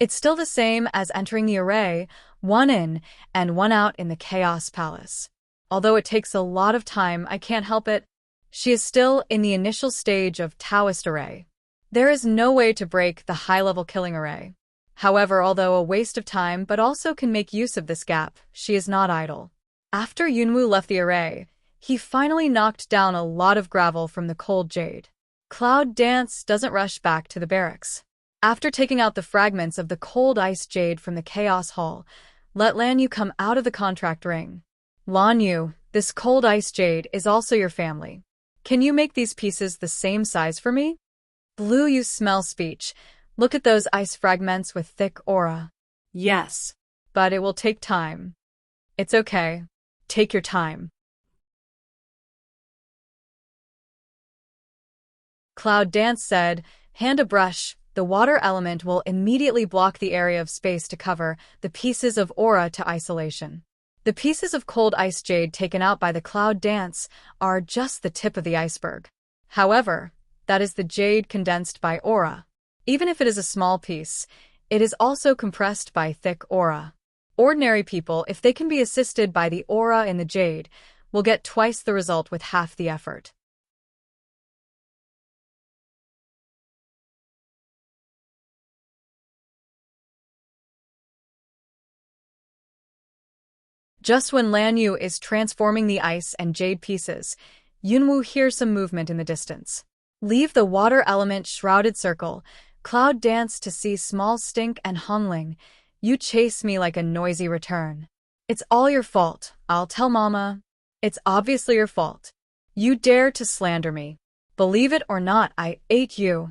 It's still the same as entering the array, one in and one out in the Chaos Palace. Although it takes a lot of time, I can't help it. She is still in the initial stage of Taoist array. There is no way to break the high-level killing array. However, although a waste of time but also can make use of this gap, she is not idle. After Yunwu left the array, he finally knocked down a lot of gravel from the cold jade. Cloud Dance doesn't rush back to the barracks. After taking out the fragments of the cold ice jade from the Chaos Hall, let Lan Yu come out of the contract ring. Lan Yu, this cold ice jade is also your family. Can you make these pieces the same size for me? Blue Yu smell speech. Look at those ice fragments with thick aura. Yes. But it will take time. It's okay. Take your time. Cloud Dance said, hand a brush. The water element will immediately block the area of space to cover the pieces of aura to isolation. The pieces of cold ice jade taken out by the Cloud Dance are just the tip of the iceberg. However, that is the jade condensed by aura. Even if it is a small piece, it is also compressed by thick aura. Ordinary people, if they can be assisted by the aura in the jade, will get twice the result with half the effort. Just when Lan Yu is transforming the ice and jade pieces, Yunwu hears some movement in the distance. Leave the water element shrouded circle. Cloud Dance to see Small Stink and Hongling. You chase me like a noisy return. It's all your fault. I'll tell Mama. It's obviously your fault. You dare to slander me. Believe it or not, I ate you.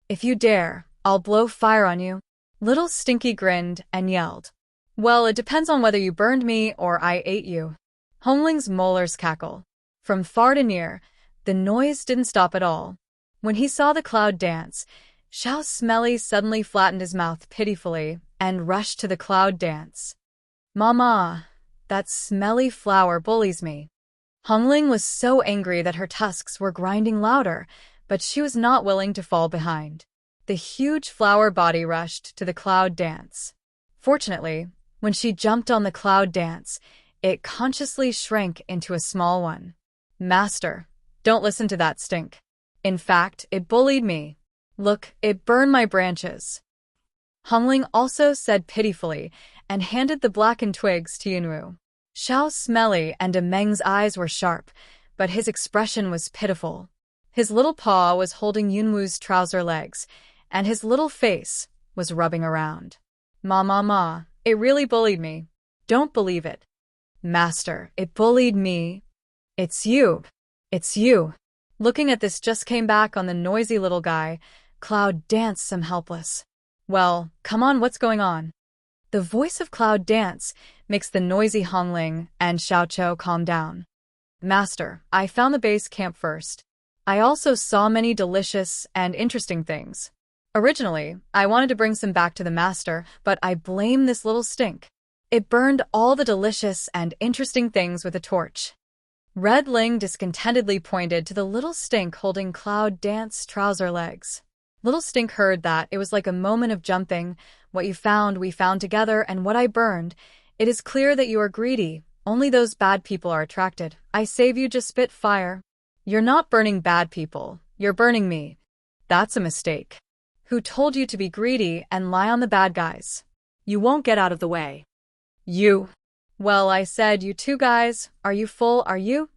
If you dare, I'll blow fire on you. Little Stinky grinned and yelled. Well, it depends on whether you burned me or I ate you. Hongling's molars cackle. From far to near, the noise didn't stop at all. When he saw the Cloud Dance, Xiao Smelly suddenly flattened his mouth pitifully and rushed to the Cloud Dance. Mama, that smelly flower bullies me. Hongling was so angry that her tusks were grinding louder, but she was not willing to fall behind. The huge flower body rushed to the Cloud Dance. Fortunately, when she jumped on the Cloud Dance, it consciously shrank into a small one. Master, don't listen to that stink. In fact, it bullied me. Look, it burned my branches. Hongling also said pitifully and handed the blackened twigs to Yunwu. Xiao Smelly and Meng's eyes were sharp, but his expression was pitiful. His little paw was holding Yunwu's trouser legs, and his little face was rubbing around. Ma. It really bullied me. Don't believe it. Master, it bullied me. It's you. It's you. Looking at this just came back on the noisy little guy. Cloud Dance some helpless. Well, come on, what's going on? The voice of Cloud Dance makes the noisy Hongling and Xiaoqiu calm down. Master, I found the base camp first. I also saw many delicious and interesting things. Originally, I wanted to bring some back to the master, but I blame this little stink. It burned all the delicious and interesting things with a torch. Red Ling discontentedly pointed to the little stink holding Cloud Dance trouser legs. Little Stink heard that. It was like a moment of jumping. What you found, we found together, and what I burned. It is clear that you are greedy. Only those bad people are attracted. I save you, just spit fire. You're not burning bad people. You're burning me. That's a mistake. Who told you to be greedy and lie on the bad guys? You won't get out of the way. You. Well, I said you two guys. Are you full, are you?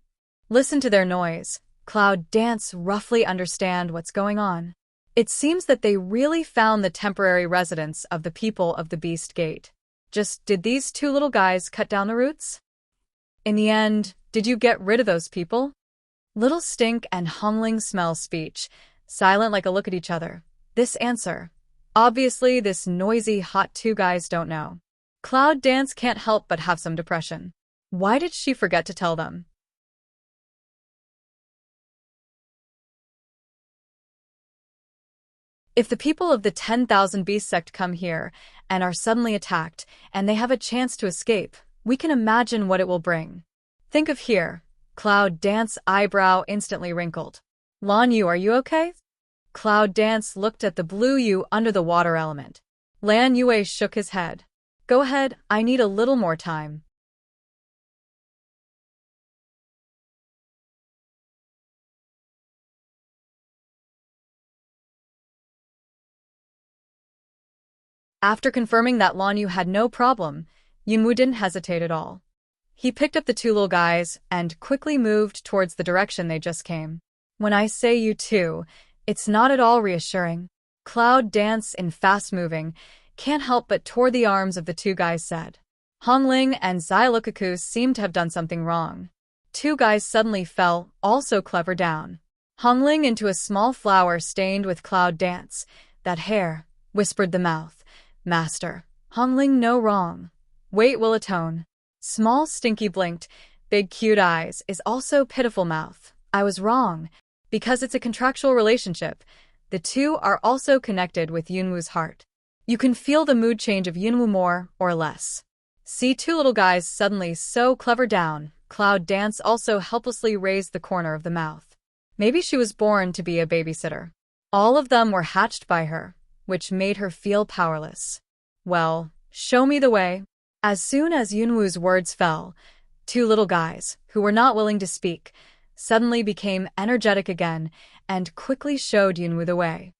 Listen to their noise. Cloud Dance roughly understand what's going on. It seems that they really found the temporary residence of the people of the Beast Gate. Just did these two little guys cut down the roots? In the end, did you get rid of those people? Little Stink and Hongling smell speech, silent like a look at each other. This answer. Obviously, this noisy, hot two guys don't know. Cloud Dance can't help but have some depression. Why did she forget to tell them? If the people of the 10,000 Beast sect come here and are suddenly attacked, and they have a chance to escape, we can imagine what it will bring. Think of here. Cloud Dance eyebrow instantly wrinkled. Lan Yu, are you okay? Cloud Dance looked at the blue Yu under the water element. Lan Yue shook his head. Go ahead, I need a little more time. After confirming that Lan Yu had no problem, Yunwu didn't hesitate at all. He picked up the two little guys and quickly moved towards the direction they just came. When I say you two, it's not at all reassuring. Cloud Dance in fast-moving, can't help but toward the arms of the two guys said. Hongling and Xylukaku seemed to have done something wrong. Two guys suddenly fell, also clever down. Hongling into a small flower stained with Cloud Dance. That hair, whispered the mouth. Master, Hongling no wrong. Wait will atone. Small Stinky blinked, big cute eyes is also pitiful mouth. I was wrong. Because it's a contractual relationship, the two are also connected with Yunwu's heart. You can feel the mood change of Yunwu more or less. See two little guys suddenly so clever down, Cloud Dance also helplessly raised the corner of the mouth. Maybe she was born to be a babysitter. All of them were hatched by her, which made her feel powerless. Well, show me the way. As soon as Yunwu's words fell, two little guys, who were not willing to speak, suddenly became energetic again and quickly showed Yunwu the way.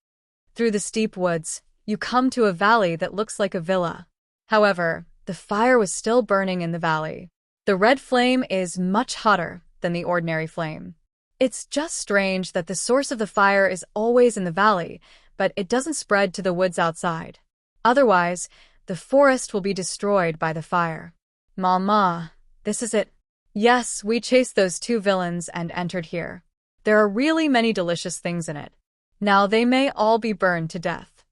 Through the steep woods, you come to a valley that looks like a villa. However, the fire was still burning in the valley. The red flame is much hotter than the ordinary flame. It's just strange that the source of the fire is always in the valley, but it doesn't spread to the woods outside. Otherwise, the forest will be destroyed by the fire. Mama, this is it. Yes, we chased those two villains and entered here. There are really many delicious things in it. Now they may all be burned to death.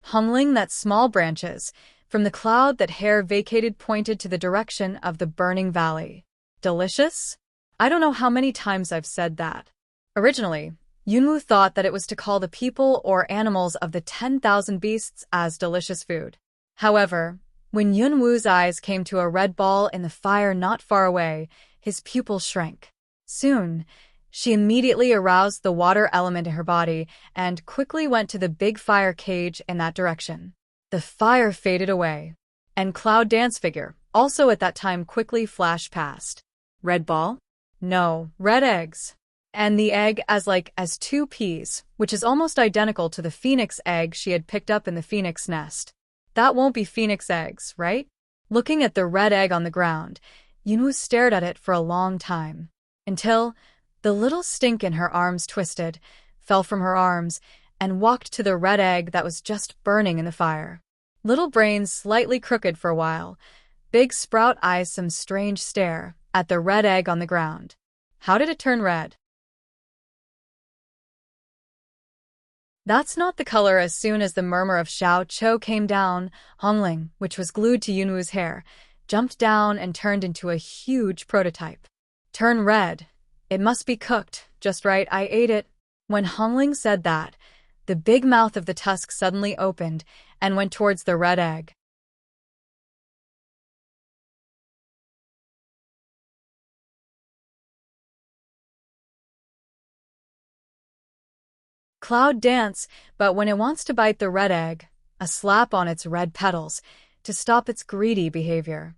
Hungling that small branches, from the cloud that hair vacated pointed to the direction of the burning valley. Delicious? I don't know how many times I've said that. Originally, Yunwu thought that it was to call the people or animals of the 10,000 beasts as delicious food. However, when Yunwu's eyes came to a red ball in the fire not far away, his pupils shrank. Soon, she immediately aroused the water element in her body and quickly went to the big fire cage in that direction. The fire faded away, and Cloud Dance figure, also at that time, quickly flashed past. Red ball? No, red eggs. And the egg as two peas, which is almost identical to the phoenix egg she had picked up in the phoenix nest. That won't be phoenix eggs, right? Looking at the red egg on the ground, Yunwu stared at it for a long time, until the little stink in her arms twisted, fell from her arms, and walked to the red egg that was just burning in the fire. Little brains slightly crooked for a while, big sprout eyes some strange stare at the red egg on the ground. How did it turn red? That's not the color. As soon as the murmur of Xiao Chou came down, Hongling, which was glued to Yunwu's hair, jumped down and turned into a huge prototype. Turn red. It must be cooked, just right, I ate it. When Hongling said that, the big mouth of the tusk suddenly opened and went towards the red egg. Cloud Dance, but when it wants to bite the red egg, a slap on its red petals to stop its greedy behavior.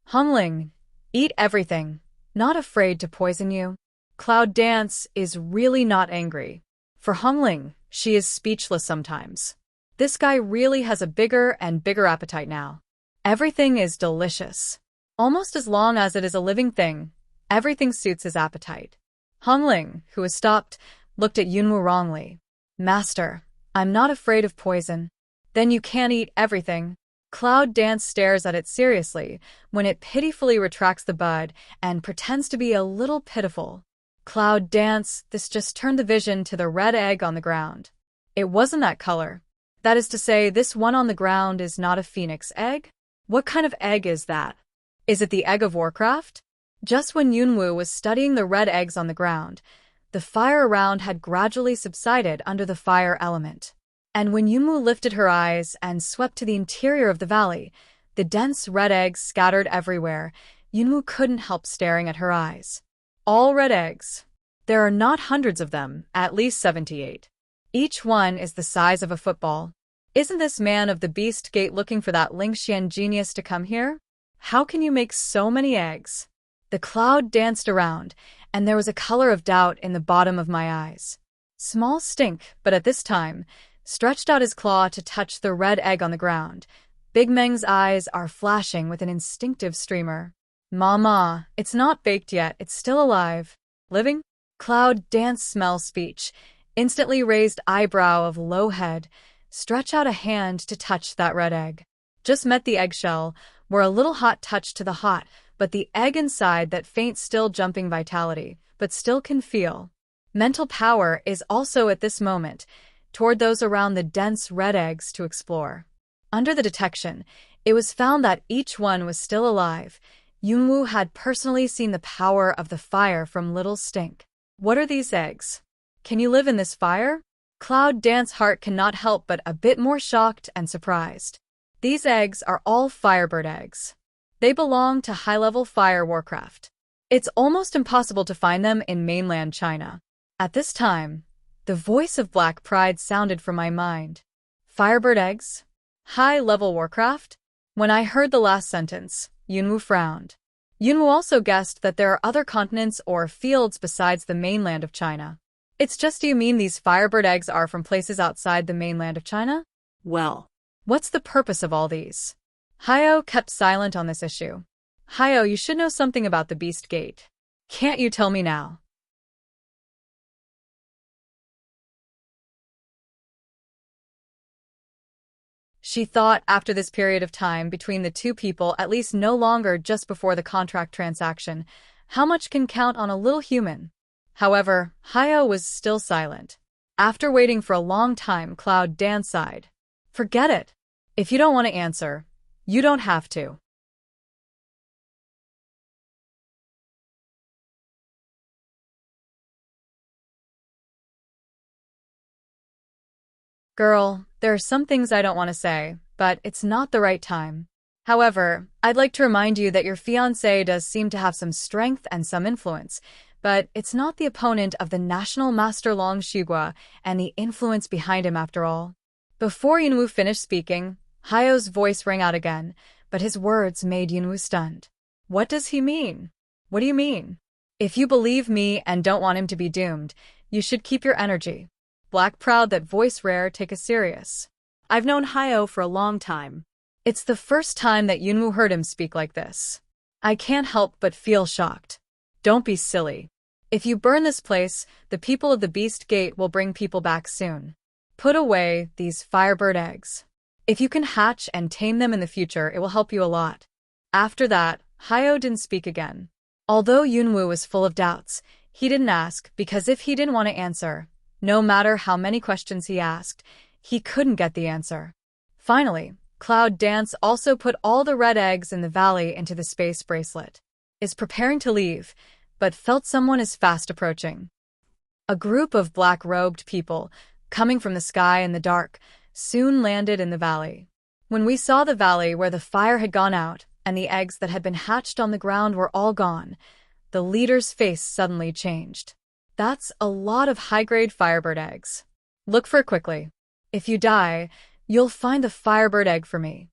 Hongling, eat everything, not afraid to poison you. Cloud Dance is really not angry. For Hongling, she is speechless sometimes. This guy really has a bigger and bigger appetite now. Everything is delicious. Almost as long as it is a living thing, everything suits his appetite. Hongling, who was stopped, looked at Yunwu wrongly. Master, I'm not afraid of poison. Then you can't eat everything. Cloud Dance stares at it seriously when it pitifully retracts the bud and pretends to be a little pitiful. Cloud Dance, this just turned the vision to the red egg on the ground. It wasn't that color. That is to say, this one on the ground is not a phoenix egg? What kind of egg is that? Is it the egg of Warcraft? Just when Yunwu was studying the red eggs on the ground, the fire around had gradually subsided under the fire element. And when Yunwoo lifted her eyes and swept to the interior of the valley, the dense red eggs scattered everywhere, Yunwoo couldn't help staring at her eyes. All red eggs. There are not hundreds of them, at least 78. Each one is the size of a football. Isn't this man of the Beast Gate looking for that Lingxian genius to come here? How can you make so many eggs? The cloud danced around, and there was a color of doubt in the bottom of my eyes. Small Stink, but at this time, stretched out his claw to touch the red egg on the ground. Big Meng's eyes are flashing with an instinctive streamer. Mama, it's not baked yet, it's still alive. Living? Cloud dance smell speech. Instantly raised eyebrow of low head. Stretch out a hand to touch that red egg. Just met the eggshell, were a little hot touch to the hot, but the egg inside that faint still jumping vitality, but still can feel. Mental power is also at this moment, toward those around the dense red eggs to explore. Under the detection, it was found that each one was still alive. Yunwoo had personally seen the power of the fire from Little Stink. What are these eggs? Can you live in this fire? Cloud Dance heart cannot help but a bit more shocked and surprised. These eggs are all Firebird eggs. They belong to high-level fire warcraft. It's almost impossible to find them in mainland China. At this time, the voice of Black Pride sounded from my mind. Firebird eggs? High-level warcraft? When I heard the last sentence, Yunwoo frowned. Yunwoo also guessed that there are other continents or fields besides the mainland of China. It's just, do you mean these Firebird eggs are from places outside the mainland of China? Well, what's the purpose of all these? Hyo kept silent on this issue. Hyo, you should know something about the Beast Gate. Can't you tell me now? She thought after this period of time between the two people, at least no longer just before the contract transaction, how much can count on a little human? However, Hyo was still silent. After waiting for a long time, Cloud Dance sighed. Forget it. If you don't want to answer, you don't have to. Girl, there are some things I don't want to say, but it's not the right time. However, I'd like to remind you that your fiancé does seem to have some strength and some influence, but it's not the opponent of the National Master Long Shigua and the influence behind him after all. Before Yunwoo finished speaking, Hyo's voice rang out again, but his words made Yunwoo stunned. What does he mean? What do you mean? If you believe me and don't want him to be doomed, you should keep your energy. Black proud that voice rare take us serious. I've known Hyo for a long time. It's the first time that Yunwoo heard him speak like this. I can't help but feel shocked. Don't be silly. If you burn this place, the people of the Beast Gate will bring people back soon. Put away these Firebird eggs. If you can hatch and tame them in the future, it will help you a lot. After that, Hyo didn't speak again. Although Yunwoo was full of doubts, he didn't ask because if he didn't want to answer, no matter how many questions he asked, he couldn't get the answer. Finally, Cloud Dance also put all the red eggs in the valley into the space bracelet. Is preparing to leave, but felt someone is fast approaching. A group of black-robed people, coming from the sky in the dark, soon landed in the valley. When we saw the valley where the fire had gone out and the eggs that had been hatched on the ground were all gone, the leader's face suddenly changed. That's a lot of high-grade Firebird eggs. Look for it quickly. If you die, you'll find the Firebird egg for me.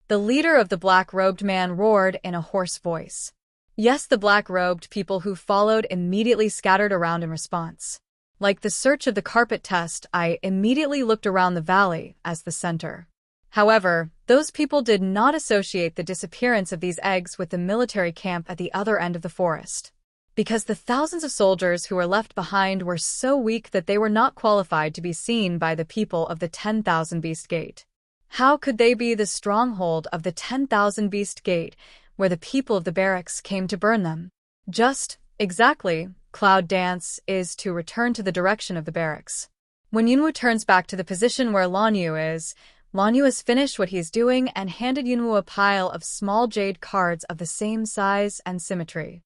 The leader of the black-robed man roared in a hoarse voice. Yes, the black-robed people who followed immediately scattered around in response. Like the search of the carpet test, I immediately looked around the valley as the center. However, those people did not associate the disappearance of these eggs with the military camp at the other end of the forest. Because the thousands of soldiers who were left behind were so weak that they were not qualified to be seen by the people of the 10,000 Beast Gate. How could they be the stronghold of the 10,000 Beast Gate, where the people of the barracks came to burn them? Just, exactly, Cloud Dance is to return to the direction of the barracks. When Yunwoo turns back to the position where Lanyu is, Lanyu has finished what he is doing and handed Yunwoo a pile of small jade cards of the same size and symmetry.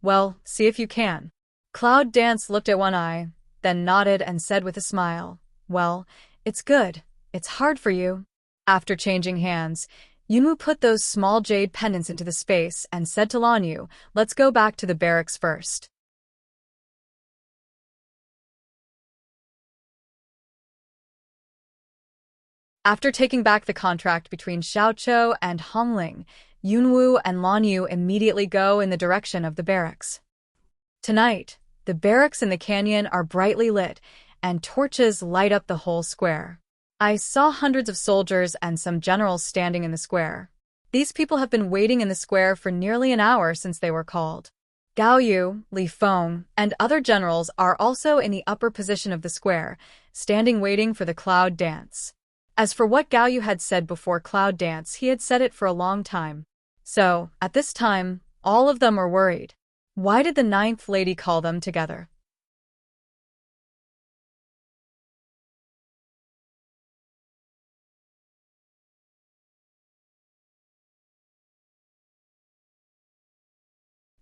Well, see if you can. Cloud Dance looked at one eye, then nodded and said with a smile, well, It's good. It's hard for you. After changing hands, Yunwoo put those small jade pendants into the space and said to Lanyu, let's go back to the barracks first. After taking back the contract between Xiaoqiu and Hongling, Yunwoo and Lanyu immediately go in the direction of the barracks. Tonight, the barracks in the canyon are brightly lit, and torches light up the whole square. I saw hundreds of soldiers and some generals standing in the square. These people have been waiting in the square for nearly an hour since they were called. Gao Yu, Li Feng, and other generals are also in the upper position of the square, standing waiting for the cloud dance. As for what Gao Yu had said before cloud dance, he had said it for a long time. So, at this time, all of them were worried. Why did the ninth lady call them together?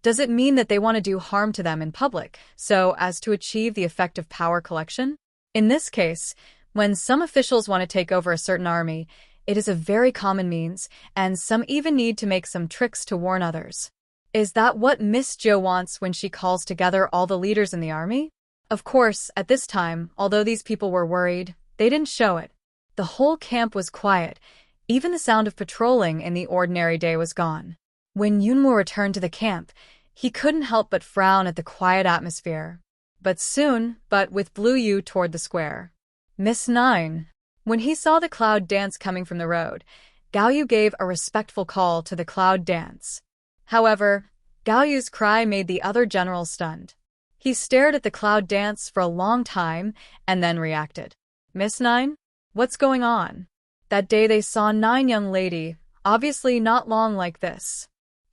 Does it mean that they want to do harm to them in public, so as to achieve the effect of power collection? In this case, when some officials want to take over a certain army, it is a very common means, and some even need to make some tricks to warn others. Is that what Miss Jo wants when she calls together all the leaders in the army? Of course, at this time, although these people were worried, they didn't show it. The whole camp was quiet. Even the sound of patrolling in the ordinary day was gone. When Yunwoo returned to the camp, he couldn't help but frown at the quiet atmosphere. But with Blue Yu toward the square. Miss Nine. When he saw the cloud dance coming from the road, Gao Yu gave a respectful call to the cloud dance. However, Gao Yu's cry made the other generals stunned. He stared at the cloud dance for a long time and then reacted. Miss Nine? What's going on? That day they saw Nine young lady, obviously not long like this.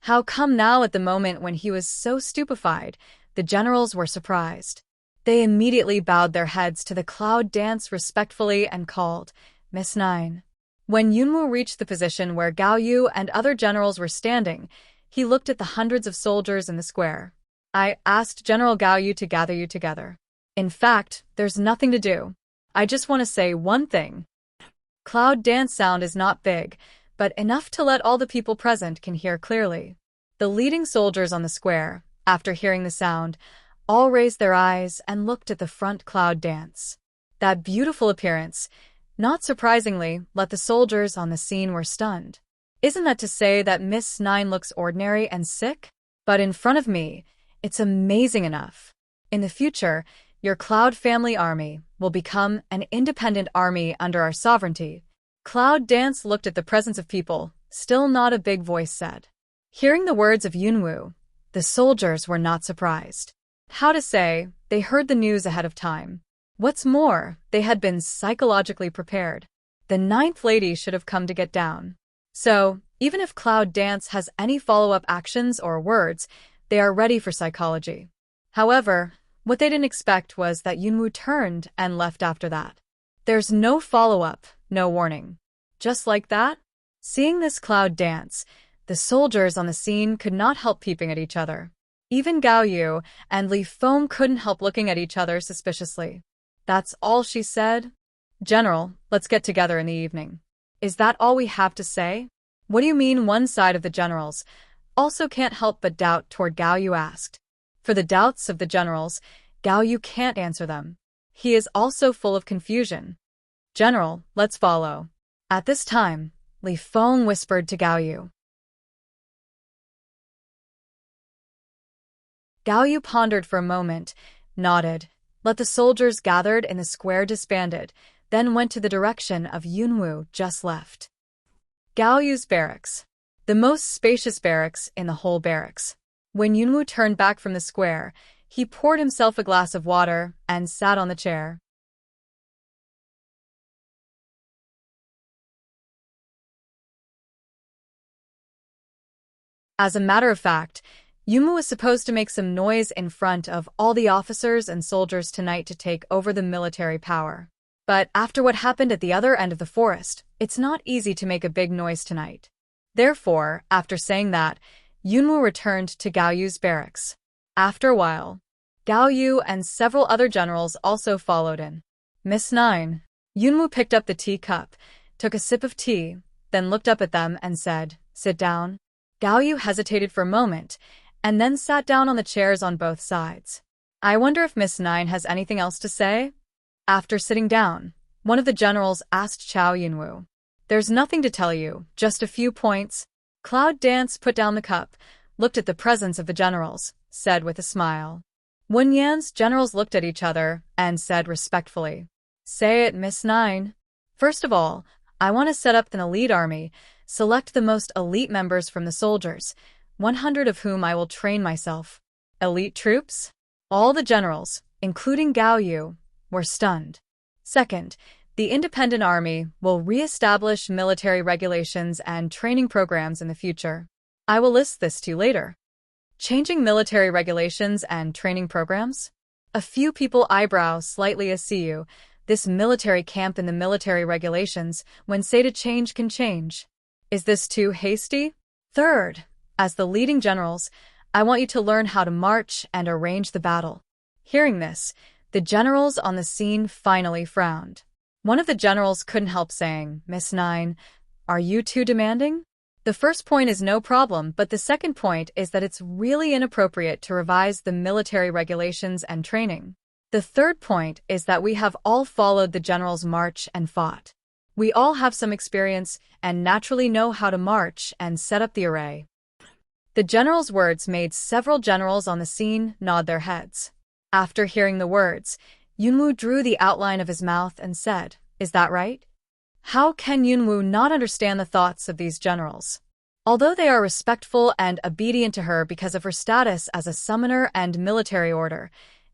How come now at the moment when he was so stupefied, the generals were surprised. They immediately bowed their heads to the cloud dance respectfully and called, Miss Nine. When Yunwoo reached the position where Gao Yu and other generals were standing, he looked at the hundreds of soldiers in the square. I asked General Gao Yu to gather you together. In fact, there's nothing to do. I just want to say one thing. Cloud dance sound is not big, but enough to let all the people present can hear clearly. The leading soldiers on the square, after hearing the sound, all raised their eyes and looked at the front cloud dance. That beautiful appearance, not surprisingly, let the soldiers on the scene were stunned. Isn't that to say that Miss Nine looks ordinary and sick? But in front of me, it's amazing enough. In the future, your Cloud family army will become an independent army under our sovereignty. Cloud Dance looked at the presence of people, still not a big voice said. Hearing the words of Yunwoo, the soldiers were not surprised. How to say, they heard the news ahead of time. What's more, they had been psychologically prepared. The ninth lady should have come to get down. So, even if Cloud Dance has any follow-up actions or words, they are ready for psychology. However, what they didn't expect was that Yunwoo turned and left after that. There's no follow-up, no warning. Just like that? Seeing this Cloud Dance, the soldiers on the scene could not help peeping at each other. Even Gao Yu and Li Feng couldn't help looking at each other suspiciously. That's all she said? General, let's get together in the evening. Is that all we have to say? What do you mean one side of the generals also can't help but doubt toward Gao Yu asked. For the doubts of the generals, Gao Yu can't answer them. He is also full of confusion. General, let's follow. At this time, Li Feng whispered to Gao Yu. Gao Yu pondered for a moment, nodded, let the soldiers gathered in the square disbanded, then went to the direction of Yunwoo just left. Gao Yu's barracks. The most spacious barracks in the whole barracks. When Yunwoo turned back from the square, he poured himself a glass of water and sat on the chair. As a matter of fact, Yunwoo was supposed to make some noise in front of all the officers and soldiers tonight to take over the military power. But after what happened at the other end of the forest, it's not easy to make a big noise tonight. Therefore, after saying that, Yunwoo returned to Gao Yu's barracks. After a while, Gao Yu and several other generals also followed in. Miss Nine. Yunwoo picked up the teacup, took a sip of tea, then looked up at them and said, "Sit down." Gaoyu hesitated for a moment, and then sat down on the chairs on both sides. "I wonder if Miss Nine has anything else to say?" After sitting down, one of the generals asked Chao Yunwoo. "There's nothing to tell you, just a few points." Cloud Dance put down the cup, looked at the presence of the generals, said with a smile. Wen Yan's generals looked at each other and said respectfully, "Say it, Miss Nine." "First of all, I want to set up an elite army, select the most elite members from the soldiers, 100 of whom I will train myself." Elite troops? All the generals, including Gaoyu, were stunned. "Second, the independent army will re-establish military regulations and training programs in the future. I will list this to you later." Changing military regulations and training programs? A few people eyebrow slightly askew. This military camp in the military regulations, when say to change can change. Is this too hasty? Third, as the leading generals, I want you to learn how to march and arrange the battle. Hearing this, the generals on the scene finally frowned. One of the generals couldn't help saying, "Miss Nine, are you too demanding?" The first point is no problem, but the second point is that it's really inappropriate to revise the military regulations and training. The third point is that we have all followed the general's march and fought. We all have some experience and naturally know how to march and set up the array. The general's words made several generals on the scene nod their heads. After hearing the words, Yunwoo drew the outline of his mouth and said, "Is that right?" How can Yunwoo not understand the thoughts of these generals? Although they are respectful and obedient to her because of her status as a summoner and military order,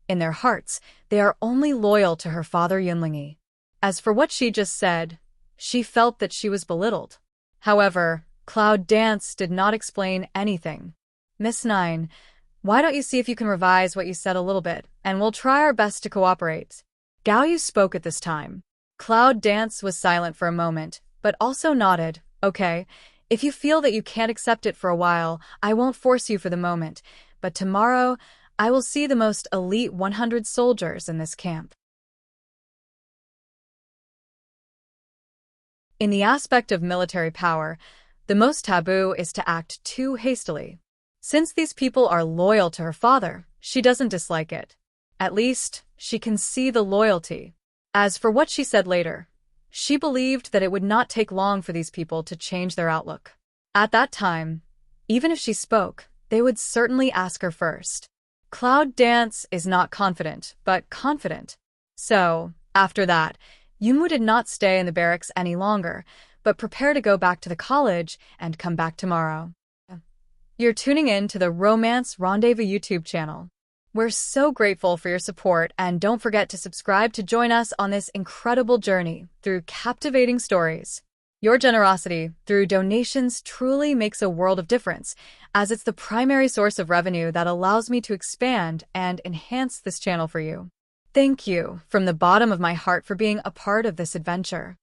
in their hearts, they are only loyal to her father Yunlingyi. As for what she just said, she felt that she was belittled. However, Cloud Dance did not explain anything. "Miss Nine, why don't you see if you can revise what you said a little bit, and we'll try our best to cooperate." Gaoyu spoke at this time. Cloud Dance was silent for a moment, but also nodded. "Okay, if you feel that you can't accept it for a while, I won't force you for the moment, but tomorrow I will see the most elite 100 soldiers in this camp." In the aspect of military power, the most taboo is to act too hastily. Since these people are loyal to her father, she doesn't dislike it. At least, she can see the loyalty. As for what she said later, she believed that it would not take long for these people to change their outlook. At that time, even if she spoke, they would certainly ask her first. Cloud Dance is not confident, but confident. So, after that, Yunwoo did not stay in the barracks any longer, but prepared to go back to the college and come back tomorrow. You're tuning in to the Romance Rendezvous YouTube channel. We're so grateful for your support, and don't forget to subscribe to join us on this incredible journey through captivating stories. Your generosity through donations truly makes a world of difference, as it's the primary source of revenue that allows me to expand and enhance this channel for you. Thank you from the bottom of my heart for being a part of this adventure.